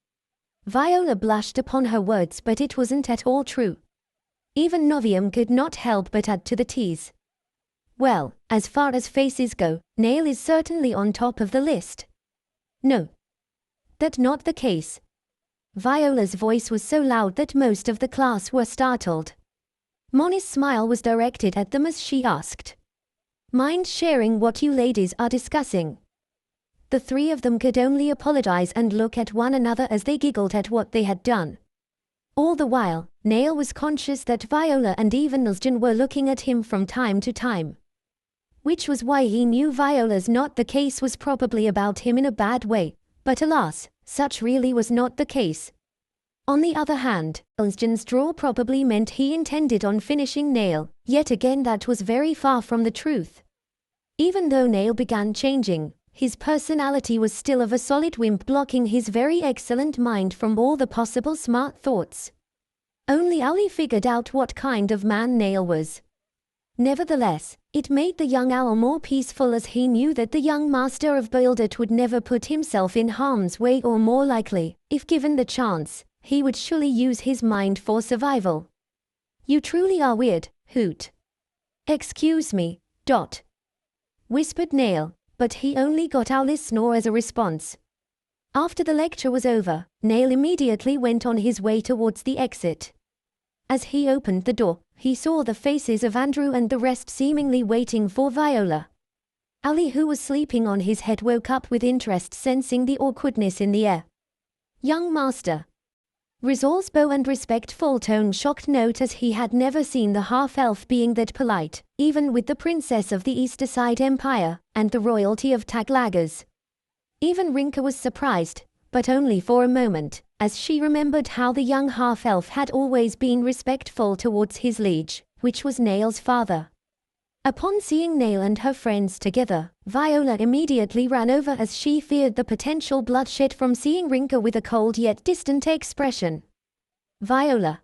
Viola blushed upon her words, but it wasn't at all true. Even Novium could not help but add to the tease. "Well, as far as faces go, Nail is certainly on top of the list." "No. That's not the case." Viola's voice was so loud that most of the class were startled. Moni's smile was directed at them as she asked, "Mind sharing what you ladies are discussing?" The three of them could only apologize and look at one another as they giggled at what they had done. All the while, Nail was conscious that Viola and even Nilsjan were looking at him from time to time. Which was why he knew Viola's not the case was probably about him in a bad way, but alas, such really was not the case. On the other hand, Nilsjan's draw probably meant he intended on finishing Nail, yet again that was very far from the truth. Even though Nail began changing, his personality was still of a solid wimp, blocking his very excellent mind from all the possible smart thoughts. Only Ali figured out what kind of man Nail was. Nevertheless, it made the young owl more peaceful, as he knew that the young master of Boildert would never put himself in harm's way, or more likely, if given the chance, he would surely use his mind for survival. "You truly are weird, Hoot." "Excuse me, Dot," whispered Nail, but he only got Owl's snore as a response. After the lecture was over, Nail immediately went on his way towards the exit. As he opened the door, he saw the faces of Andrew and the rest seemingly waiting for Viola. Ali, who was sleeping on his head, woke up with interest, sensing the awkwardness in the air. "Young master." Rizal's bow and respectful tone shocked Note, as he had never seen the half-elf being that polite, even with the princess of the Easterside Empire, and the royalty of Taglagas. Even Rinka was surprised, but only for a moment, as she remembered how the young half-elf had always been respectful towards his liege, which was Nail's father. Upon seeing Nail and her friends together, Viola immediately ran over, as she feared the potential bloodshed from seeing Rinka with a cold yet distant expression. "Viola."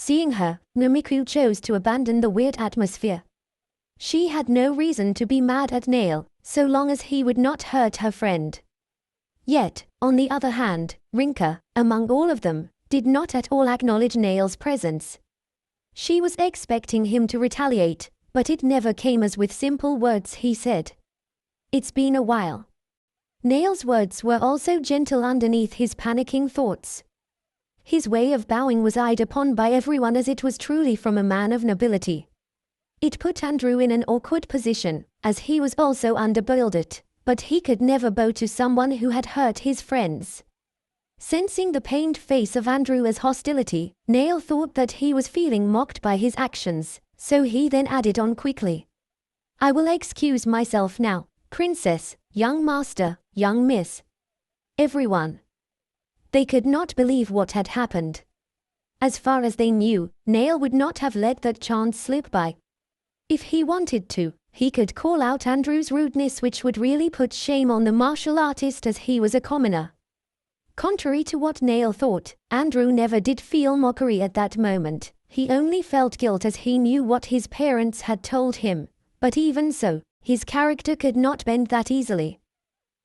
Seeing her, Numiku chose to abandon the weird atmosphere. She had no reason to be mad at Nail, so long as he would not hurt her friend. Yet, on the other hand, Rinka, among all of them, did not at all acknowledge Nail's presence. She was expecting him to retaliate, but it never came as with simple words he said. "It's been a while." Nail's words were also gentle underneath his panicking thoughts. His way of bowing was eyed upon by everyone as it was truly from a man of nobility. It put Andrew in an awkward position, as he was also underbuilded, but he could never bow to someone who had hurt his friends. Sensing the pained face of Andrew as hostility, Nail thought that he was feeling mocked by his actions, so he then added on quickly. "I will excuse myself now, Princess, young master, young miss. Everyone." They could not believe what had happened. As far as they knew, Nail would not have let that chance slip by. If he wanted to, he could call out Andrew's rudeness, which would really put shame on the martial artist, as he was a commoner. Contrary to what Nail thought, Andrew never did feel mockery at that moment. He only felt guilt as he knew what his parents had told him, but even so, his character could not bend that easily.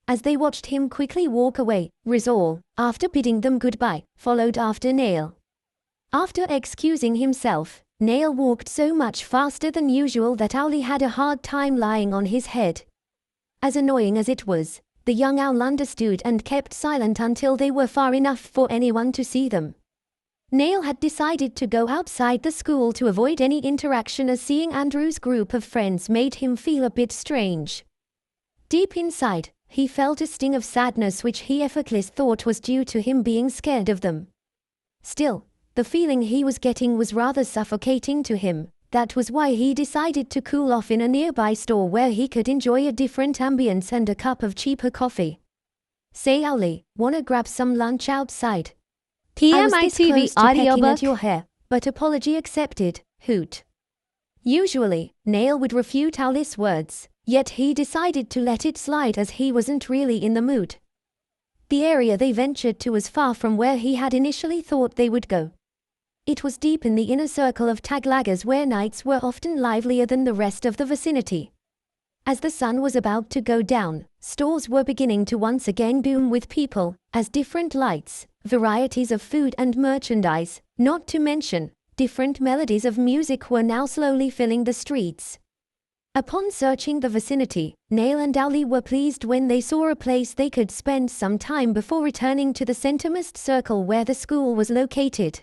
As they watched him quickly walk away, Rizal, after bidding them goodbye, followed after Nail. After excusing himself, Nail walked so much faster than usual that Owlie had a hard time lying on his head. As annoying as it was, the young owl understood and kept silent until they were far enough for anyone to see them. Nail had decided to go outside the school to avoid any interaction, as seeing Andrew's group of friends made him feel a bit strange. Deep inside, he felt a sting of sadness which he effortlessly thought was due to him being scared of them. Still, the feeling he was getting was rather suffocating to him. That was why he decided to cool off in a nearby store where he could enjoy a different ambience and a cup of cheaper coffee. "Say Owlie, wanna grab some lunch outside?" PMITV audiobook. At your hair, but apology accepted, hoot. Usually, Nail would refute Owlie's words, yet he decided to let it slide as he wasn't really in the mood. The area they ventured to was far from where he had initially thought they would go. It was deep in the inner circle of Taglagas, where nights were often livelier than the rest of the vicinity. As the sun was about to go down, stores were beginning to once again boom with people, as different lights, varieties of food and merchandise, not to mention, different melodies of music were now slowly filling the streets. Upon searching the vicinity, Nail and Owlie were pleased when they saw a place they could spend some time before returning to the centermost circle where the school was located.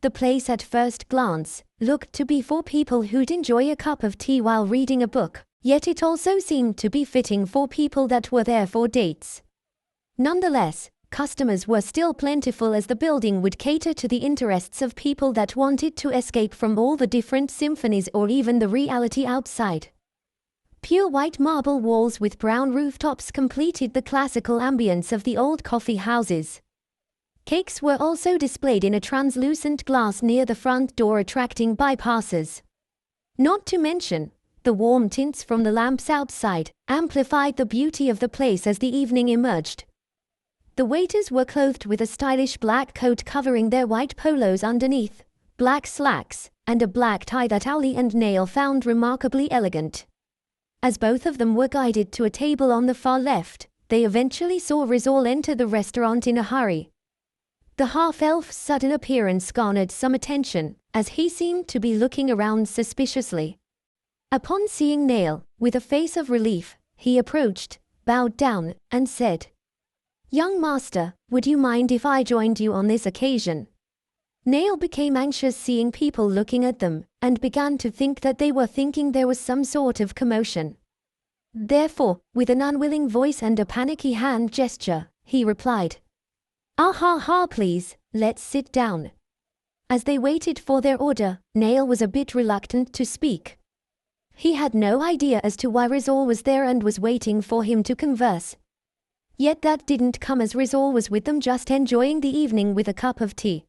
The place at first glance looked to be for people who'd enjoy a cup of tea while reading a book, yet it also seemed to be fitting for people that were there for dates. Nonetheless, customers were still plentiful, as the building would cater to the interests of people that wanted to escape from all the different symphonies or even the reality outside. Pure white marble walls with brown rooftops completed the classical ambience of the old coffee houses. Cakes were also displayed in a translucent glass near the front door, attracting bypassers. Not to mention, the warm tints from the lamps outside amplified the beauty of the place as the evening emerged. The waiters were clothed with a stylish black coat covering their white polos underneath, black slacks, and a black tie that Owlie and Nail found remarkably elegant. As both of them were guided to a table on the far left, they eventually saw Rizal enter the restaurant in a hurry. The half-elf's sudden appearance garnered some attention, as he seemed to be looking around suspiciously. Upon seeing Nail, with a face of relief, he approached, bowed down, and said, "Young master, would you mind if I joined you on this occasion?" Nail became anxious seeing people looking at them, and began to think that they were thinking there was some sort of commotion. Therefore, with an unwilling voice and a panicky hand gesture, he replied, "Ah ha ha, please, let's sit down." As they waited for their order, Nail was a bit reluctant to speak. He had no idea as to why Rizal was there and was waiting for him to converse. Yet that didn't come, as Rizal was with them just enjoying the evening with a cup of tea.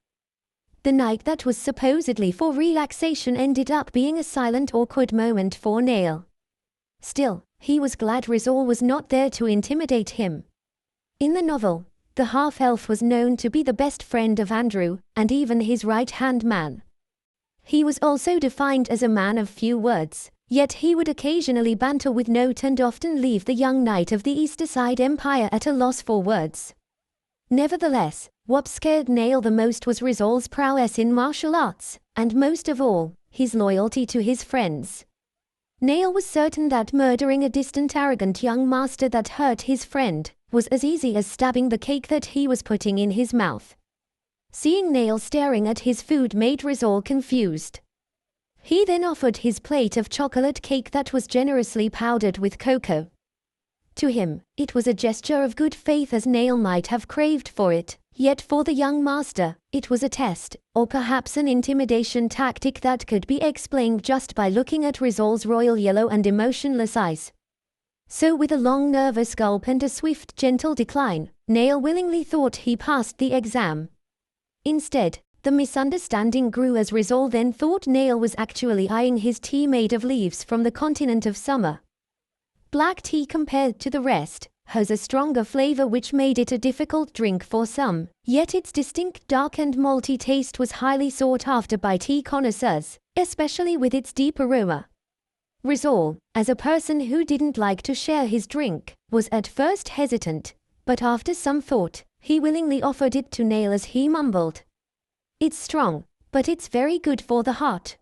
The night that was supposedly for relaxation ended up being a silent, awkward moment for Nail. Still, he was glad Rizal was not there to intimidate him. In the novel, The half-elf was known to be the best friend of Andrew, and even his right-hand man. He was also defined as a man of few words, yet he would occasionally banter with Note and often leave the young knight of the Easterside Empire at a loss for words. Nevertheless, what scared Nail the most was Rizal's prowess in martial arts, and most of all, his loyalty to his friends. Nail was certain that murdering a distant arrogant young master that hurt his friend was as easy as stabbing the cake that he was putting in his mouth. Seeing Nail staring at his food made Rizal confused. He then offered his plate of chocolate cake that was generously powdered with cocoa. To him, it was a gesture of good faith as Nail might have craved for it, yet for the young master, it was a test, or perhaps an intimidation tactic that could be explained just by looking at Rizal's royal yellow and emotionless eyes. So with a long nervous gulp and a swift gentle decline, Nail willingly thought he passed the exam. Instead, the misunderstanding grew as Rizal then thought Nail was actually eyeing his tea made of leaves from the continent of summer. Black tea compared to the rest has a stronger flavor which made it a difficult drink for some, yet its distinct dark and malty taste was highly sought after by tea connoisseurs, especially with its deep aroma. Rizal, as a person who didn't like to share his drink, was at first hesitant, but after some thought, he willingly offered it to Nail as he mumbled, "It's strong, but it's very good for the heart."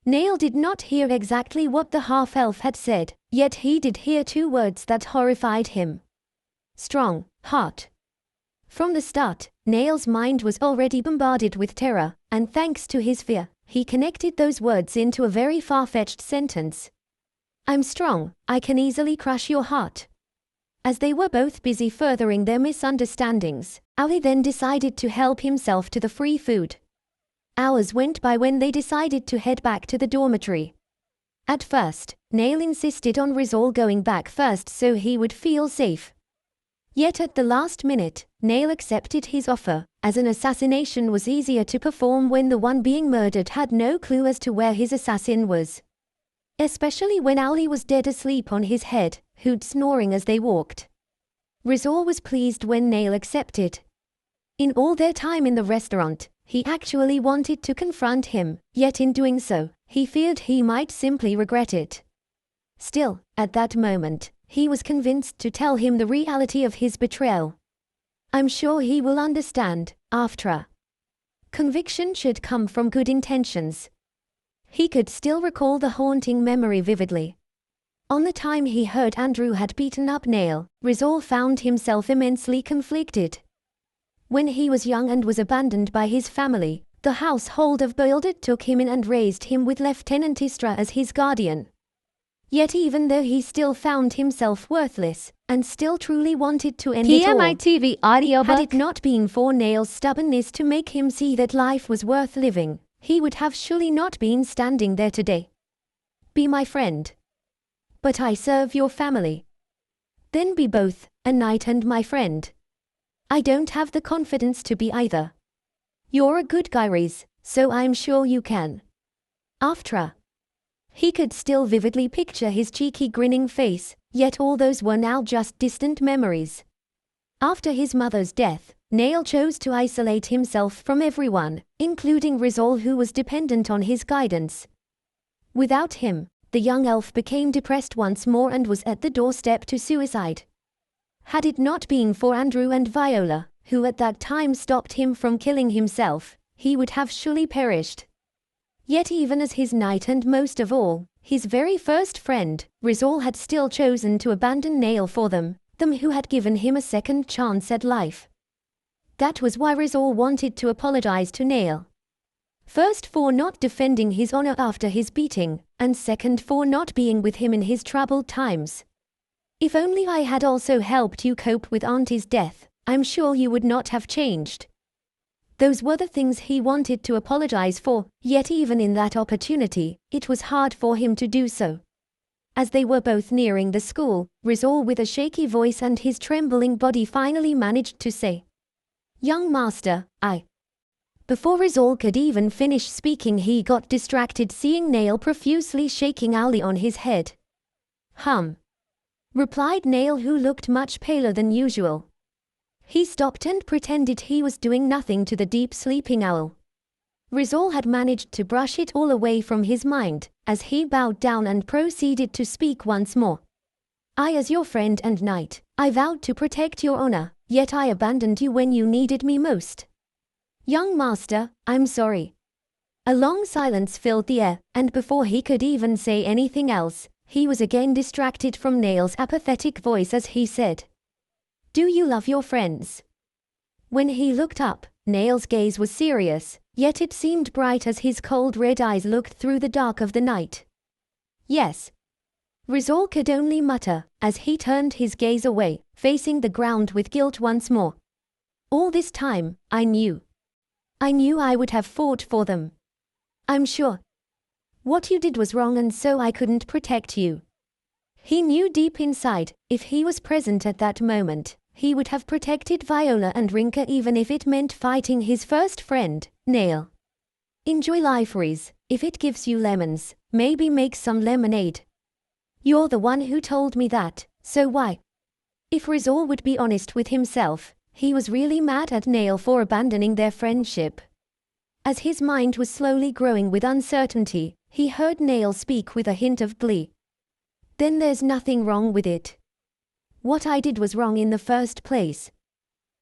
Nail did not hear exactly what the half-elf had said, yet he did hear two words that horrified him. Strong, heart. From the start, Nail's mind was already bombarded with terror, and thanks to his fear, he connected those words into a very far-fetched sentence. "I'm strong, I can easily crush your heart." As they were both busy furthering their misunderstandings, Ali then decided to help himself to the free food. Hours went by when they decided to head back to the dormitory. At first, Nail insisted on Rizal going back first so he would feel safe. Yet at the last minute, Nail accepted his offer, as an assassination was easier to perform when the one being murdered had no clue as to where his assassin was. Especially when Ali was dead asleep on his head, Hood snoring as they walked. Rizal was pleased when Nail accepted. In all their time in the restaurant, he actually wanted to confront him, yet in doing so, he feared he might simply regret it. Still, at that moment, he was convinced to tell him the reality of his betrayal. "I'm sure he will understand, after." Conviction should come from good intentions. He could still recall the haunting memory vividly. On the time he heard Andrew had beaten up Nail, Rizal found himself immensely conflicted. When he was young and was abandoned by his family, the household of Boilder took him in and raised him with Lieutenant Istra as his guardian. Yet even though he still found himself worthless, and still truly wanted to end it all, PMITV audiobook. had it not been for Nail's stubbornness to make him see that life was worth living, he would have surely not been standing there today. "Be my friend." "But I serve your family." "Then be both, a knight and my friend." "I don't have the confidence to be either." "You're a good guy, Riz, so I'm sure you can." After. He could still vividly picture his cheeky grinning face, yet all those were now just distant memories. After his mother's death, Nail chose to isolate himself from everyone, including Rizal, who was dependent on his guidance. Without him, the young elf became depressed once more and was at the doorstep to suicide. Had it not been for Andrew and Viola, who at that time stopped him from killing himself, he would have surely perished. Yet even as his knight and most of all, his very first friend, Rizal had still chosen to abandon Nail for them who had given him a second chance at life. That was why Rizal wanted to apologize to Nail. First for not defending his honor after his beating, and second for not being with him in his troubled times. "If only I had also helped you cope with Auntie's death, I'm sure you would not have changed." Those were the things he wanted to apologize for, yet even in that opportunity, it was hard for him to do so. As they were both nearing the school, Rizal with a shaky voice and his trembling body finally managed to say, "Young master, I..." Before Rizal could even finish speaking, he got distracted seeing Nail profusely shaking Ali on his head. "Replied Nail, who looked much paler than usual. He stopped and pretended he was doing nothing to the deep sleeping owl. Rizal had managed to brush it all away from his mind, as he bowed down and proceeded to speak once more. I, as your friend and knight, I vowed to protect your honor, yet I abandoned you when you needed me most. Young master, I'm sorry. A long silence filled the air, and before he could even say anything else, he was again distracted from Nail's apathetic voice as he said, "Do you love your friends?" When he looked up, Nail's gaze was serious, yet it seemed bright as his cold red eyes looked through the dark of the night. Yes. Rizal could only mutter, as he turned his gaze away, facing the ground with guilt once more. All this time, I knew I would have fought for them. I'm sure. What you did was wrong and so I couldn't protect you. He knew deep inside, if he was present at that moment, he would have protected Viola and Rinka even if it meant fighting his first friend, Nail. Enjoy life, Riz. If it gives you lemons, maybe make some lemonade. You're the one who told me that, so why? If Rizal would be honest with himself, he was really mad at Nail for abandoning their friendship. As his mind was slowly growing with uncertainty, he heard Nail speak with a hint of glee. Then there's nothing wrong with it. What I did was wrong in the first place.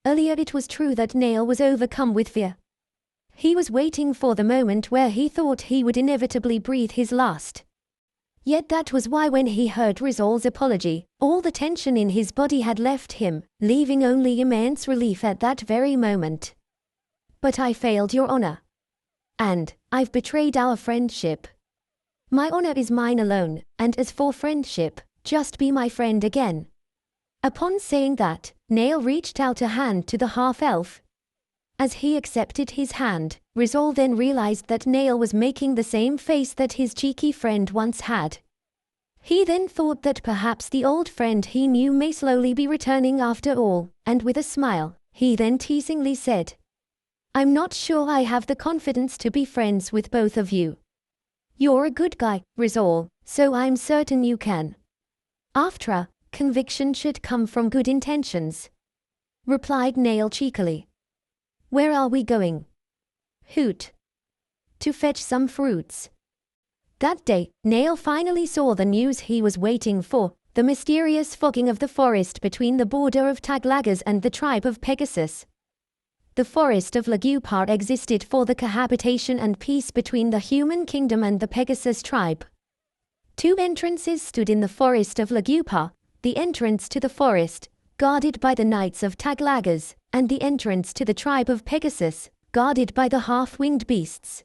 Earlier it was true that Nail was overcome with fear. He was waiting for the moment where he thought he would inevitably breathe his last. Yet that was why when he heard Rizal's apology, all the tension in his body had left him, leaving only immense relief at that very moment. But I failed your honor. And I've betrayed our friendship. My honor is mine alone, and as for friendship, just be my friend again. Upon saying that, Nail reached out a hand to the half-elf. As he accepted his hand, Rizal then realized that Nail was making the same face that his cheeky friend once had. He then thought that perhaps the old friend he knew may slowly be returning after all, and with a smile, he then teasingly said, I'm not sure I have the confidence to be friends with both of you. You're a good guy, Rizal, so I'm certain you can. After, conviction should come from good intentions, replied Nail cheekily. Where are we going? Hoot. To fetch some fruits. That day, Nail finally saw the news he was waiting for, the mysterious fogging of the forest between the border of Taglagas and the tribe of Pegasus. The forest of Lagupar existed for the cohabitation and peace between the human kingdom and the Pegasus tribe. Two entrances stood in the forest of Lagupar, the entrance to the forest, guarded by the knights of Taglagas, and the entrance to the tribe of Pegasus, guarded by the half-winged beasts.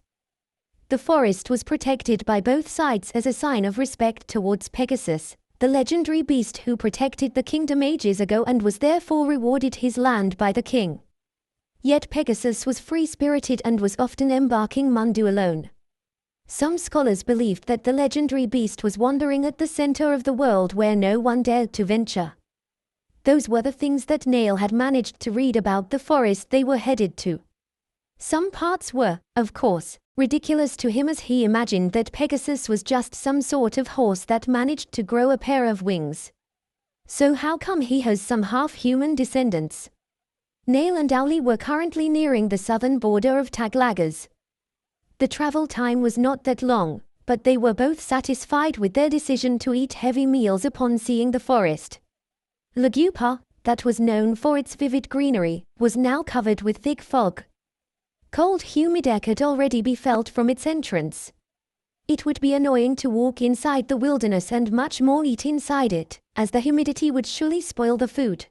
The forest was protected by both sides as a sign of respect towards Pegasus, the legendary beast who protected the kingdom ages ago and was therefore rewarded his land by the king. Yet Pegasus was free-spirited and was often embarking Mundu alone. Some scholars believed that the legendary beast was wandering at the center of the world where no one dared to venture. Those were the things that Nail had managed to read about the forest they were headed to. Some parts were, of course, ridiculous to him as he imagined that Pegasus was just some sort of horse that managed to grow a pair of wings. So how come he has some half-human descendants? Nail and Owlie were currently nearing the southern border of Taglagas. The travel time was not that long, but they were both satisfied with their decision to eat heavy meals upon seeing the forest. Lagupar, that was known for its vivid greenery, was now covered with thick fog. Cold humid air could already be felt from its entrance. It would be annoying to walk inside the wilderness and much more eat inside it, as the humidity would surely spoil the food.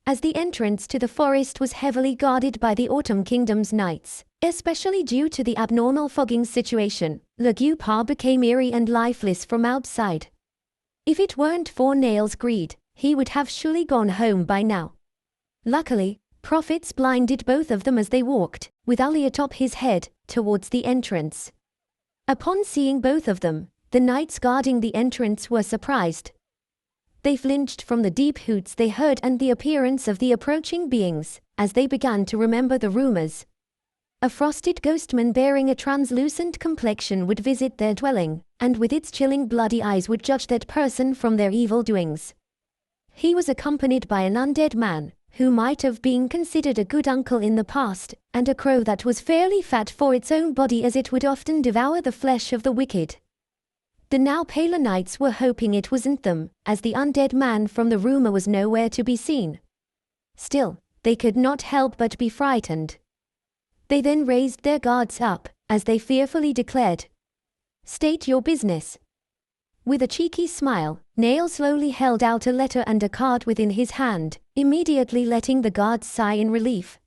As the entrance to the forest was heavily guarded by the Autumn Kingdom's knights, especially due to the abnormal fogging situation, Lagupar became eerie and lifeless from outside. If it weren't for Nail's greed, he would have surely gone home by now. Luckily, prophets blinded both of them as they walked, with Ali atop his head, towards the entrance. Upon seeing both of them, the knights guarding the entrance were surprised. They flinched from the deep hoots they heard and the appearance of the approaching beings, as they began to remember the rumors. A frosted ghostman bearing a translucent complexion would visit their dwelling, and with its chilling bloody eyes would judge that person from their evil doings. He was accompanied by an undead man, who might have been considered a good uncle in the past, and a crow that was fairly fat for its own body as it would often devour the flesh of the wicked. The now paler knights were hoping it wasn't them, as the undead man from the rumor was nowhere to be seen. Still, they could not help but be frightened. They then raised their guards up, as they fearfully declared, "State your business." With a cheeky smile, Nail slowly held out a letter and a card within his hand, immediately letting the guards sigh in relief.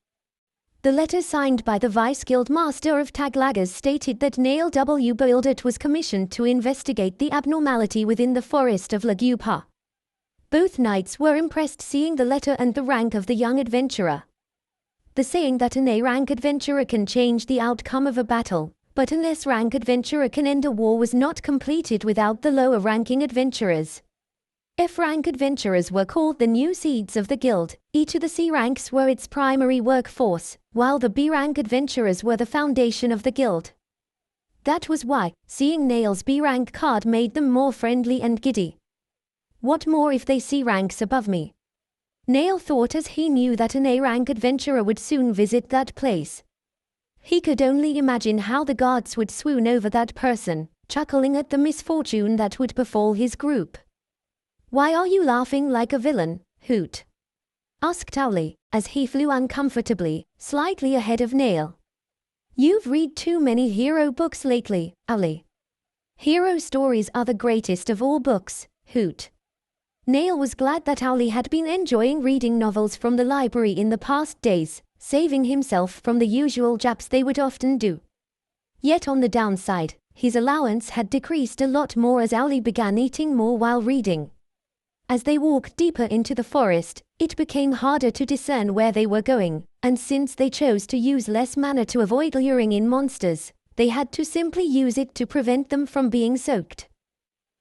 The letter signed by the Vice Guild Master of Taglaggers stated that Nail W. Bildert was commissioned to investigate the abnormality within the forest of Lagupa. Both knights were impressed seeing the letter and the rank of the young adventurer. The saying that an A-rank adventurer can change the outcome of a battle, but an S-rank adventurer can end a war was not completed without the lower-ranking adventurers. F-rank adventurers were called the new seeds of the guild, each of the C-ranks were its primary workforce, while the B-rank adventurers were the foundation of the guild. That was why, seeing Nail's B-rank card made them more friendly and giddy. What more if they see ranks above me? Nail thought as he knew that an A-rank adventurer would soon visit that place. He could only imagine how the guards would swoon over that person, chuckling at the misfortune that would befall his group. "Why are you laughing like a villain, Hoot?" asked Owly, as he flew uncomfortably, slightly ahead of Nail. "You've read too many hero books lately, Owly." "Hero stories are the greatest of all books, Hoot." Nail was glad that Owly had been enjoying reading novels from the library in the past days, saving himself from the usual japs they would often do. Yet on the downside, his allowance had decreased a lot more as Owly began eating more while reading. As they walked deeper into the forest, it became harder to discern where they were going, and since they chose to use less mana to avoid luring in monsters, they had to simply use it to prevent them from being soaked.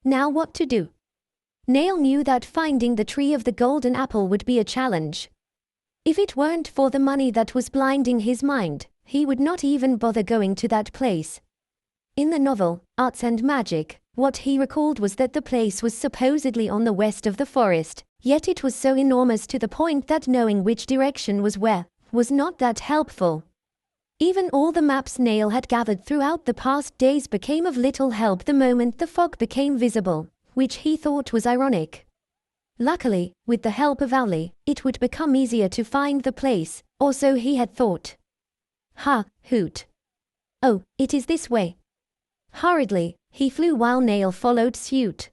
Now what to do? Nail knew that finding the tree of the golden apple would be a challenge. If it weren't for the money that was blinding his mind, he would not even bother going to that place. In the novel, Arts and Magic, what he recalled was that the place was supposedly on the west of the forest, yet it was so enormous to the point that knowing which direction was where was not that helpful. Even all the maps Nail had gathered throughout the past days became of little help the moment the fog became visible, which he thought was ironic. Luckily, with the help of Owly, it would become easier to find the place, or so he had thought. "Ha, Hoot. Oh, it is this way." Hurriedly, he flew while Nail followed suit.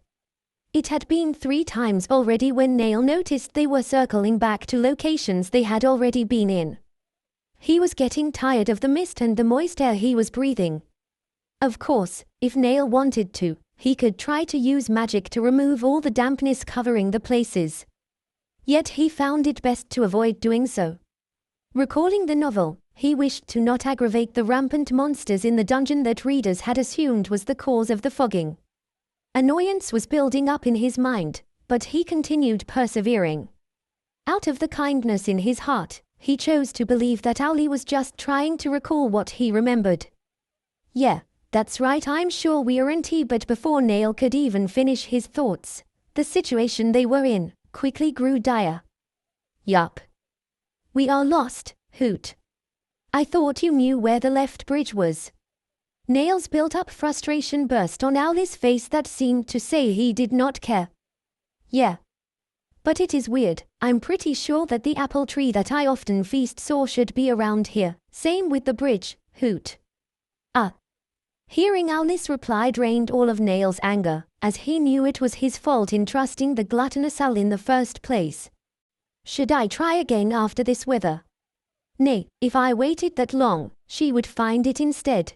It had been 3 times already when Nail noticed they were circling back to locations they had already been in. He was getting tired of the mist and the moist air he was breathing. Of course, if Nail wanted to, he could try to use magic to remove all the dampness covering the places. Yet he found it best to avoid doing so. Recalling the novel, he wished to not aggravate the rampant monsters in the dungeon that readers had assumed was the cause of the fogging. Annoyance was building up in his mind, but he continued persevering. Out of the kindness in his heart, he chose to believe that Owly was just trying to recall what he remembered. "Yeah, that's right, I'm sure we aren't he," but before Nail could even finish his thoughts, the situation they were in quickly grew dire. "Yup. We are lost, Hoot. I thought you knew where the left bridge was." Nail's built-up frustration burst on Owly's face that seemed to say he did not care. "Yeah. But it is weird, I'm pretty sure that the apple tree that I often feast saw should be around here, same with the bridge, Hoot." "Ah." Hearing Owly's reply drained all of Nail's anger, as he knew it was his fault in trusting the gluttonous owl in the first place. "Should I try again after this weather?" "Nay, if I waited that long, she would find it instead."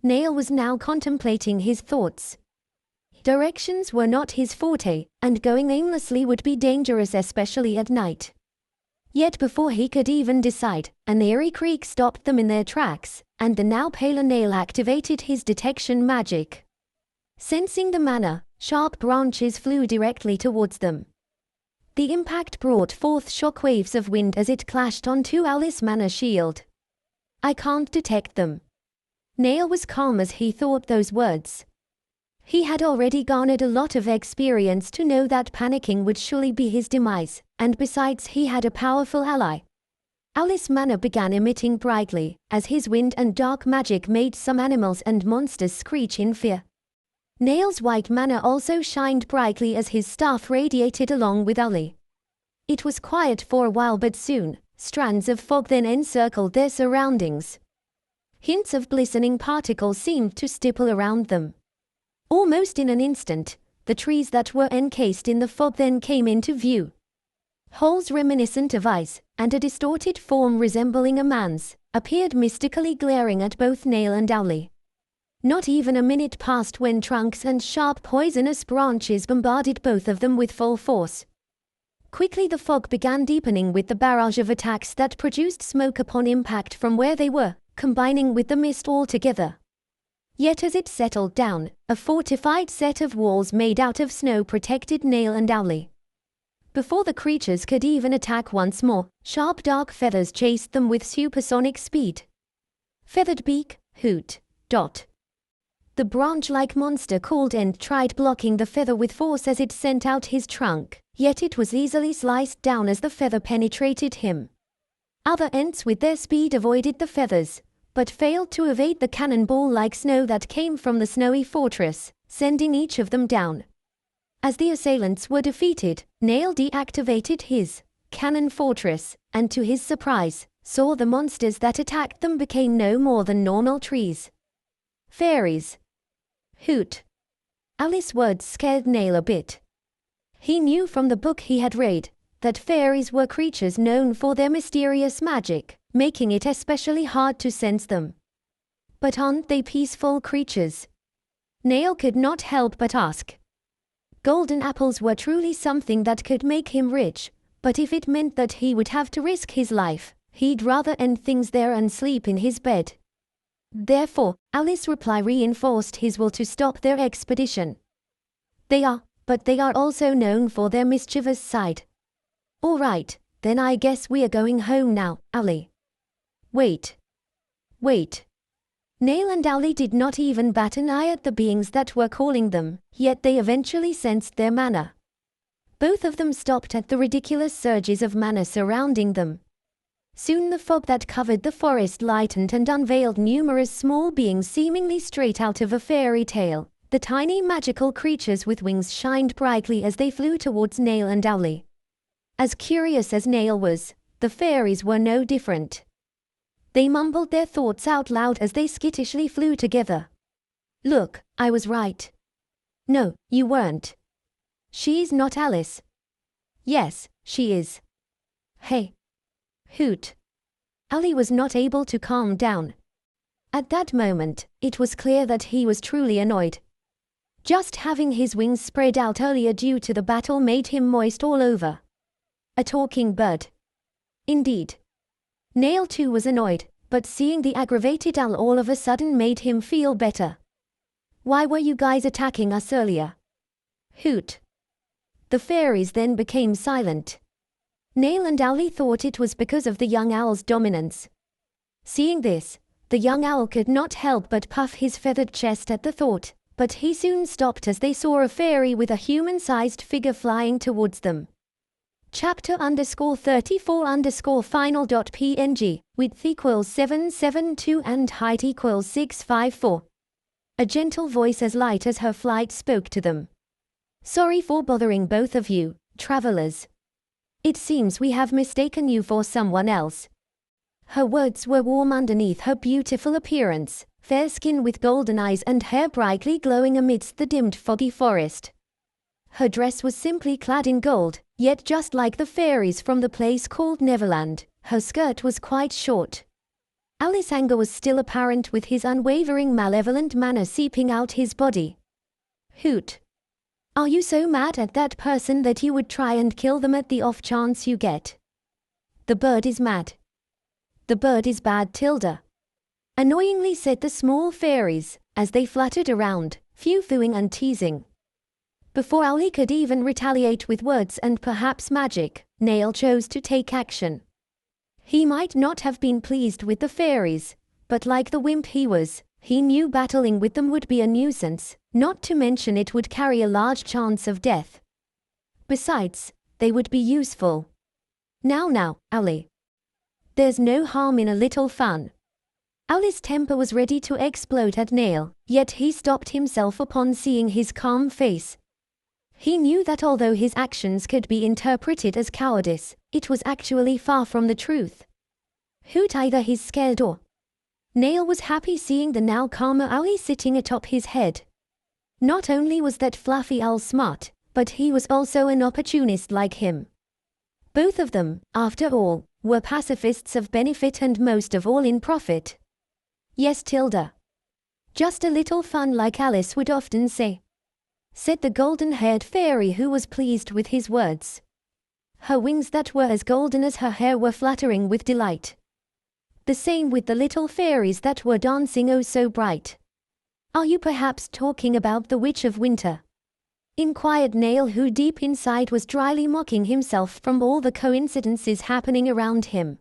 Nail was now contemplating his thoughts. Directions were not his forte, and going aimlessly would be dangerous, especially at night. Yet before he could even decide, an eerie creak stopped them in their tracks, and the now paler Nail activated his detection magic. Sensing the manner, sharp branches flew directly towards them. The impact brought forth shockwaves of wind as it clashed onto Owly's mana shield. "I can't detect them." Nail was calm as he thought those words. He had already garnered a lot of experience to know that panicking would surely be his demise, and besides he had a powerful ally. Alice's mana began emitting brightly, as his wind and dark magic made some animals and monsters screech in fear. Nail's white mana also shined brightly as his staff radiated along with Ali. It was quiet for a while, but soon, strands of fog then encircled their surroundings. Hints of glistening particles seemed to stipple around them. Almost in an instant, the trees that were encased in the fog then came into view. Holes reminiscent of ice, and a distorted form resembling a man's, appeared mystically glaring at both Nail and Owly. Not even a minute passed when trunks and sharp poisonous branches bombarded both of them with full force. Quickly the fog began deepening with the barrage of attacks that produced smoke upon impact from where they were, combining with the mist altogether. Yet as it settled down, a fortified set of walls made out of snow protected Nail and Owly. Before the creatures could even attack once more, sharp dark feathers chased them with supersonic speed. Feathered beak, hoot, dot. The branch-like monster called and tried blocking the feather with force as it sent out his trunk, yet it was easily sliced down as the feather penetrated him. Other ants with their speed avoided the feathers, but failed to evade the cannonball-like snow that came from the snowy fortress, sending each of them down. As the assailants were defeated, Nail deactivated his cannon fortress, and to his surprise, saw the monsters that attacked them became no more than normal trees. Fairies. Hoot. Alice's words scared Nail a bit. He knew from the book he had read that fairies were creatures known for their mysterious magic, making it especially hard to sense them. But aren't they peaceful creatures? Nail could not help but ask. Golden apples were truly something that could make him rich, but if it meant that he would have to risk his life, he'd rather end things there and sleep in his bed. Therefore, Alice's reply reinforced his will to stop their expedition. They are, but they are also known for their mischievous side. All right, then I guess we are going home now, Owly. Wait. Nail and Owly did not even bat an eye at the beings that were calling them, yet they eventually sensed their mana. Both of them stopped at the ridiculous surges of mana surrounding them. Soon the fog that covered the forest lightened and unveiled numerous small beings seemingly straight out of a fairy tale. The tiny magical creatures with wings shined brightly as they flew towards Nail and Owly. As curious as Nail was, the fairies were no different. They mumbled their thoughts out loud as they skittishly flew together. Look, I was right. No, you weren't. She's not Alice. Yes, she is. Hey. Hoot. Owly was not able to calm down. At that moment, it was clear that he was truly annoyed. Just having his wings spread out earlier due to the battle made him moist all over. A talking bird. Indeed. Nail too was annoyed, but seeing the aggravated owl all of a sudden made him feel better. Why were you guys attacking us earlier? Hoot. The fairies then became silent. Nail and Owly thought it was because of the young owl's dominance. Seeing this, the young owl could not help but puff his feathered chest at the thought, but he soon stopped as they saw a fairy with a human-sized figure flying towards them. Chapter_34_final.png, width equals 772 and height equals 654. A gentle voice as light as her flight spoke to them. Sorry for bothering both of you, travelers. It seems we have mistaken you for someone else. Her words were warm underneath her beautiful appearance, fair skin with golden eyes and hair brightly glowing amidst the dimmed foggy forest. Her dress was simply clad in gold, yet just like the fairies from the place called Neverland, her skirt was quite short. Alice's anger was still apparent with his unwavering malevolent manner seeping out his body. Hoot. Are you so mad at that person that you would try and kill them at the off chance you get? The bird is mad. The bird is bad, Tilda. Annoyingly said the small fairies, as they fluttered around, foo-fooing and teasing. Before Owly could even retaliate with words and perhaps magic, Nail chose to take action. He might not have been pleased with the fairies, but like the wimp he was, he knew battling with them would be a nuisance, not to mention it would carry a large chance of death. Besides, they would be useful. Now, Owlie. There's no harm in a little fun. Owlie's temper was ready to explode at Neil, yet he stopped himself upon seeing his calm face. He knew that although his actions could be interpreted as cowardice, it was actually far from the truth. Hoot, either he's scared or... Neil was happy seeing the now calmer Owlie sitting atop his head. Not only was that fluffy owl smart, but he was also an opportunist like him. Both of them, after all, were pacifists of benefit and most of all in profit. Yes, Tilda. Just a little fun, like Alice would often say, said the golden-haired fairy, who was pleased with his words. Her wings that were as golden as her hair were fluttering with delight. The same with the little fairies that were dancing oh so bright. Are you perhaps talking about the Witch of Winter? Inquired Neil, who deep inside was dryly mocking himself from all the coincidences happening around him.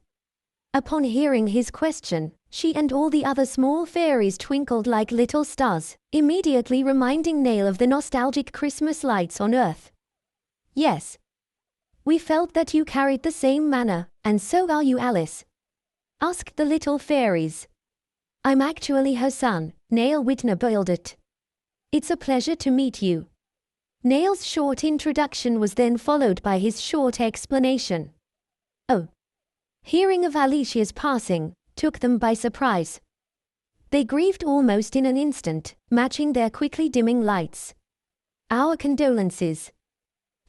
Upon hearing his question, she and all the other small fairies twinkled like little stars, immediately reminding Neil of the nostalgic Christmas lights on Earth. Yes. We felt that you carried the same manner, and so are you, Alice? Asked the little fairies. I'm actually her son, Neil Whitner boiled it. It's a pleasure to meet you. Neil's short introduction was then followed by his short explanation. Oh. Hearing of Alicia's passing took them by surprise. They grieved almost in an instant, matching their quickly dimming lights. Our condolences.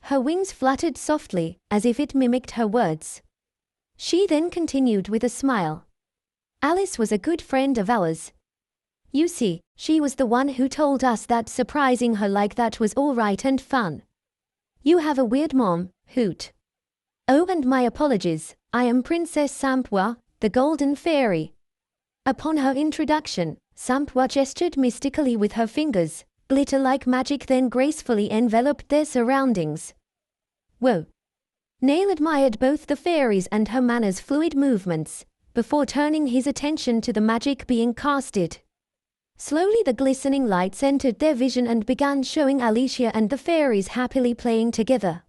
Her wings fluttered softly, as if it mimicked her words. She then continued with a smile. Alice was a good friend of ours. You see, she was the one who told us that surprising her like that was all right and fun. You have a weird mom, Hoot. Oh, and my apologies, I am Princess Sampwa, the Golden Fairy. Upon her introduction, Sampwa gestured mystically with her fingers. Glitter like magic then gracefully enveloped their surroundings. Whoa. Neil admired both the fairies and her manner's fluid movements, before turning his attention to the magic being casted. Slowly the glistening lights entered their vision and began showing Alicia and the fairies happily playing together.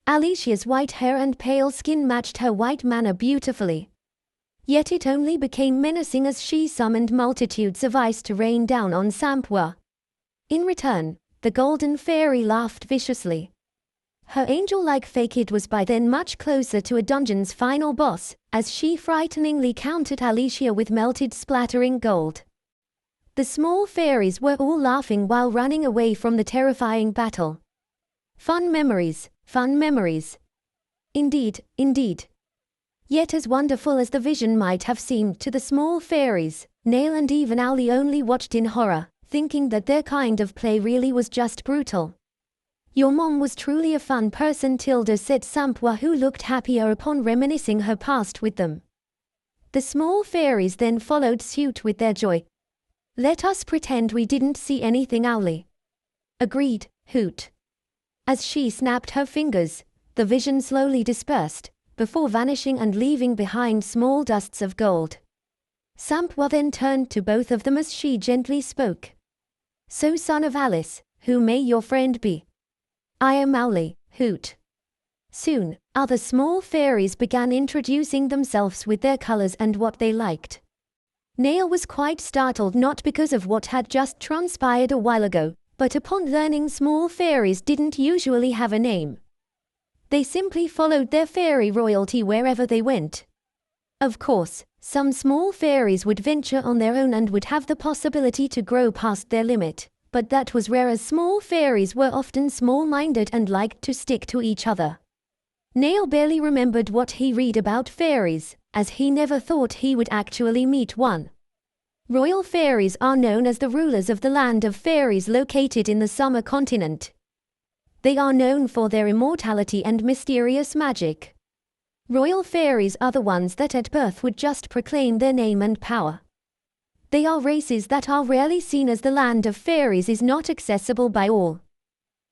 Alicia's white hair and pale skin matched her white manner beautifully. Yet it only became menacing as she summoned multitudes of ice to rain down on Sampwa. In return, the Golden Fairy laughed viciously. Her angel-like fake was by then much closer to a dungeon's final boss, as she frighteningly countered Alicia with melted splattering gold. The small fairies were all laughing while running away from the terrifying battle. Fun memories, fun memories. Indeed, indeed. Yet as wonderful as the vision might have seemed to the small fairies, Neil and even Owlie only watched in horror, thinking that their kind of play really was just brutal. Your mom was truly a fun person, Tilda said Sampwa, who looked happier upon reminiscing her past with them. The small fairies then followed suit with their joy. Let us pretend we didn't see anything, Owlie. Agreed, Hoot. As she snapped her fingers, the vision slowly dispersed, before vanishing and leaving behind small dusts of gold. Sampwa then turned to both of them as she gently spoke. So, son of Alice, who may your friend be? I am Owlie, Hoot. Soon, other small fairies began introducing themselves with their colors and what they liked. Neil was quite startled, not because of what had just transpired a while ago, but upon learning small fairies didn't usually have a name. They simply followed their fairy royalty wherever they went. Of course, some small fairies would venture on their own and would have the possibility to grow past their limit, but that was rare, as small fairies were often small-minded and liked to stick to each other. Neil barely remembered what he read about fairies, as he never thought he would actually meet one. Royal fairies are known as the rulers of the land of fairies located in the summer continent. They are known for their immortality and mysterious magic. Royal fairies are the ones that at birth would just proclaim their name and power. They are races that are rarely seen, as the land of fairies is not accessible by all.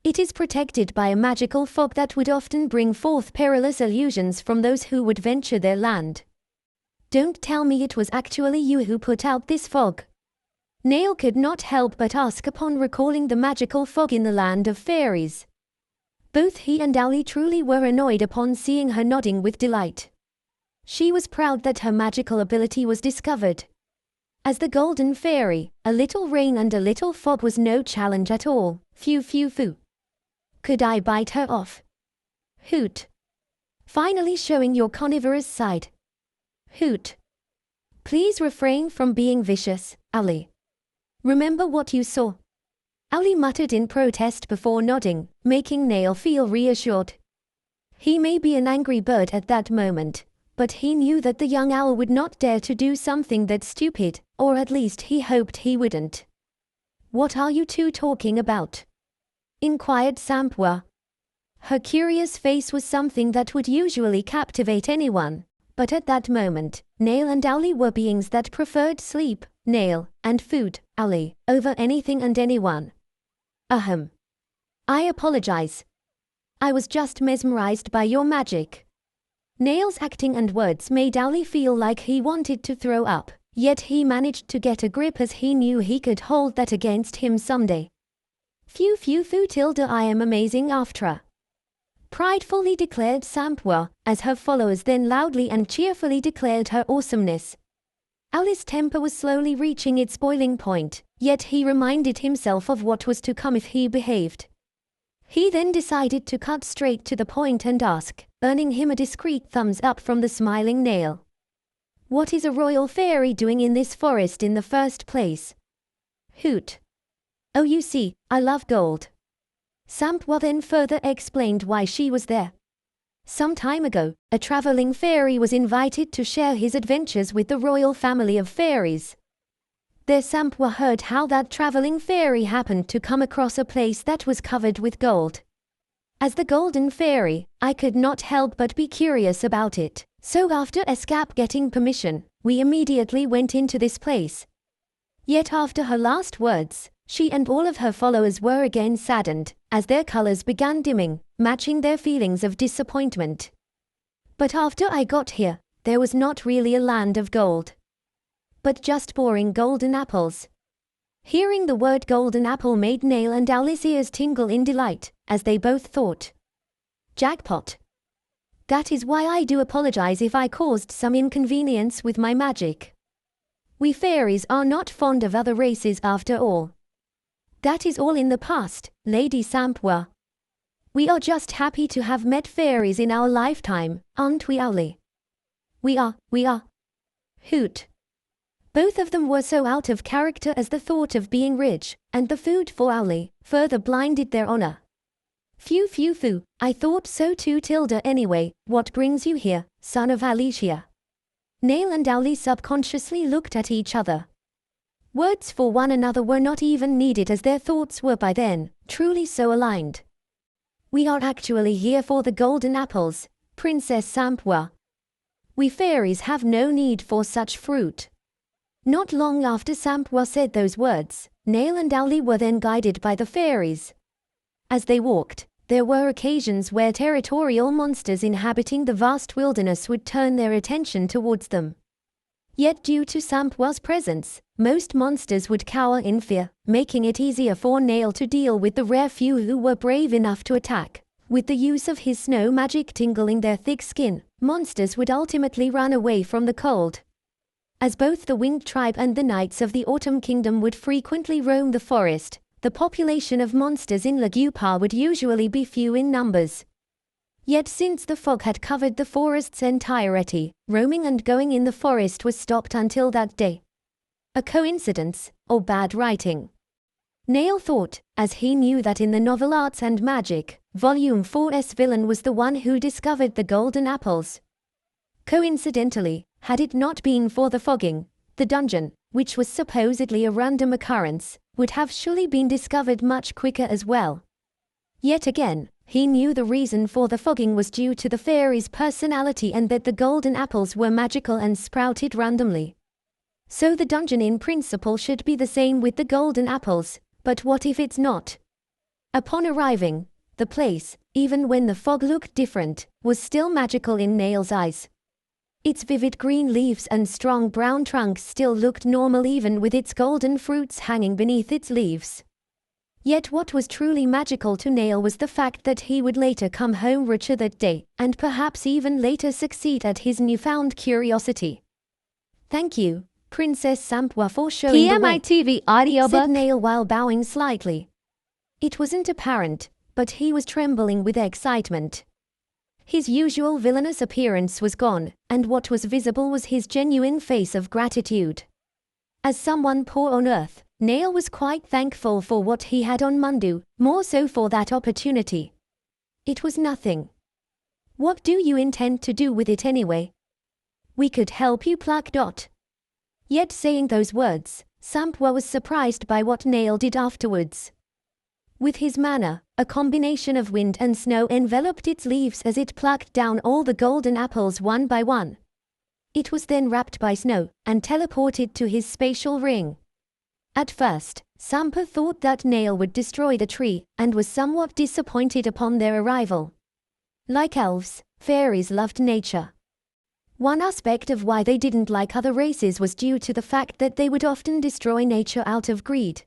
It is protected by a magical fog that would often bring forth perilous illusions from those who would venture their land. Don't tell me it was actually you who put out this fog. Neil could not help but ask upon recalling the magical fog in the land of fairies. Both he and Ali truly were annoyed upon seeing her nodding with delight. She was proud that her magical ability was discovered. As the golden fairy, a little rain and a little fog was no challenge at all. Phew phew phew. Could I bite her off? Hoot. Finally showing your carnivorous side. Hoot. Please refrain from being vicious, Ali. Remember what you saw. Ali muttered in protest before nodding, making Nail feel reassured. He may be an angry bird at that moment, but he knew that the young owl would not dare to do something that stupid, or at least he hoped he wouldn't. What are you two talking about? Inquired Sampwa. Her curious face was something that would usually captivate anyone, but at that moment, Nail and Ali were beings that preferred sleep, Nail, and food, Ali, over anything and anyone. Ahem. I apologize. I was just mesmerized by your magic. Nail's acting and words made Ali feel like he wanted to throw up, yet he managed to get a grip as he knew he could hold that against him someday. Phew phew phew tilde I am amazing after. Pridefully declared Sampwa, as her followers then loudly and cheerfully declared her awesomeness. Ali's temper was slowly reaching its boiling point, yet he reminded himself of what was to come if he behaved. He then decided to cut straight to the point and ask, earning him a discreet thumbs up from the smiling Nail. What is a royal fairy doing in this forest in the first place? Hoot. Oh, you see, I love gold. Sampwa then further explained why she was there. Some time ago, a traveling fairy was invited to share his adventures with the royal family of fairies. There Sampwa heard how that traveling fairy happened to come across a place that was covered with gold. As the golden fairy, I could not help but be curious about it, so after escape getting permission, we immediately went into this place. Yet after her last words, she and all of her followers were again saddened, as their colors began dimming, matching their feelings of disappointment. But after I got here, there was not really a land of gold, but just boring golden apples. Hearing the word golden apple made Nail and Ali's ears tingle in delight, as they both thought, jackpot. That is why I do apologize if I caused some inconvenience with my magic. We fairies are not fond of other races after all. That is all in the past, Lady Sampwa. We are just happy to have met fairies in our lifetime, aren't we, Ali? We are. Hoot. Both of them were so out of character as the thought of being rich, and the food for Ali, further blinded their honor. Phew phew phew, I thought so too tilde anyway, what brings you here, son of Alicia? Nail and Ali subconsciously looked at each other. Words for one another were not even needed as their thoughts were by then, truly so aligned. We are actually here for the golden apples, Princess Sampwa. We fairies have no need for such fruit. Not long after Sampwa said those words, Nail and Ali were then guided by the fairies. As they walked, there were occasions where territorial monsters inhabiting the vast wilderness would turn their attention towards them. Yet due to Sampwa's presence, most monsters would cower in fear, making it easier for Nail to deal with the rare few who were brave enough to attack. With the use of his snow magic tingling their thick skin, monsters would ultimately run away from the cold. As both the Winged Tribe and the Knights of the Autumn Kingdom would frequently roam the forest, the population of monsters in Lagupa would usually be few in numbers. Yet since the fog had covered the forest's entirety, roaming and going in the forest was stopped until that day. A coincidence, or bad writing? Nail thought, as he knew that in the novel Arts and Magic, Volume 4's villain was the one who discovered the golden apples. Coincidentally, had it not been for the fogging, the dungeon, which was supposedly a random occurrence, would have surely been discovered much quicker as well. Yet again, he knew the reason for the fogging was due to the fairy's personality and that the golden apples were magical and sprouted randomly. So the dungeon in principle should be the same with the golden apples, but what if it's not? Upon arriving, the place, even when the fog looked different, was still magical in Nail's eyes. Its vivid green leaves and strong brown trunk still looked normal even with its golden fruits hanging beneath its leaves. Yet what was truly magical to Nail was the fact that he would later come home richer that day, and perhaps even later succeed at his newfound curiosity. "Thank you, Princess Sampwa, for showing the way," PMITV audiobook. said Nail while bowing slightly. It wasn't apparent, but he was trembling with excitement. His usual villainous appearance was gone, and what was visible was his genuine face of gratitude. As someone poor on Earth, Nail was quite thankful for what he had on Mundu, more so for that opportunity. "It was nothing. What do you intend to do with it anyway?" "We could help you pluck Dot." Yet saying those words, Sampwa was surprised by what Nail did afterwards. With his manner, a combination of wind and snow enveloped its leaves as it plucked down all the golden apples one by one. It was then wrapped by snow and teleported to his spatial ring. At first, Sampwa thought that Nail would destroy the tree and was somewhat disappointed upon their arrival. Like elves, fairies loved nature. One aspect of why they didn't like other races was due to the fact that they would often destroy nature out of greed.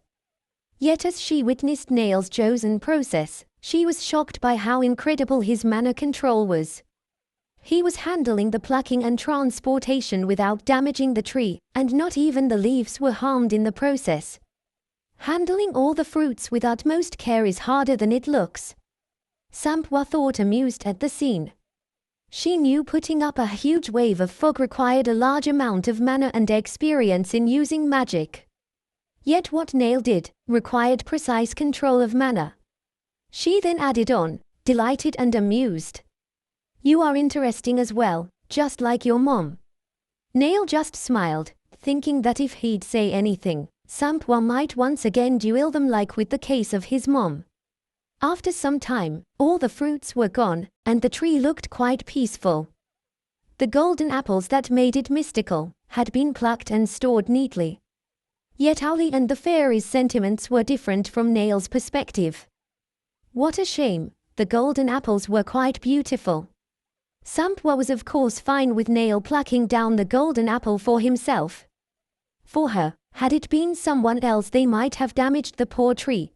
Yet as she witnessed Nail's chosen process, she was shocked by how incredible his mana control was. He was handling the plucking and transportation without damaging the tree, and not even the leaves were harmed in the process. Handling all the fruits with utmost care is harder than it looks. Sampwa thought, amused at the scene. She knew putting up a huge wave of fog required a large amount of mana and experience in using magic. Yet what Nail did required precise control of mana. She then added on, delighted and amused. "You are interesting as well, just like your mom." Nail just smiled, thinking that if he'd say anything, Sampwa might once again duel them like with the case of his mom. After some time, all the fruits were gone, and the tree looked quite peaceful. The golden apples that made it mystical had been plucked and stored neatly. Yet Owly and the fairies' sentiments were different from Nail's perspective. What a shame, the golden apples were quite beautiful. Sampwa was of course fine with Nail plucking down the golden apple for himself. For her, had it been someone else, they might have damaged the poor tree.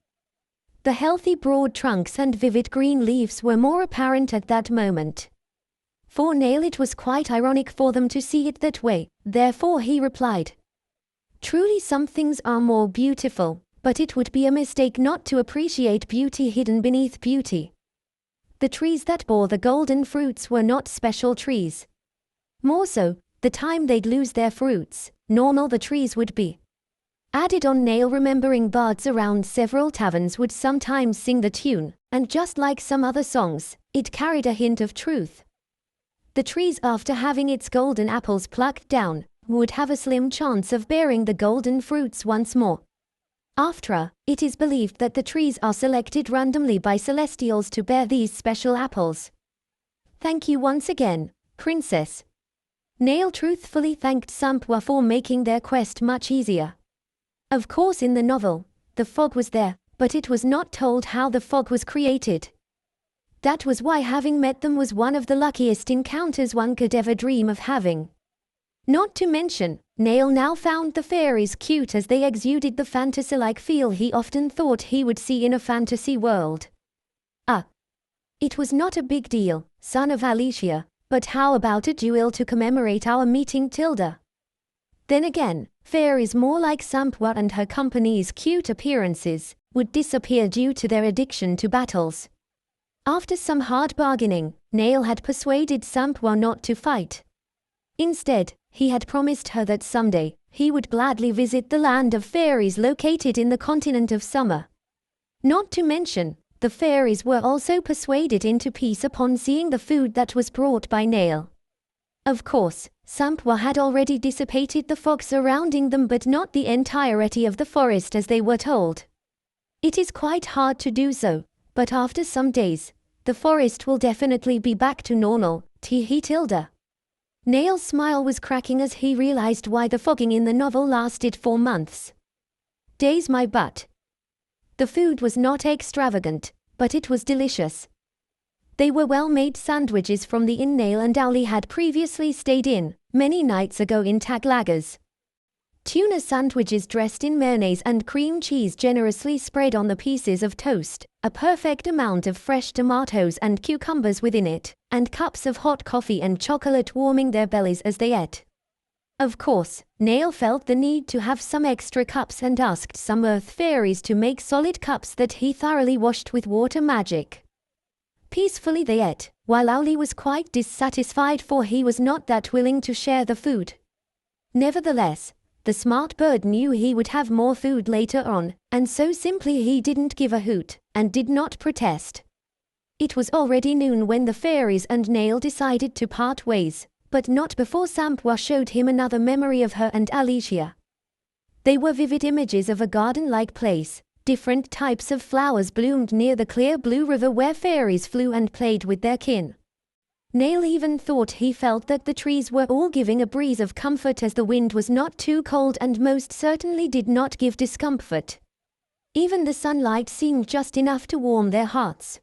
The healthy broad trunks and vivid green leaves were more apparent at that moment. For Nail it was quite ironic for them to see it that way, therefore he replied, "Truly some things are more beautiful, but it would be a mistake not to appreciate beauty hidden beneath beauty." The trees that bore the golden fruits were not special trees. More so, the time they'd lose their fruits, normal the trees would be. Added on Nail, remembering bards around several taverns would sometimes sing the tune, and just like some other songs, it carried a hint of truth. The trees, after having its golden apples plucked down, would have a slim chance of bearing the golden fruits once more. After, it is believed that the trees are selected randomly by celestials to bear these special apples. "Thank you once again, Princess." Nail truthfully thanked Sampwa for making their quest much easier. Of course in the novel, the fog was there, but it was not told how the fog was created. That was why having met them was one of the luckiest encounters one could ever dream of having. Not to mention, Nail now found the fairies cute as they exuded the fantasy-like feel he often thought he would see in a fantasy world. It was not a big deal, son of Alicia, but how about a duel to commemorate our meeting, Tilda? Then again, fairies more like Sampwa and her company's cute appearances would disappear due to their addiction to battles. After some hard bargaining, Nail had persuaded Sampwa not to fight. Instead, he had promised her that someday, he would gladly visit the land of fairies located in the continent of summer. Not to mention, the fairies were also persuaded into peace upon seeing the food that was brought by Nail. Of course, Sampwa had already dissipated the fog surrounding them, but not the entirety of the forest as they were told. It is quite hard to do so, but after some days, the forest will definitely be back to normal, Tilda. Nail's smile was cracking as he realized why the fogging in the novel lasted 4 months. Days my butt. The food was not extravagant, but it was delicious. They were well-made sandwiches from the inn Nail and Owly had previously stayed in, many nights ago in Taglagas. Tuna sandwiches dressed in mayonnaise and cream cheese generously spread on the pieces of toast, a perfect amount of fresh tomatoes and cucumbers within it, and cups of hot coffee and chocolate warming their bellies as they ate. Of course, Neil felt the need to have some extra cups and asked some earth fairies to make solid cups that he thoroughly washed with water magic. Peacefully they ate, while Owlie was quite dissatisfied for he was not that willing to share the food. Nevertheless, the smart bird knew he would have more food later on, and so simply he didn't give a hoot, and did not protest. It was already noon when the fairies and Neil decided to part ways, but not before Sampwa showed him another memory of her and Alicia. They were vivid images of a garden-like place. Different types of flowers bloomed near the clear blue river where fairies flew and played with their kin. Neil even thought he felt that the trees were all giving a breeze of comfort as the wind was not too cold and most certainly did not give discomfort. Even the sunlight seemed just enough to warm their hearts.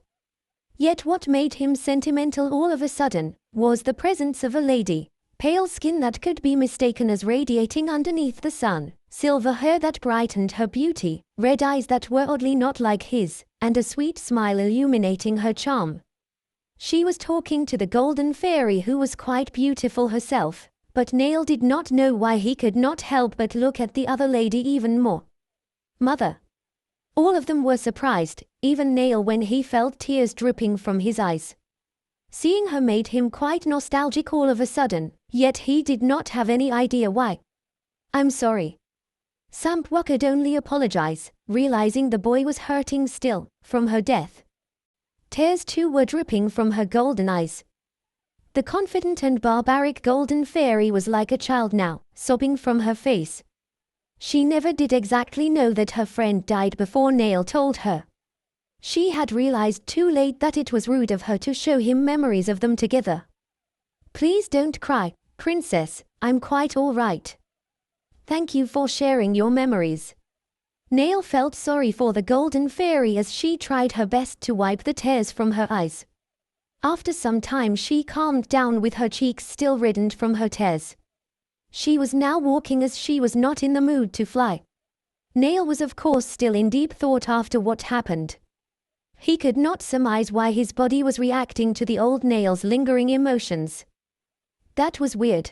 Yet what made him sentimental all of a sudden was the presence of a lady, pale skin that could be mistaken as radiating underneath the sun, silver hair that brightened her beauty, red eyes that were oddly not like his, and a sweet smile illuminating her charm. She was talking to the golden fairy who was quite beautiful herself, but Neil did not know why he could not help but look at the other lady even more. Mother. All of them were surprised, even Neil when he felt tears dripping from his eyes. Seeing her made him quite nostalgic all of a sudden, yet he did not have any idea why. I'm sorry. Sampwa could only apologize, realizing the boy was hurting still, from her death. Tears too were dripping from her golden eyes. The confident and barbaric golden fairy was like a child now, sobbing from her face. She never did exactly know that her friend died before Neil told her. She had realized too late that it was rude of her to show him memories of them together. Please don't cry, princess, I'm quite all right. Thank you for sharing your memories. Neil felt sorry for the golden fairy as she tried her best to wipe the tears from her eyes. After some time she calmed down with her cheeks still reddened from her tears. She was now walking as she was not in the mood to fly. Neil was of course still in deep thought after what happened. He could not surmise why his body was reacting to the old Neil's lingering emotions. That was weird.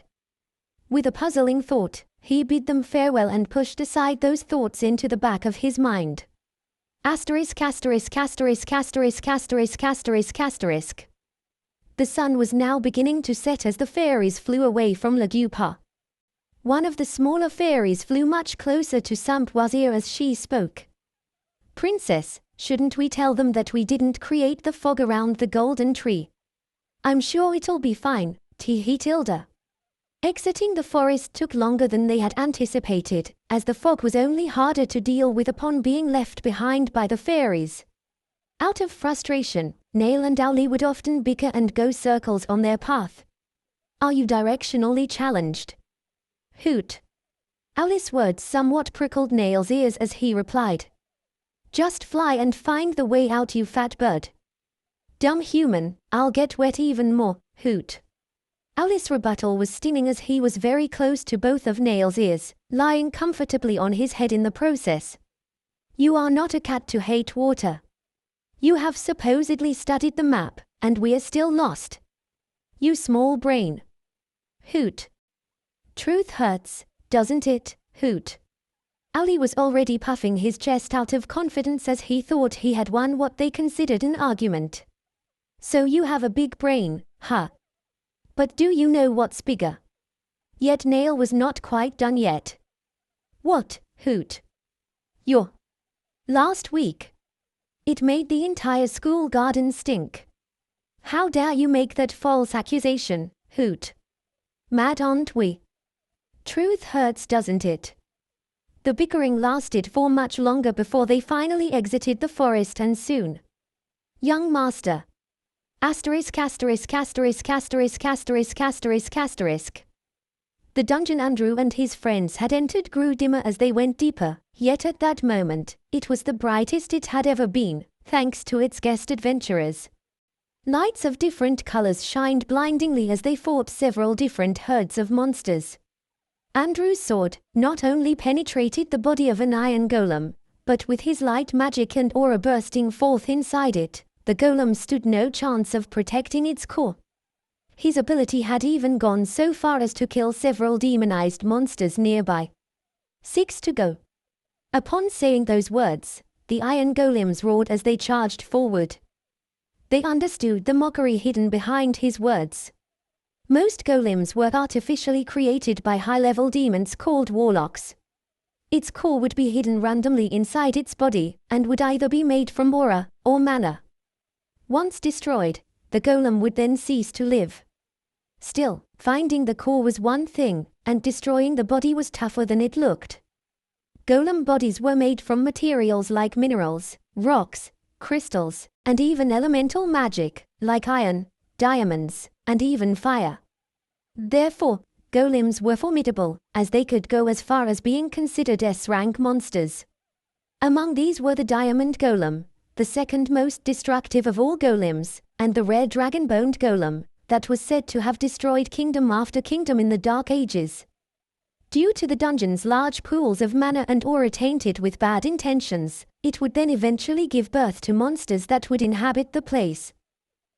With a puzzling thought, he bid them farewell and pushed aside those thoughts into the back of his mind. Asterisk asterisk asterisk asterisk asterisk asterisk asterisk. The sun was now beginning to set as the fairies flew away from Lagupa. One of the smaller fairies flew much closer to Sampwa's ear as she spoke. Princess, shouldn't we tell them that we didn't create the fog around the golden tree? I'm sure it'll be fine, tee-hee Tilda. Exiting the forest took longer than they had anticipated, as the fog was only harder to deal with upon being left behind by the fairies. Out of frustration, Neil and Owlie would often bicker and go circles on their path. Are you directionally challenged? Hoot. Owlie's words somewhat prickled Neil's ears as he replied. Just fly and find the way out, you fat bird. Dumb human, I'll get wet even more, hoot. Owlie's rebuttal was stinging as he was very close to both of Neil's ears, lying comfortably on his head in the process. You are not a cat to hate water. You have supposedly studied the map, and we're still lost. You small brain. Hoot. Truth hurts, doesn't it, hoot. Owlie was already puffing his chest out of confidence as he thought he had won what they considered an argument. So you have a big brain, huh? But do you know what's bigger? Yet Neil was not quite done yet. What, hoot? Your last week. It made the entire school garden stink. How dare you make that false accusation, hoot? Mad aren't we? Truth hurts, doesn't it? The bickering lasted for much longer before they finally exited the forest and soon. Young master. Asterisk asterisk asterisk asterisk asterisk asterisk asterisk. The dungeon Andrew and his friends had entered grew dimmer as they went deeper, yet at that moment, it was the brightest it had ever been, thanks to its guest adventurers. Lights of different colors shined blindingly as they fought several different herds of monsters. Andrew's sword not only penetrated the body of an iron golem, but with his light magic and aura bursting forth inside it, the golem stood no chance of protecting its core. His ability had even gone so far as to kill several demonized monsters nearby. 6 to go. Upon saying those words, the iron golems roared as they charged forward. They understood the mockery hidden behind his words. Most golems were artificially created by high-level demons called warlocks. Its core would be hidden randomly inside its body, and would either be made from aura or mana. Once destroyed, the golem would then cease to live. Still, finding the core was one thing, and destroying the body was tougher than it looked. Golem bodies were made from materials like minerals, rocks, crystals, and even elemental magic, like iron, diamonds, and even fire. Therefore, golems were formidable, as they could go as far as being considered S-rank monsters. Among these were the diamond golem, the second most destructive of all golems, and the rare dragon-boned golem, that was said to have destroyed kingdom after kingdom in the Dark Ages. Due to the dungeon's large pools of mana and aura tainted with bad intentions, it would then eventually give birth to monsters that would inhabit the place.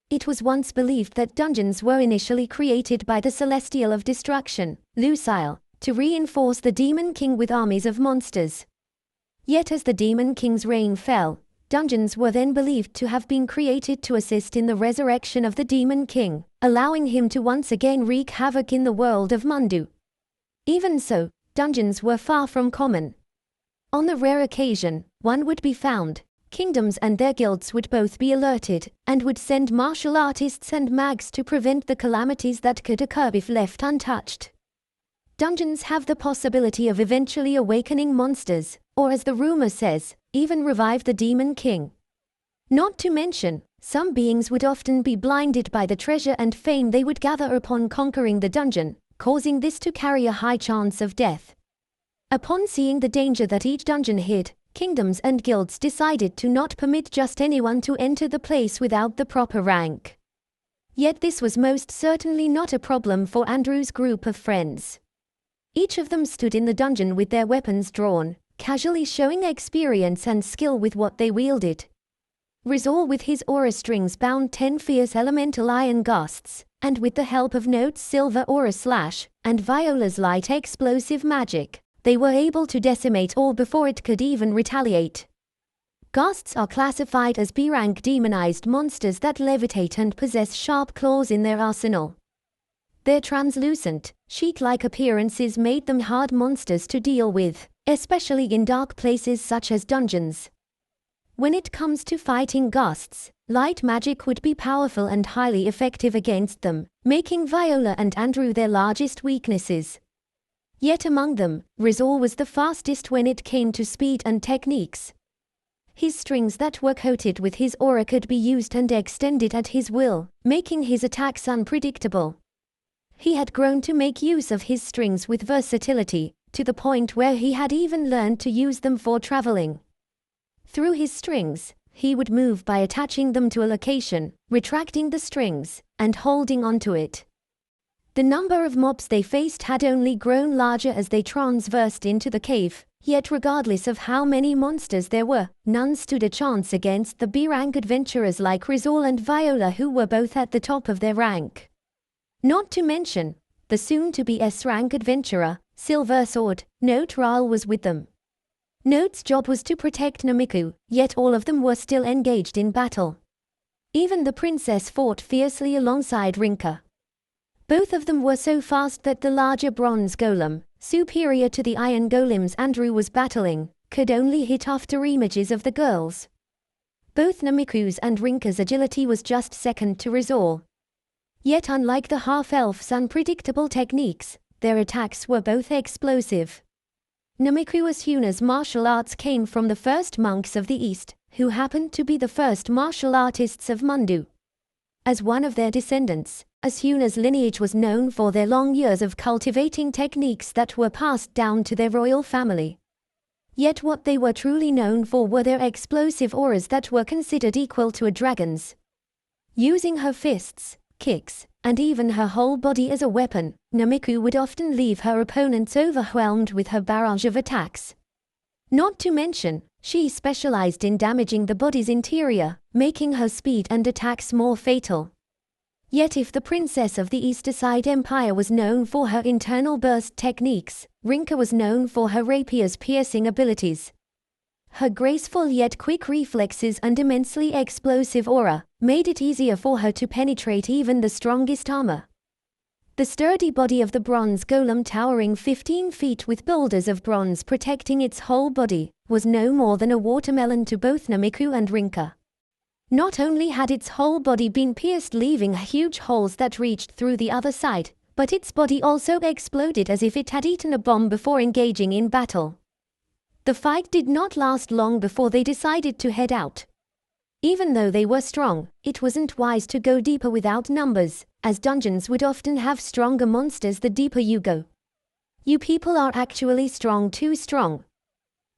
It was once believed that dungeons were initially created by the Celestial of Destruction, Lucille, to reinforce the Demon King with armies of monsters. Yet as the Demon King's reign fell, dungeons were then believed to have been created to assist in the resurrection of the Demon King, allowing him to once again wreak havoc in the world of Mundu. Even so, dungeons were far from common. On the rare occasion one would be found, kingdoms and their guilds would both be alerted, and would send martial artists and mags to prevent the calamities that could occur if left untouched. Dungeons have the possibility of eventually awakening monsters, or as the rumor says, even revive the Demon King. Not to mention, some beings would often be blinded by the treasure and fame they would gather upon conquering the dungeon, causing this to carry a high chance of death. Upon seeing the danger that each dungeon hid, kingdoms and guilds decided to not permit just anyone to enter the place without the proper rank. Yet this was most certainly not a problem for Andrew's group of friends. Each of them stood in the dungeon with their weapons drawn, casually showing experience and skill with what they wielded. Rizal with his aura strings bound 10 fierce elemental iron ghasts, and with the help of Note's silver aura slash, and Viola's light explosive magic, they were able to decimate all before it could even retaliate. Ghasts are classified as B-rank demonized monsters that levitate and possess sharp claws in their arsenal. Their translucent, sheet-like appearances made them hard monsters to deal with, especially in dark places such as dungeons. When it comes to fighting ghasts, light magic would be powerful and highly effective against them, making Viola and Andrew their largest weaknesses. Yet among them, Rizal was the fastest when it came to speed and techniques. His strings that were coated with his aura could be used and extended at his will, making his attacks unpredictable. He had grown to make use of his strings with versatility, to the point where he had even learned to use them for traveling. Through his strings, he would move by attaching them to a location, retracting the strings, and holding onto it. The number of mobs they faced had only grown larger as they transversed into the cave, yet regardless of how many monsters there were, none stood a chance against the B-rank adventurers like Rizal and Viola, who were both at the top of their rank. Not to mention, the soon-to-be S-rank adventurer, Silver Sword, Note Ral was with them. Note's job was to protect Namiku, yet all of them were still engaged in battle. Even the princess fought fiercely alongside Rinka. Both of them were so fast that the larger bronze golem, superior to the iron golems Andrew was battling, could only hit after images of the girls. Both Namiku's and Rinka's agility was just second to Rizal. Yet unlike the half-elf's unpredictable techniques, their attacks were both explosive. Namiku Asuna's martial arts came from the first monks of the East, who happened to be the first martial artists of Mundu. As one of their descendants, Asuna's lineage was known for their long years of cultivating techniques that were passed down to their royal family. Yet what they were truly known for were their explosive auras that were considered equal to a dragon's. Using her fists, kicks, and even her whole body as a weapon, Namiko would often leave her opponents overwhelmed with her barrage of attacks. Not to mention, she specialized in damaging the body's interior, making her speed and attacks more fatal. Yet if the princess of the Easterside Empire was known for her internal burst techniques, Rinka was known for her rapier's piercing abilities. Her graceful yet quick reflexes and immensely explosive aura made it easier for her to penetrate even the strongest armor. The sturdy body of the bronze golem, towering 15 feet with boulders of bronze protecting its whole body, was no more than a watermelon to both Namiko and Rinka. Not only had its whole body been pierced, leaving huge holes that reached through the other side, but its body also exploded as if it had eaten a bomb before engaging in battle. The fight did not last long before they decided to head out. Even though they were strong, it wasn't wise to go deeper without numbers, as dungeons would often have stronger monsters the deeper you go. "You people are actually strong, too strong,"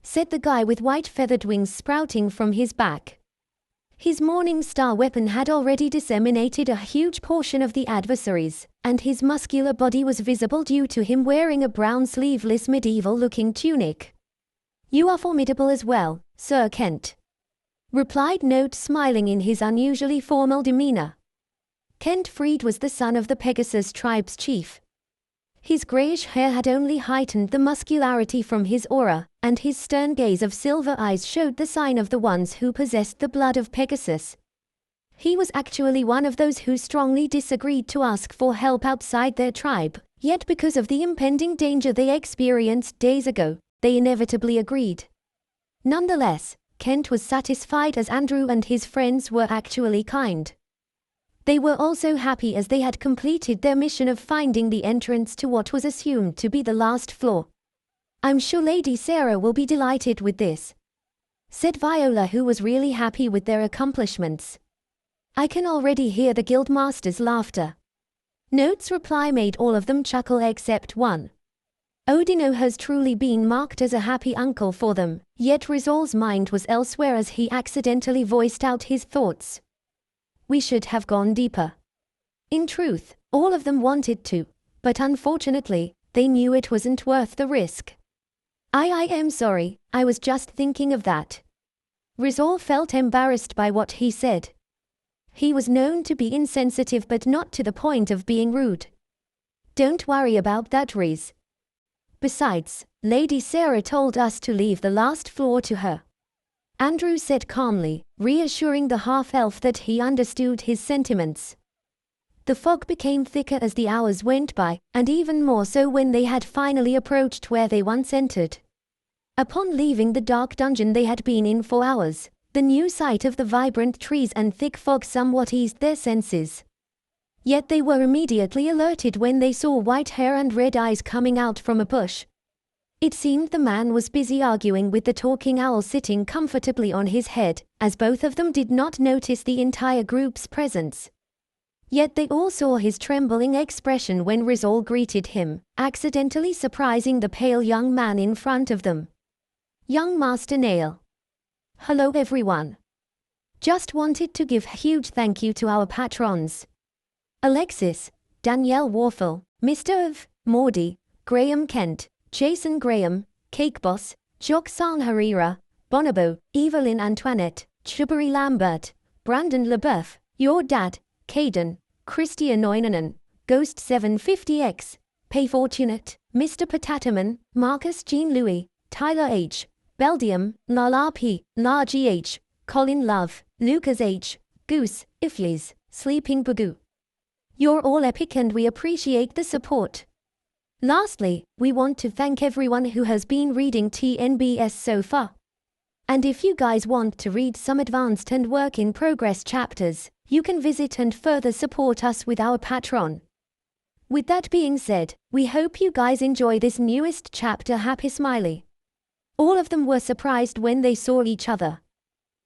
said the guy with white feathered wings sprouting from his back. His Morning Star weapon had already disseminated a huge portion of the adversaries, and his muscular body was visible due to him wearing a brown sleeveless medieval-looking tunic. "You are formidable as well, Sir Kent," replied Note, smiling in his unusually formal demeanor. Kent Freed was the son of the Pegasus tribe's chief. His grayish hair had only heightened the muscularity from his aura, and his stern gaze of silver eyes showed the sign of the ones who possessed the blood of Pegasus. He was actually one of those who strongly disagreed to ask for help outside their tribe, yet because of the impending danger they experienced days ago, they inevitably agreed. Nonetheless, Kent was satisfied as Andrew and his friends were actually kind. They were also happy as they had completed their mission of finding the entrance to what was assumed to be the last floor. "I'm sure Lady Sarah will be delighted with this," said Viola, who was really happy with their accomplishments. "I can already hear the guildmaster's laughter." Note's reply made all of them chuckle except one. Odino has truly been marked as a happy uncle for them, yet Rizal's mind was elsewhere as he accidentally voiced out his thoughts. "We should have gone deeper." In truth, all of them wanted to, but unfortunately, they knew it wasn't worth the risk. I am sorry, I was just thinking of that." Rizal felt embarrassed by what he said. He was known to be insensitive but not to the point of being rude. "Don't worry about that, Riz. Besides, Lady Sarah told us to leave the last floor to her," Andrew said calmly, reassuring the half-elf that he understood his sentiments. The fog became thicker as the hours went by, and even more so when they had finally approached where they once entered. Upon leaving the dark dungeon they had been in for hours, the new sight of the vibrant trees and thick fog somewhat eased their senses. Yet they were immediately alerted when they saw white hair and red eyes coming out from a bush. It seemed the man was busy arguing with the talking owl sitting comfortably on his head, as both of them did not notice the entire group's presence. Yet they all saw his trembling expression when Rizal greeted him, accidentally surprising the pale young man in front of them. "Young Master Nail." "Hello everyone. Just wanted to give a huge thank you to our patrons. Alexis, Danielle Warfel, Mr. of, Maudie, Graham Kent, Jason Graham, Cake Boss, Joxan Harira, Bonobo, Evelyn Antoinette, Chubbery Lambert, Brandon LeBeuf, Your Dad, Caden, Christian Oinanen, Ghost 750X, Pay Fortunate, Mr. Patataman, Marcus Jean Louis, Tyler H, Beldium, Lala P, La GH, Colin Love, Lucas H, Goose, Iflies, Sleeping Bagoo. You're all epic and we appreciate the support. Lastly, we want to thank everyone who has been reading TNBS so far. And if you guys want to read some advanced and work-in-progress chapters, you can visit and further support us with our Patreon. With that being said, we hope you guys enjoy this newest chapter. Happy Smiley. All of them were surprised when they saw each other.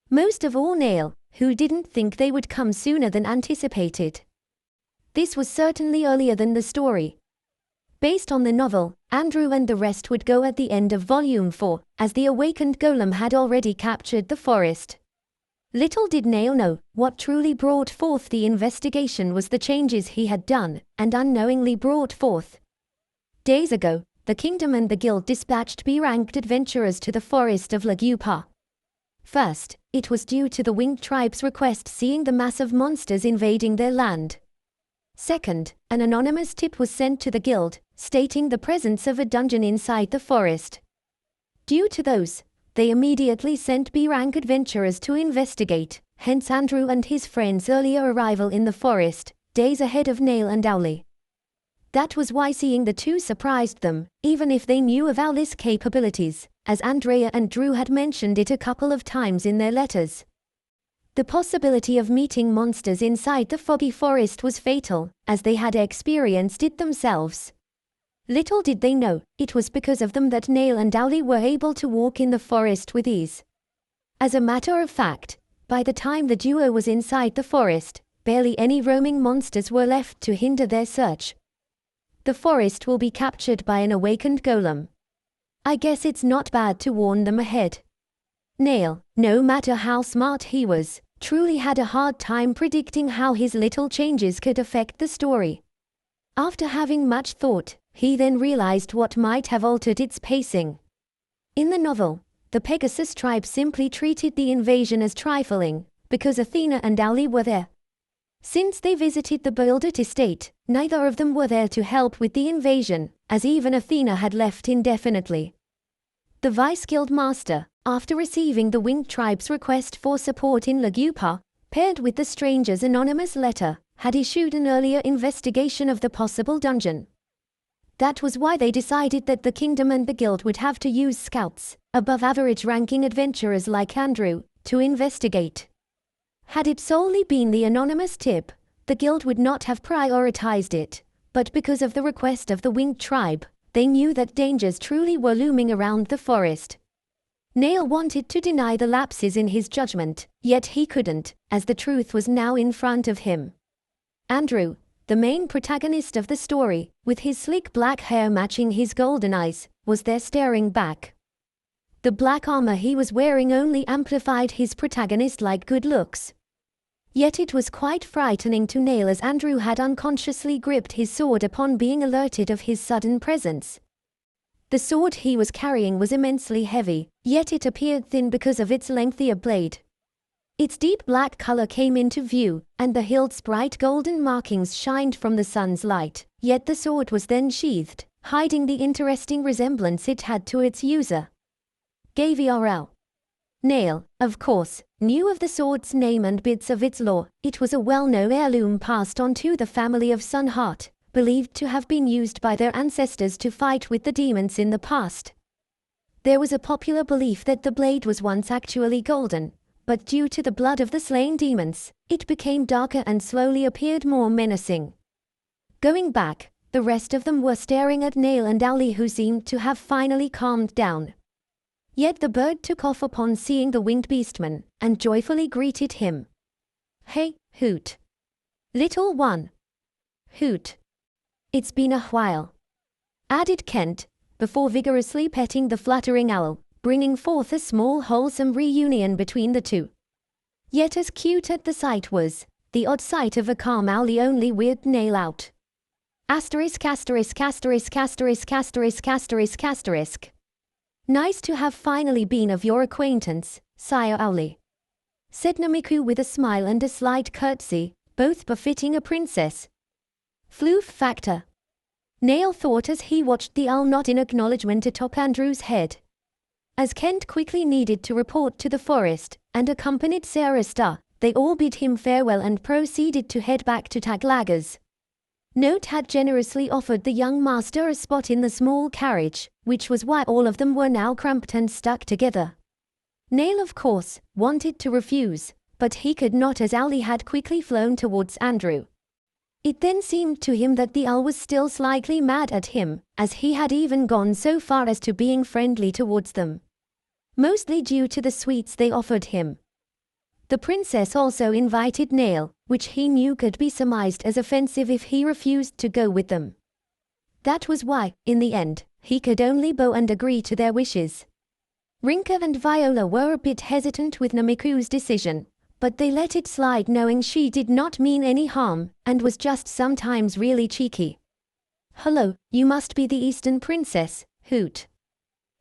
Most of all Nail, who didn't think they would come sooner than anticipated. This was certainly earlier than the story. Based on the novel, Andrew and the rest would go at the end of Volume 4, as the awakened golem had already captured the forest. Little did Nail know, what truly brought forth the investigation was the changes he had done, and unknowingly brought forth. Days ago, the kingdom and the guild dispatched B-ranked adventurers to the forest of Lagupa. First, it was due to the winged tribe's request seeing the massive monsters invading their land. Second, an anonymous tip was sent to the guild, stating the presence of a dungeon inside the forest. Due to those, they immediately sent B-rank adventurers to investigate, hence Andrew and his friends' earlier arrival in the forest, days ahead of Nail and Owly. That was why seeing the two surprised them, even if they knew of Owly's capabilities, as Andrea and Drew had mentioned it a couple of times in their letters. The possibility of meeting monsters inside the foggy forest was fatal, as they had experienced it themselves. Little did they know, it was because of them that Nail and Owly were able to walk in the forest with ease. As a matter of fact, by the time the duo was inside the forest, barely any roaming monsters were left to hinder their search. The forest will be captured by an awakened golem. I guess it's not bad to warn them ahead. Nail, no matter how smart he was, truly had a hard time predicting how his little changes could affect the story. After having much thought, he then realized what might have altered its pacing. In the novel, the Pegasus tribe simply treated the invasion as trifling, because Athena and Owly were there. Since they visited the Bouldet estate, neither of them were there to help with the invasion, as even Athena had left indefinitely. The Vice Guild Master, after receiving the Winged Tribe's request for support in Lagupa, paired with the stranger's anonymous letter, had issued an earlier investigation of the possible dungeon. That was why they decided that the kingdom and the guild would have to use scouts, above-average ranking adventurers like Andrew, to investigate. Had it solely been the anonymous tip, the guild would not have prioritized it, but because of the request of the Winged Tribe, they knew that dangers truly were looming around the forest. Nail wanted to deny the lapses in his judgment, yet he couldn't, as the truth was now in front of him. Andrew, the main protagonist of the story, with his sleek black hair matching his golden eyes, was there staring back. The black armor he was wearing only amplified his protagonist-like good looks. Yet it was quite frightening to Nail as Andrew had unconsciously gripped his sword upon being alerted of his sudden presence. The sword he was carrying was immensely heavy, yet it appeared thin because of its lengthier blade. Its deep black color came into view, and the hilt's bright golden markings shined from the sun's light, yet the sword was then sheathed, hiding the interesting resemblance it had to its user. Gavrl. Nail, of course, knew of the sword's name and bits of its lore. It was a well-known heirloom passed on to the family of Sunheart, believed to have been used by their ancestors to fight with the demons in the past. There was a popular belief that the blade was once actually golden, but due to the blood of the slain demons, it became darker and slowly appeared more menacing. Going back, the rest of them were staring at Nail and Owly, who seemed to have finally calmed down. Yet the bird took off upon seeing the winged beastman, and joyfully greeted him. "Hey, Hoot. Little one. Hoot. It's been a while," added Kent, before vigorously petting the fluttering owl, bringing forth a small wholesome reunion between the two. Yet as cute as the sight was, the odd sight of a calm Owly only weirded Nail out. Asterisk asterisk asterisk asterisk asterisk asterisk asterisk. "Nice to have finally been of your acquaintance, Sire Owly," said Namiku with a smile and a slight curtsy, both befitting a princess. Floof factor. Nail thought as he watched the owl nod in acknowledgement atop Andrew's head. As Kent quickly needed to report to the forest, and accompanied Sarah Star, they all bid him farewell and proceeded to head back to Taglagas. Note had generously offered the young master a spot in the small carriage, which was why all of them were now cramped and stuck together. Nail, of course, wanted to refuse, but he could not as Owly had quickly flown towards Andrew. It then seemed to him that the owl was still slightly mad at him, as he had even gone so far as to being friendly towards them. Mostly due to the sweets they offered him. The princess also invited Nail, which he knew could be surmised as offensive if he refused to go with them. That was why, in the end, he could only bow and agree to their wishes. Rinka and Viola were a bit hesitant with Namiku's decision, but they let it slide knowing she did not mean any harm, and was just sometimes really cheeky. "Hello, you must be the Eastern Princess, Hoot."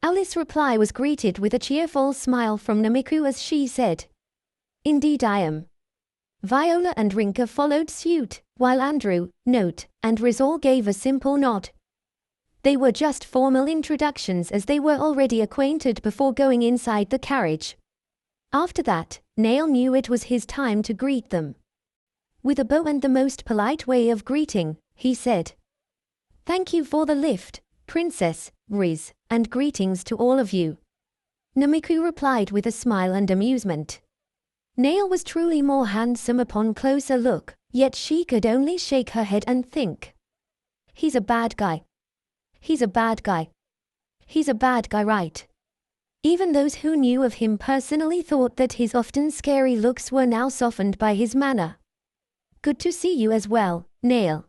Alice's reply was greeted with a cheerful smile from Namiku as she said, "Indeed I am." Viola and Rinka followed suit, while Andrew, Note, and Rizal gave a simple nod. They were just formal introductions as they were already acquainted before going inside the carriage. After that, Nail knew it was his time to greet them. With a bow and the most polite way of greeting, he said, "Thank you for the lift, Princess, Riz, and greetings to all of you." Namiku replied with a smile and amusement. Nail was truly more handsome upon closer look, yet she could only shake her head and think. He's a bad guy. He's a bad guy. He's a bad guy, right? Even those who knew of him personally thought that his often scary looks were now softened by his manner. "Good to see you as well, Nail,"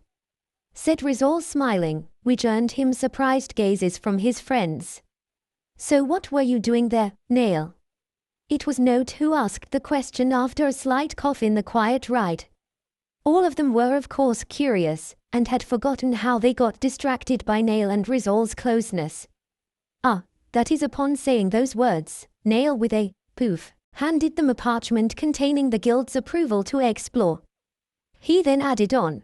said Rizal smiling, which earned him surprised gazes from his friends. "So what were you doing there, Nail?" It was Note who asked the question after a slight cough in the quiet ride. All of them were of course curious, and had forgotten how they got distracted by Nail and Rizal's closeness. That is upon saying those words, Nail with a poof handed them a parchment containing the guild's approval to explore. He then added on,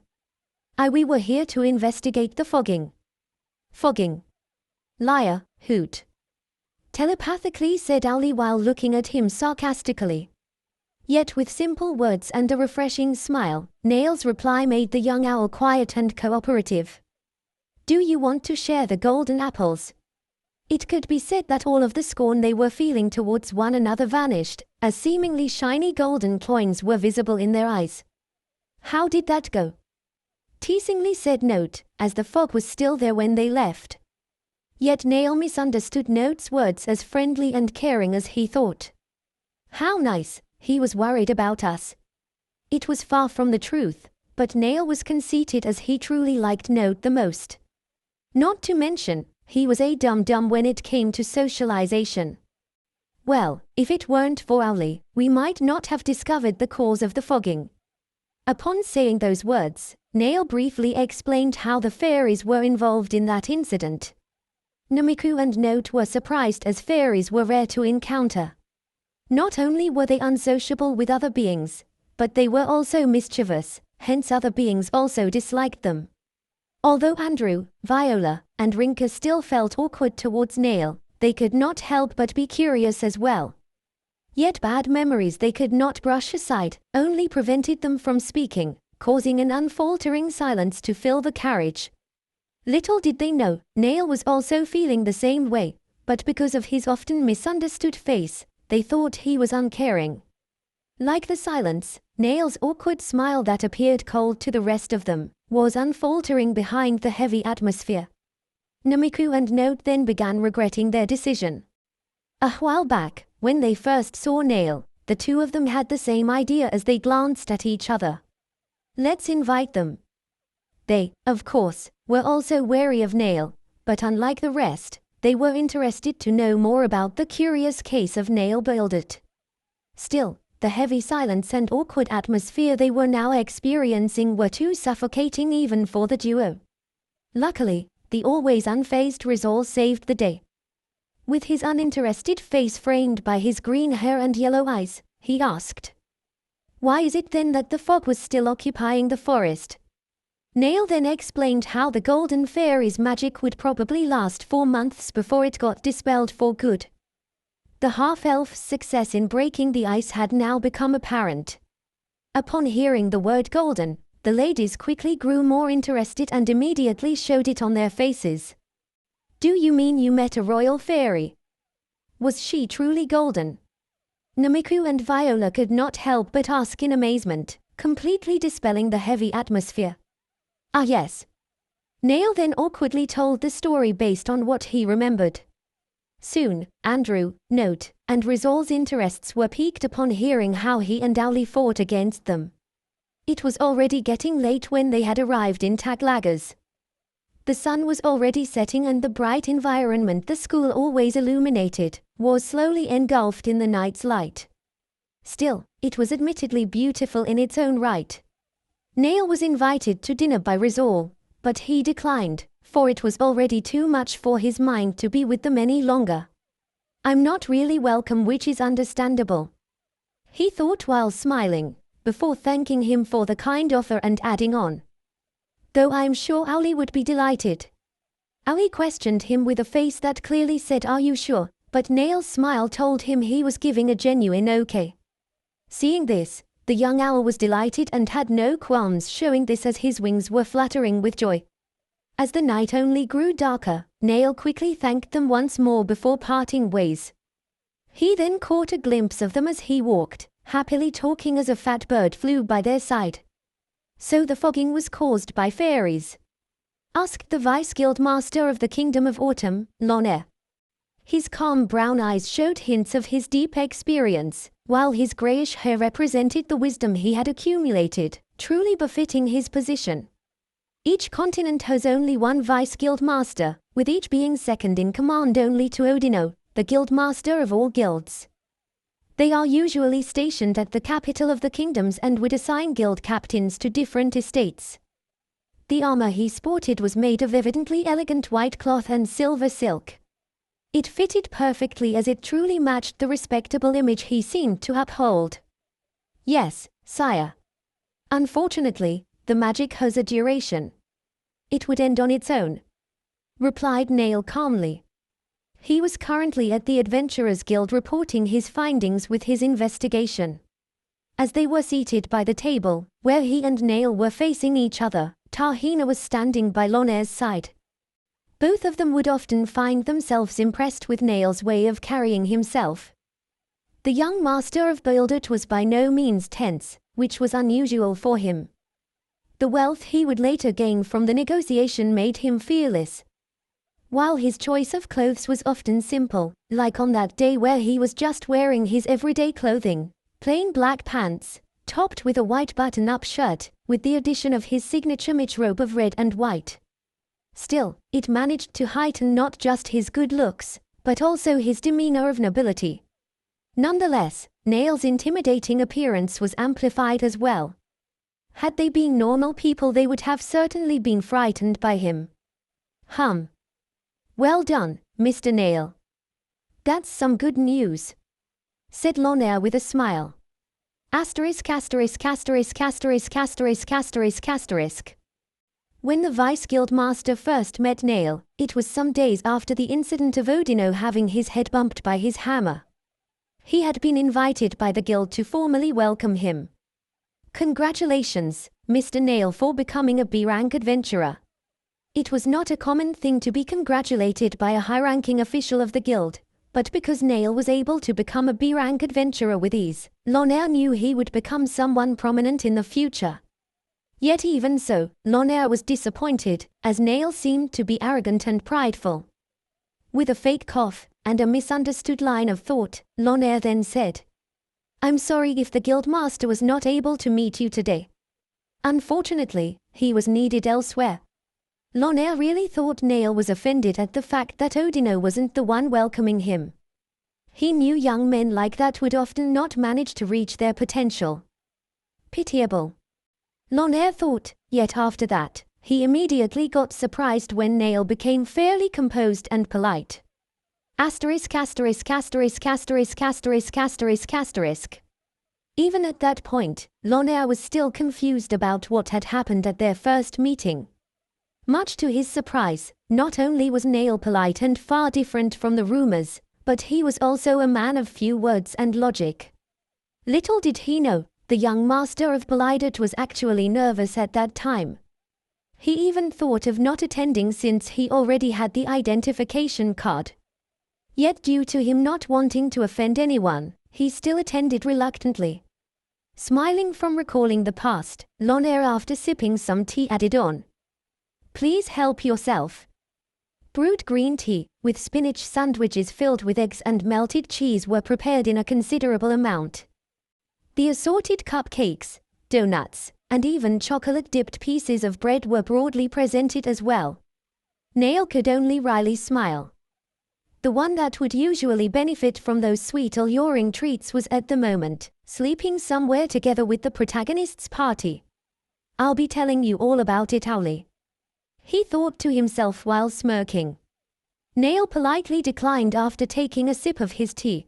We were here to investigate the fogging." "Fogging? Liar, Hoot," telepathically said Ali while looking at him sarcastically. Yet with simple words and a refreshing smile, Nail's reply made the young owl quiet and cooperative. "Do you want to share the golden apples?" It could be said that all of the scorn they were feeling towards one another vanished, as seemingly shiny golden coins were visible in their eyes. "How did that go?" teasingly said Note, as the fog was still there when they left. Yet Nail misunderstood Note's words as friendly and caring as he thought. How nice, he was worried about us. It was far from the truth, but Nail was conceited as he truly liked Note the most. Not to mention, he was a dum-dum when it came to socialization. Well, if it weren't for Owly, we might not have discovered the cause of the fogging. Upon saying those words, Nail briefly explained how the fairies were involved in that incident. Namiku and Note were surprised as fairies were rare to encounter. Not only were they unsociable with other beings, but they were also mischievous, hence other beings also disliked them. Although Andrew, Viola, and Rinka still felt awkward towards Nail, they could not help but be curious as well. Yet bad memories they could not brush aside, only prevented them from speaking, causing an unfaltering silence to fill the carriage. Little did they know, Nail was also feeling the same way, but because of his often misunderstood face, they thought he was uncaring. Like the silence, Nail's awkward smile that appeared cold to the rest of them, was unfaltering behind the heavy atmosphere. Namiku and Note then began regretting their decision. A while back, when they first saw Nail, the two of them had the same idea as they glanced at each other. Let's invite them. They, of course, were also wary of Nail, but unlike the rest, they were interested to know more about the curious case of Nail Buildit. Still, the heavy silence and awkward atmosphere they were now experiencing were too suffocating even for the duo. Luckily, the always unfazed Rizal saved the day. With his uninterested face framed by his green hair and yellow eyes, he asked, "Why is it then that the fog was still occupying the forest?" Nail then explained how the Golden Fairy's magic would probably last 4 months before it got dispelled for good. The half-elf's success in breaking the ice had now become apparent. Upon hearing the word golden, the ladies quickly grew more interested and immediately showed it on their faces. "Do you mean you met a royal fairy? Was she truly golden?" Namiku and Viola could not help but ask in amazement, completely dispelling the heavy atmosphere. "Ah yes." Nail then awkwardly told the story based on what he remembered. Soon, Andrew, Note, and Rizal's interests were piqued upon hearing how he and Owly fought against them. It was already getting late when they had arrived in Taglagas. The sun was already setting and the bright environment the school always illuminated was slowly engulfed in the night's light. Still, it was admittedly beautiful in its own right. Neil was invited to dinner by Rizal, but he declined, for it was already too much for his mind to be with them any longer. I'm not really welcome, which is understandable, he thought while smiling, before thanking him for the kind offer and adding on, though I'm sure Ali would be delighted. Ali questioned him with a face that clearly said, "Are you sure?" But Neil's smile told him he was giving a genuine okay. Seeing this, the young owl was delighted and had no qualms showing this, as his wings were fluttering with joy. As the night only grew darker, Neil quickly thanked them once more before parting ways. He then caught a glimpse of them as he walked, happily talking as a fat bird flew by their side. So the fogging was caused by fairies? Asked the Vice Guild Master of the Kingdom of Autumn, Lonair. His calm brown eyes showed hints of his deep experience, while his greyish hair represented the wisdom he had accumulated, truly befitting his position. Each continent has only one Vice Guild Master, with each being second in command only to Odino, the Guild Master of all guilds. They are usually stationed at the capital of the kingdoms and would assign guild captains to different estates. The armor he sported was made of evidently elegant white cloth and silver silk. It fitted perfectly, as it truly matched the respectable image he seemed to uphold. Yes, sire. Unfortunately, the magic has a duration. It would end on its own, replied Neil calmly. He was currently at the Adventurers Guild reporting his findings with his investigation. As they were seated by the table, where he and Neil were facing each other, Tahina was standing by Lonair's side. Both of them would often find themselves impressed with Neil's way of carrying himself. The young master of Bildert was by no means tense, which was unusual for him. The wealth he would later gain from the negotiation made him fearless. While his choice of clothes was often simple, like on that day where he was just wearing his everyday clothing, plain black pants, topped with a white button-up shirt, with the addition of his signature mitch robe of red and white. Still, it managed to heighten not just his good looks, but also his demeanor of nobility. Nonetheless, Neil's intimidating appearance was amplified as well. Had they been normal people, they would have certainly been frightened by him. Well done, Mr. Neil. That's some good news, said Lonair with a smile. Asterisk asterisk asterisk asterisk asterisk asterisk asterisk. When the Vice Guild Master first met Neil, it was some days after the incident of Odino having his head bumped by his hammer. He had been invited by the guild to formally welcome him. Congratulations, Mr. Neil, for becoming a B-rank adventurer. It was not a common thing to be congratulated by a high-ranking official of the guild, but because Neil was able to become a B-rank adventurer with ease, Lonair knew he would become someone prominent in the future. Yet even so, Lonair was disappointed, as Neil seemed to be arrogant and prideful. With a fake cough, and a misunderstood line of thought, Lonair then said, "I'm sorry if the guild master was not able to meet you today. Unfortunately, he was needed elsewhere." Lonair really thought Neil was offended at the fact that Odino wasn't the one welcoming him. He knew young men like that would often not manage to reach their potential. Pitiable, Lonair thought, yet after that, he immediately got surprised when Neil became fairly composed and polite. Asterisk asterisk asterisk asterisk asterisk asterisk asterisk. Even at that point, Lonair was still confused about what had happened at their first meeting. Much to his surprise, not only was Neil polite and far different from the rumors, but he was also a man of few words and logic. Little did he know, the young master of Belidet was actually nervous at that time. He even thought of not attending since he already had the identification card. Yet due to him not wanting to offend anyone, he still attended reluctantly. Smiling from recalling the past, Lonair after sipping some tea added on, "Please help yourself." Brewed green tea, with spinach sandwiches filled with eggs and melted cheese were prepared in a considerable amount. The assorted cupcakes, donuts, and even chocolate-dipped pieces of bread were broadly presented as well. Neil could only wryly smile. The one that would usually benefit from those sweet alluring treats was at the moment sleeping somewhere together with the protagonist's party. I'll be telling you all about it, Owly. He thought to himself while smirking. Nail politely declined after taking a sip of his tea.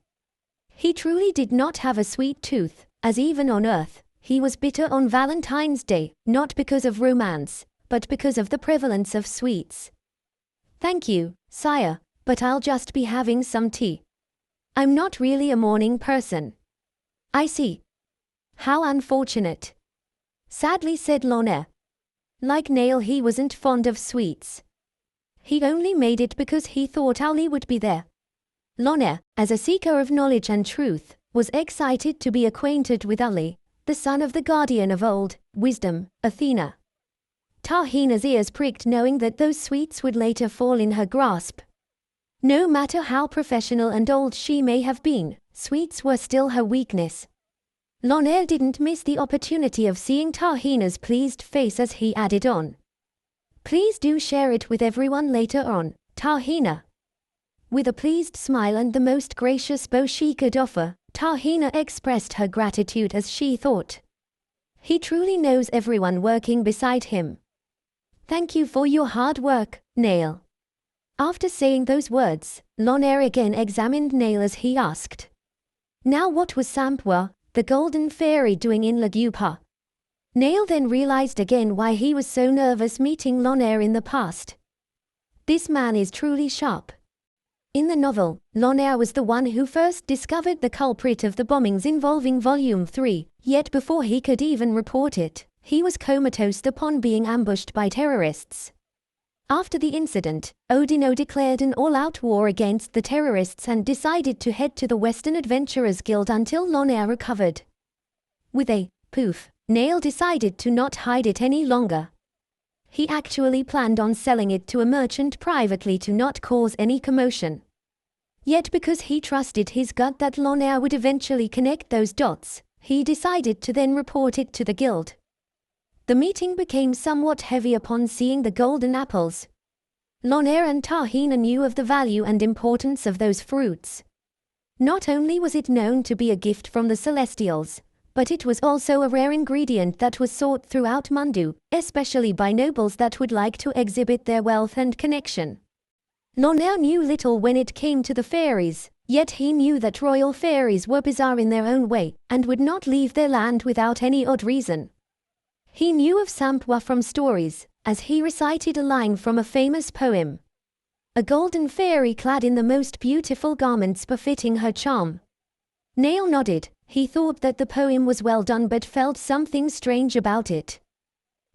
He truly did not have a sweet tooth, as even on Earth, he was bitter on Valentine's Day, not because of romance, but because of the prevalence of sweets. Thank you, sire, but I'll just be having some tea. I'm not really a morning person. I see. How unfortunate. Sadly said Loner. Like Nail, he wasn't fond of sweets. He only made it because he thought Owly would be there. Loner, as a seeker of knowledge and truth, was excited to be acquainted with Owly, the son of the guardian of old wisdom, Athena. Tahina's ears pricked knowing that those sweets would later fall in her grasp. No matter how professional and old she may have been, sweets were still her weakness. Loner didn't miss the opportunity of seeing Tahina's pleased face as he added on. Please do share it with everyone later on, Tahina. With a pleased smile and the most gracious bow she could offer, Tahina expressed her gratitude as she thought. He truly knows everyone working beside him. Thank you for your hard work, Nail. After saying those words, Loner again examined Nail as he asked. Now what was Sampwa, the golden fairy, doing in Lagupa? Nail then realized again why he was so nervous meeting Loner in the past. This man is truly sharp. In the novel, Loner was the one who first discovered the culprit of the bombings involving Volume 3, yet before he could even report it, he was comatose upon being ambushed by terrorists. After the incident, Odino declared an all-out war against the terrorists and decided to head to the Western Adventurers Guild until Loner recovered. With a poof, Nail decided to not hide it any longer. He actually planned on selling it to a merchant privately to not cause any commotion. Yet because he trusted his gut that Loner would eventually connect those dots, he decided to then report it to the guild. The meeting became somewhat heavy upon seeing the golden apples. Loner and Tahina knew of the value and importance of those fruits. Not only was it known to be a gift from the Celestials, but it was also a rare ingredient that was sought throughout Mundu, especially by nobles that would like to exhibit their wealth and connection. Loner knew little when it came to the fairies, yet he knew that royal fairies were bizarre in their own way, and would not leave their land without any odd reason. He knew of Sampwa from stories, as he recited a line from a famous poem. A golden fairy clad in the most beautiful garments befitting her charm. Nail nodded. He thought that the poem was well done but felt something strange about it.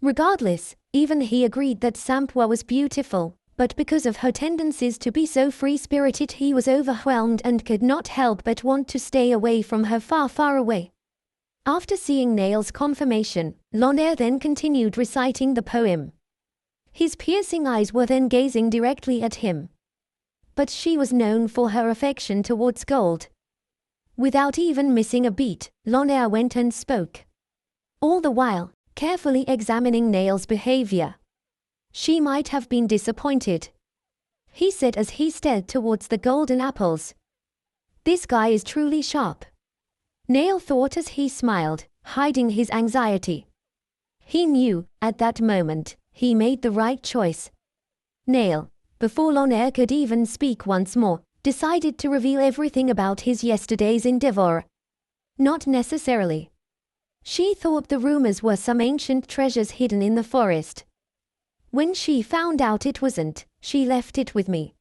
Regardless, even he agreed that Sampwa was beautiful, but because of her tendencies to be so free-spirited he was overwhelmed and could not help but want to stay away from her far, far away. After seeing Nail's confirmation, Loner then continued reciting the poem. His piercing eyes were then gazing directly at him. But she was known for her affection towards gold. Without even missing a beat, Loner went and spoke. All the while, carefully examining Nail's behavior. She might have been disappointed. He said as he stared towards the golden apples. This guy is truly sharp. Nail thought as he smiled, hiding his anxiety. He knew, at that moment, he made the right choice. Nail, before Loner could even speak once more, decided to reveal everything about his yesterday's endeavor. Not necessarily. She thought the rumors were some ancient treasures hidden in the forest. When she found out it wasn't, she left it with me.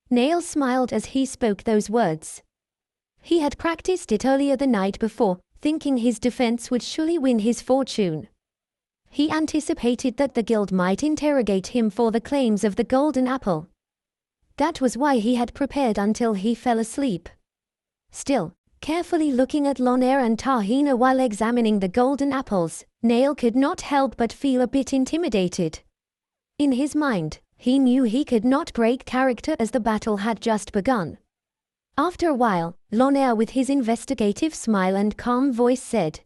Nail smiled as he spoke those words. He had practiced it earlier the night before, thinking his defense would surely win his fortune. He anticipated that the guild might interrogate him for the claims of the golden apple. That was why he had prepared until he fell asleep. Still, carefully looking at Loner and Tahina while examining the golden apples, Nail could not help but feel a bit intimidated. In his mind, he knew he could not break character as the battle had just begun. After a while, Loner with his investigative smile and calm voice said,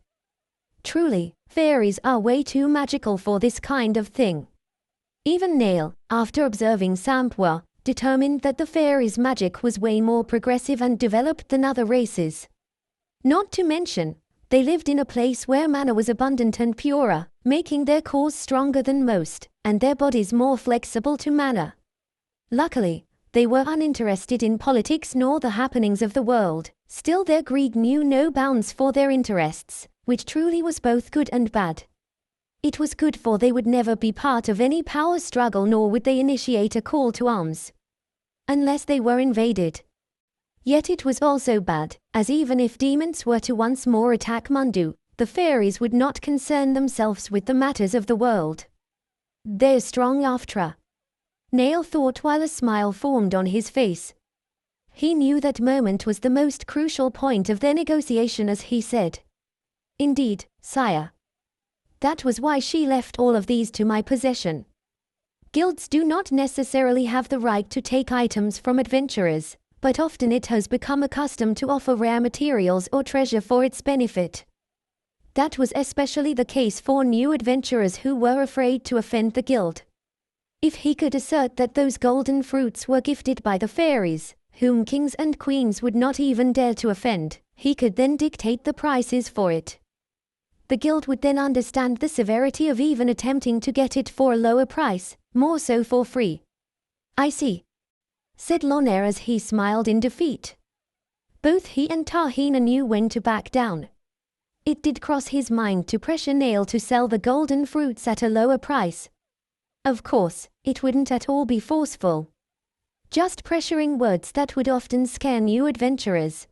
"Truly, fairies are way too magical for this kind of thing." Even Nail, after observing Sampwa, determined that the fairies' magic was way more progressive and developed than other races. Not to mention, They lived in a place where mana was abundant and purer, making their cores stronger than most, and their bodies more flexible to mana. Luckily, they were uninterested in politics nor the happenings of the world. Still, their greed knew no bounds for their interests, which truly was both good and bad. It was good, for they would never be part of any power struggle, nor would they initiate a call to arms unless they were invaded. Yet it was also bad, as even if demons were to once more attack Mundu, the fairies would not concern themselves with the matters of the world. They're strong after. Nail thought while a smile formed on his face. He knew that moment was the most crucial point of their negotiation as he said, "Indeed, sire. That was why she left all of these to my possession. Guilds do not necessarily have the right to take items from adventurers, but often it has become accustomed to offer rare materials or treasure for its benefit. That was especially the case for new adventurers who were afraid to offend the guild. If he could assert that those golden fruits were gifted by the fairies, whom kings and queens would not even dare to offend, he could then dictate the prices for it. The guild would then understand the severity of even attempting to get it for a lower price, more so for free." "I see," said Lonair as he smiled in defeat. Both he and Tahina knew when to back down. It did cross his mind to pressure Nail to sell the golden fruits at a lower price. Of course, it wouldn't at all be forceful. Just pressuring words that would often scare new adventurers.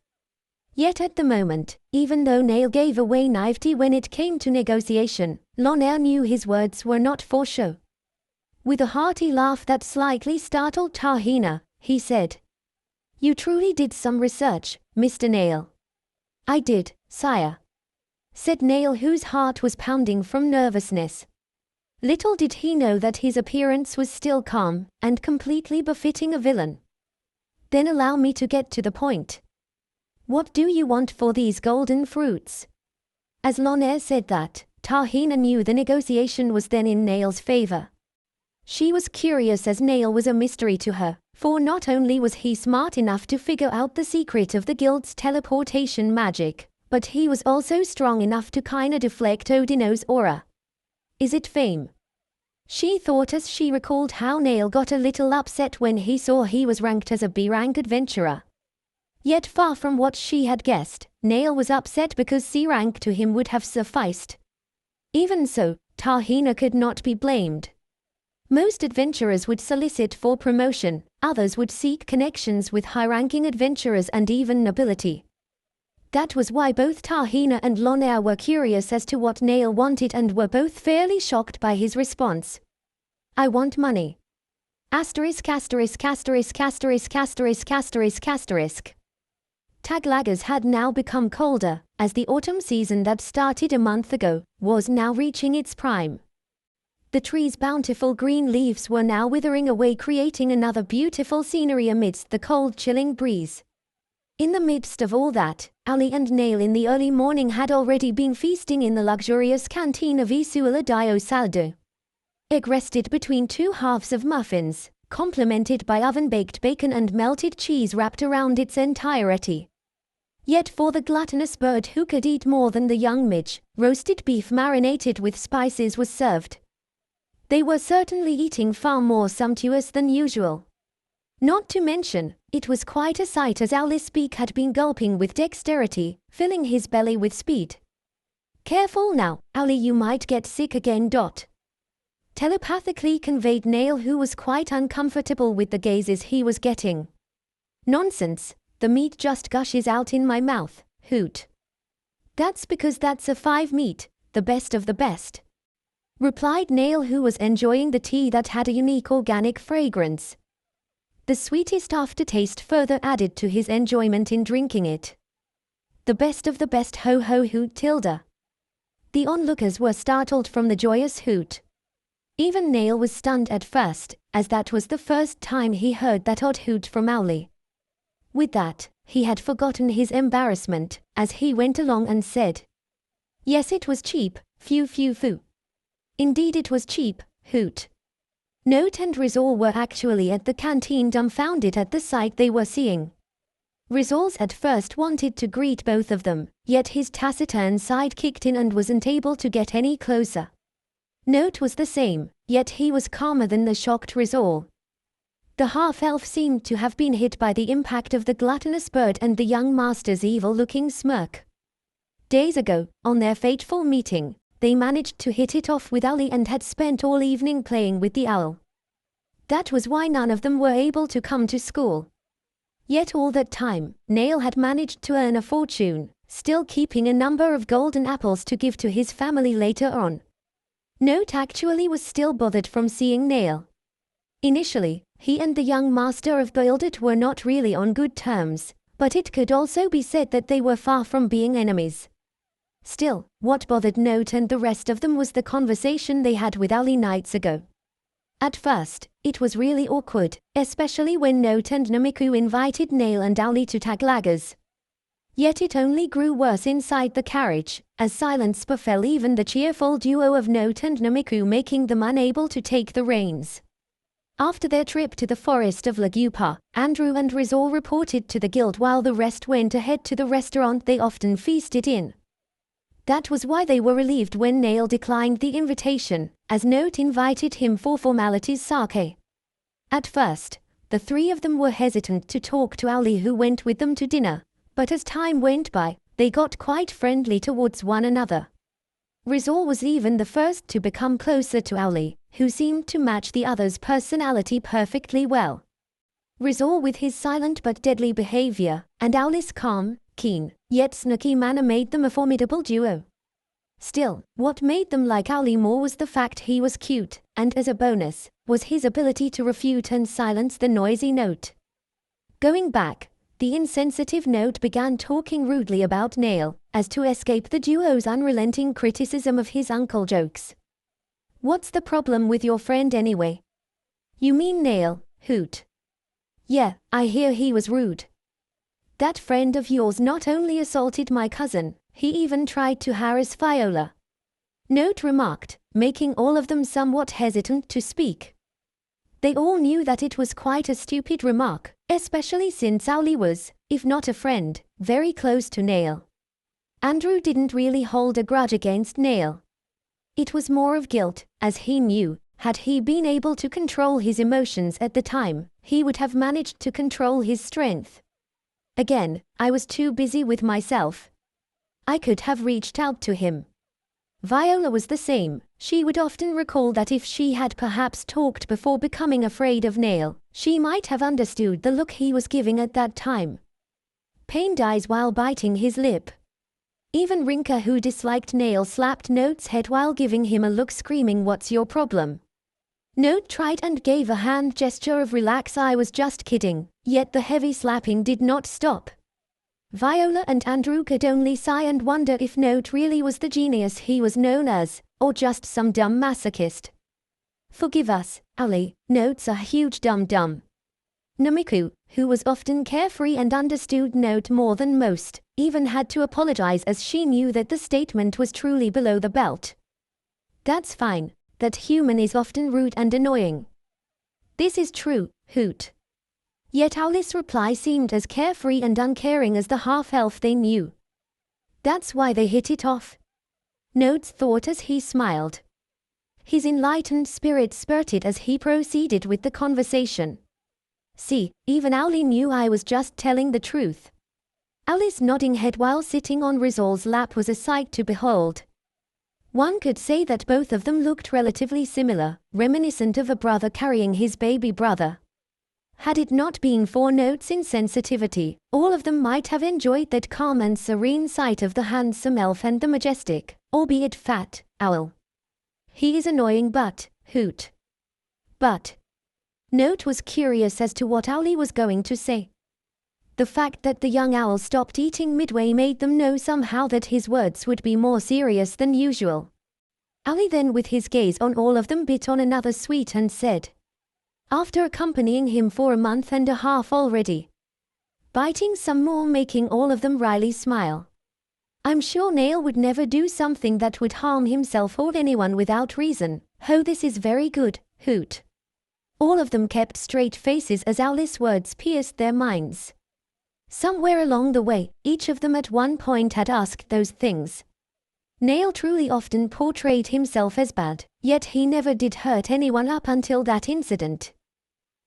Yet at the moment, even though Nail gave away naivety when it came to negotiation, Lonair knew his words were not for show. With a hearty laugh that slightly startled Tahina, he said, "You truly did some research, Mr. Nail." "I did, sire," said Nail, whose heart was pounding from nervousness. Little did he know that his appearance was still calm and completely befitting a villain. "Then allow me to get to the point. What do you want for these golden fruits?" As Lonair said that, Tahina knew the negotiation was then in Nail's favor. She was curious, as Nail was a mystery to her, for not only was he smart enough to figure out the secret of the guild's teleportation magic, but he was also strong enough to kinda deflect Odino's aura. "Is it fame?" she thought as she recalled how Nail got a little upset when he saw he was ranked as a B-rank adventurer. Yet far from what she had guessed, Nail was upset because C rank to him would have sufficed. Even so, Tahina could not be blamed. Most adventurers would solicit for promotion, others would seek connections with high-ranking adventurers and even nobility. That was why both Tahina and Lonair were curious as to what Nail wanted and were both fairly shocked by his response. "I want money. Asterisk asterisk asterisk asterisk asterisk asterisk asterisk." Taglaggers had now become colder, as the autumn season that started a month ago was now reaching its prime. The trees' bountiful green leaves were now withering away, creating another beautiful scenery amidst the cold, chilling breeze. In the midst of all that, Ali and Nail in the early morning had already been feasting in the luxurious canteen of Isuala Dio Saldo. Egg rested between two halves of muffins, complemented by oven-baked bacon and melted cheese wrapped around its entirety. Yet for the gluttonous bird who could eat more than the young midge, roasted beef marinated with spices was served. They were certainly eating far more sumptuous than usual. Not to mention, it was quite a sight, as Ali's beak had been gulping with dexterity, filling his belly with speed. "Careful now, Ali, you might get sick again." Telepathically conveyed Nail, who was quite uncomfortable with the gazes he was getting. "Nonsense, the meat just gushes out in my mouth, hoot." "That's because that's a 5 meat, the best of the best," replied Nail, who was enjoying the tea that had a unique organic fragrance. The sweetest aftertaste further added to his enjoyment in drinking it. "The best of the best, ho ho hoot tilde." The onlookers were startled from the joyous hoot. Even Nail was stunned at first, as that was the first time he heard that odd hoot from Owly. With that, he had forgotten his embarrassment, as he went along and said, "Yes, it was cheap, phew phew phew." Indeed it was cheap, hoot. Note and Rizal were actually at the canteen, dumbfounded at the sight they were seeing. Resource at first wanted to greet both of them, yet his taciturn side kicked in and wasn't able to get any closer. Note was the same, yet he was calmer than the shocked Rizal. The half-elf seemed to have been hit by the impact of the gluttonous bird and the young master's evil-looking smirk. Days ago, on their fateful meeting, they managed to hit it off with Ali and had spent all evening playing with the owl. That was why none of them were able to come to school. Yet all that time, Nail had managed to earn a fortune, still keeping a number of golden apples to give to his family later on. Note actually was still bothered from seeing Nail. Initially, he and the young master of Gilded were not really on good terms, but it could also be said that they were far from being enemies. Still, what bothered Note and the rest of them was the conversation they had with Ali nights ago. At first, it was really awkward, especially when Note and Namiku invited Nail and Ali to Taglagas. Yet it only grew worse inside the carriage, as silence befell even the cheerful duo of Note and Namiku, making them unable to take the reins. After their trip to the forest of Lagupa, Andrew and Rizal reported to the guild while the rest went ahead to the restaurant they often feasted in. That was why they were relieved when Nail declined the invitation, as Note invited him for formalities sake. At first, the three of them were hesitant to talk to Ali, who went with them to dinner, but as time went by, they got quite friendly towards one another. Rizal was even the first to become closer to Ali, who seemed to match the other's personality perfectly well. Rizal with his silent but deadly behavior, and Ali's calm, keen, yet snooky manner made them a formidable duo. Still, what made them like Ali more was the fact he was cute, and as a bonus, was his ability to refute and silence the noisy Note. Going back, the insensitive Note began talking rudely about Nail, as to escape the duo's unrelenting criticism of his uncle jokes. "What's the problem with your friend anyway?" "You mean Nail, Hoot?" "Yeah, I hear he was rude. That friend of yours not only assaulted my cousin, he even tried to harass Viola," Note remarked, making all of them somewhat hesitant to speak. They all knew that it was quite a stupid remark, especially since Ali was, if not a friend, very close to Nail. Andrew didn't really hold a grudge against Nail. It was more of guilt, as he knew, had he been able to control his emotions at the time, he would have managed to control his strength. "Again, I was too busy with myself. I could have reached out to him." Viola was the same. She would often recall that if she had perhaps talked before becoming afraid of Nail, she might have understood the look he was giving at that time. Pain dies while biting his lip. Even Rinka, who disliked Nail, slapped Note's head while giving him a look, screaming, "What's your problem?" Note tried and gave a hand gesture of "Relax, I was just kidding," yet the heavy slapping did not stop. Viola and Andrew could only sigh and wonder if Note really was the genius he was known as, or just some dumb masochist. "Forgive us, Ali, Note's a huge dum-dum." Namiku, who was often carefree and understood Note more than most, even had to apologize as she knew that the statement was truly below the belt. "That's fine, that human is often rude and annoying." "This is true, Hoot." Yet Ali's reply seemed as carefree and uncaring as the half-elf they knew. "That's why they hit it off," Note thought as he smiled. His enlightened spirit spurted as he proceeded with the conversation. "See, even Ali knew I was just telling the truth." Ali's nodding head while sitting on Rizal's lap was a sight to behold. One could say that both of them looked relatively similar, reminiscent of a brother carrying his baby brother. Had it not been for Note's insensitivity, all of them might have enjoyed that calm and serene sight of the handsome elf and the majestic, albeit fat, owl. "He is annoying but, Hoot." "But." Note was curious as to what Ali was going to say. The fact that the young owl stopped eating midway made them know somehow that his words would be more serious than usual. Ali then, with his gaze on all of them, bit on another sweet and said, after accompanying him for a month and a half already, biting some more, making all of them wryly smile, "I'm sure Nail would never do something that would harm himself or anyone without reason. Oh, this is very good, Hoot." All of them kept straight faces as Ali's words pierced their minds. Somewhere along the way, each of them at one point had asked those things. Neil truly often portrayed himself as bad, yet he never did hurt anyone up until that incident.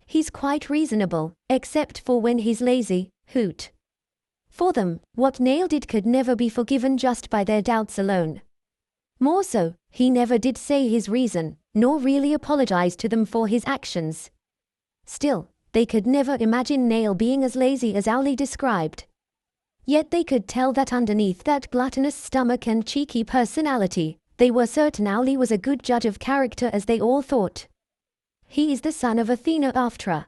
He's quite reasonable, except for when he's lazy, hoot. For them, what Neil did could never be forgiven just by their doubts alone. More so, he never did say his reason, nor really apologize to them for his actions. Still, they could never imagine Neil being as lazy as Owlie described. Yet they could tell that underneath that gluttonous stomach and cheeky personality, they were certain Owlie was a good judge of character as they all thought. He is the son of Athena Aftra.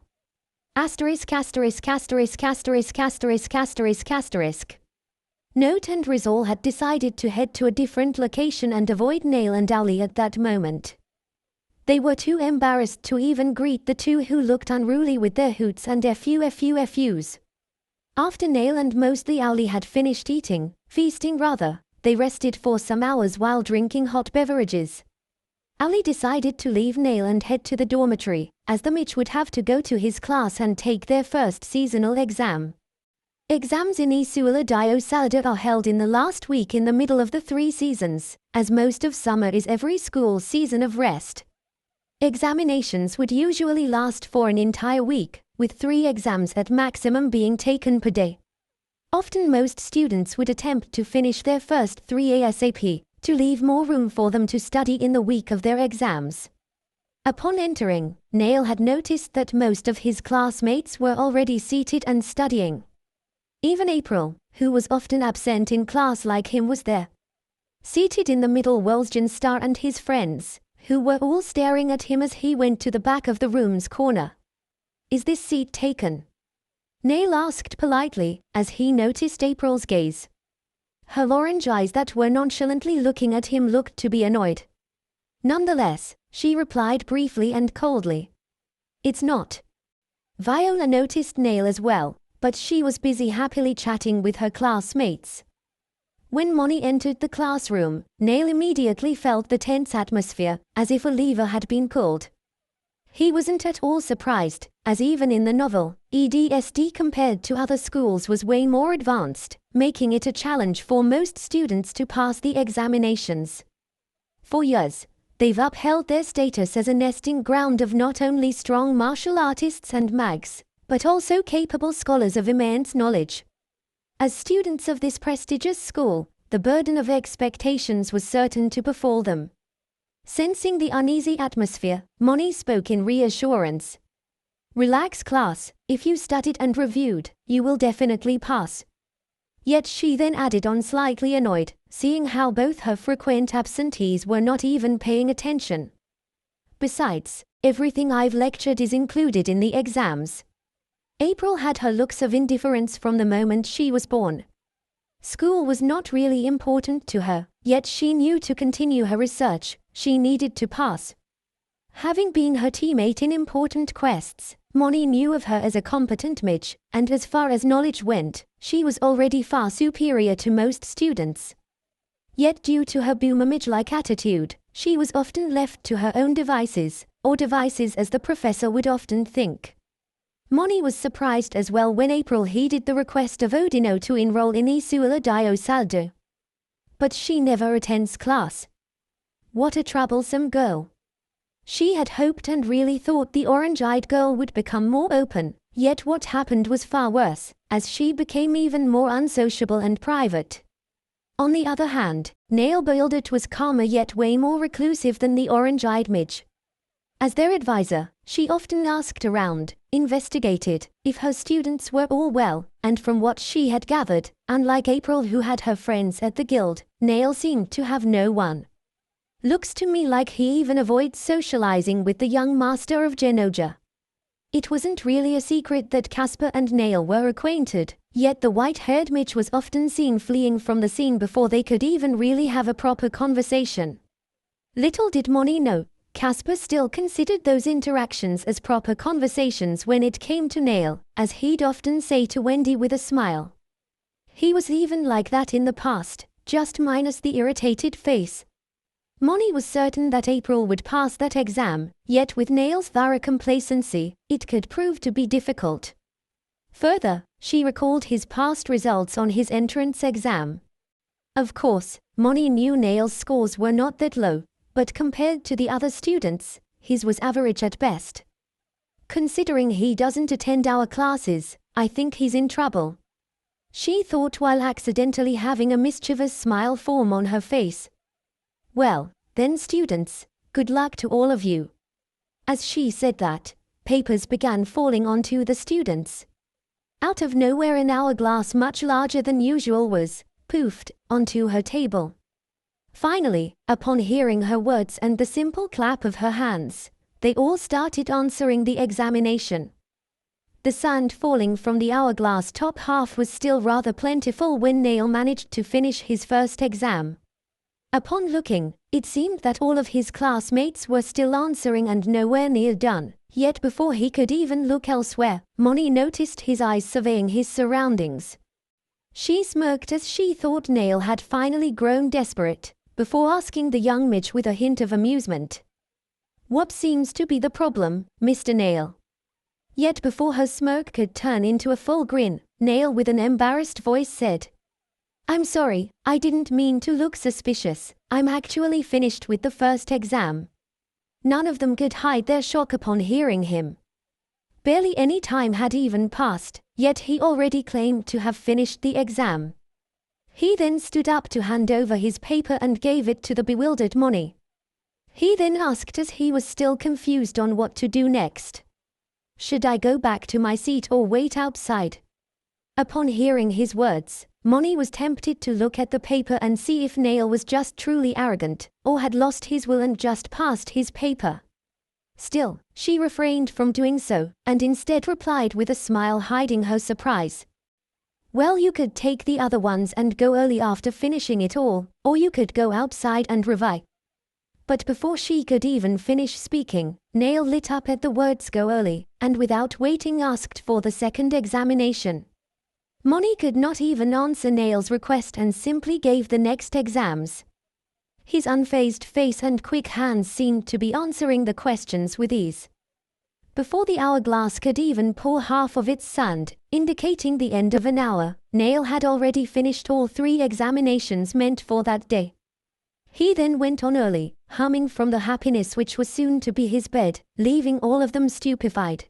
Asterisk asterisk asterisk asterisk asterisk asterisk asterisk. Note and Rizal had decided to head to a different location and avoid Neil and Owlie at that moment. They were too embarrassed to even greet the two who looked unruly with their hoots and FUs. After Neil and mostly Owlie had finished feasting rather, they rested for some hours while drinking hot beverages. Owlie decided to leave Neil and head to the dormitory, as the Mitch would have to go to his class and take their first seasonal exam. Exams in Isuala Dio Salda are held in the last week in the middle of the 3 seasons, as most of summer is every school's season of rest. Examinations would usually last for an entire week, with 3 exams at maximum being taken per day. Often most students would attempt to finish their first 3 ASAP, to leave more room for them to study in the week of their exams. Upon entering, Neil had noticed that most of his classmates were already seated and studying. Even April, who was often absent in class like him, was there. Seated in the middle was Jan Star and his friends, who were all staring at him as he went to the back of the room's corner. "Is this seat taken?" Neil asked politely, as he noticed April's gaze. Her orange eyes that were nonchalantly looking at him looked to be annoyed. Nonetheless, she replied briefly and coldly. "It's not." Viola noticed Neil as well, but she was busy happily chatting with her classmates. When Moni entered the classroom, Neil immediately felt the tense atmosphere, as if a lever had been pulled. He wasn't at all surprised, as even in the novel, EDSD compared to other schools was way more advanced, making it a challenge for most students to pass the examinations. For years, they've upheld their status as a nesting ground of not only strong martial artists and mags, but also capable scholars of immense knowledge. As students of this prestigious school, the burden of expectations was certain to befall them. Sensing the uneasy atmosphere, Moni spoke in reassurance. "Relax, class, if you studied and reviewed, you will definitely pass." Yet she then added on, slightly annoyed, seeing how both her frequent absentees were not even paying attention. "Besides, everything I've lectured is included in the exams." April had her looks of indifference from the moment she was born. School was not really important to her, yet she knew to continue her research, she needed to pass. Having been her teammate in important quests, Moni knew of her as a competent Mitch, and as far as knowledge went, she was already far superior to most students. Yet due to her boomer-Midge-like attitude, she was often left to her own devices, or devices as the professor would often think. Moni was surprised as well when April heeded the request of Odino to enroll in Isuala Dio Saldo. But she never attends class. What a troublesome girl. She had hoped and really thought the orange-eyed girl would become more open, yet what happened was far worse, as she became even more unsociable and private. On the other hand, Neil Bildert was calmer yet way more reclusive than the orange-eyed Midge. As their advisor, she often asked around, investigated, if her students were all well, and from what she had gathered, unlike April who had her friends at the guild, Neil seemed to have no one. "Looks to me like he even avoids socializing with the young master of Genoja." It wasn't really a secret that Casper and Neil were acquainted, yet the white-haired Mitch was often seen fleeing from the scene before they could even really have a proper conversation. Little did Moni know, Casper still considered those interactions as proper conversations when it came to Neil, as he'd often say to Wendy with a smile. He was even like that in the past, just minus the irritated face. Moni was certain that April would pass that exam, yet with Neil's thorough complacency, it could prove to be difficult. Further, she recalled his past results on his entrance exam. Of course, Moni knew Neil's scores were not that low, but compared to the other students, his was average at best. Considering he doesn't attend our classes, I think he's in trouble, she thought while accidentally having a mischievous smile form on her face. Well, then students, good luck to all of you. As she said that, papers began falling onto the students. Out of nowhere an hourglass much larger than usual was poofed onto her table. Finally, upon hearing her words and the simple clap of her hands, they all started answering the examination. The sand falling from the hourglass top half was still rather plentiful when Neil managed to finish his first exam. Upon looking, it seemed that all of his classmates were still answering and nowhere near done. Yet before he could even look elsewhere, Moni noticed his eyes surveying his surroundings. She smirked as she thought Neil had finally grown desperate, before asking the young Mitch with a hint of amusement. "What seems to be the problem, Mr. Neil?" Yet before her smirk could turn into a full grin, Neil with an embarrassed voice said, "I'm sorry, I didn't mean to look suspicious. I'm actually finished with the first exam." None of them could hide their shock upon hearing him. Barely any time had even passed, yet he already claimed to have finished the exam. He then stood up to hand over his paper and gave it to the bewildered Moni. He then asked as he was still confused on what to do next, "Should I go back to my seat or wait outside?" Upon hearing his words, Moni was tempted to look at the paper and see if Neil was just truly arrogant, or had lost his will and just passed his paper. Still, she refrained from doing so, and instead replied with a smile hiding her surprise. "Well, you could take the other ones and go early after finishing it all, or you could go outside and revise." But before she could even finish speaking, Neil lit up at the words "go early," and without waiting asked for the second examination. Moni could not even answer Neil's request and simply gave the next exams. His unfazed face and quick hands seemed to be answering the questions with ease. Before the hourglass could even pour half of its sand, indicating the end of an hour, Neil had already finished all 3 examinations meant for that day. He then went on early, humming from the happiness which was soon to be his bed, leaving all of them stupefied.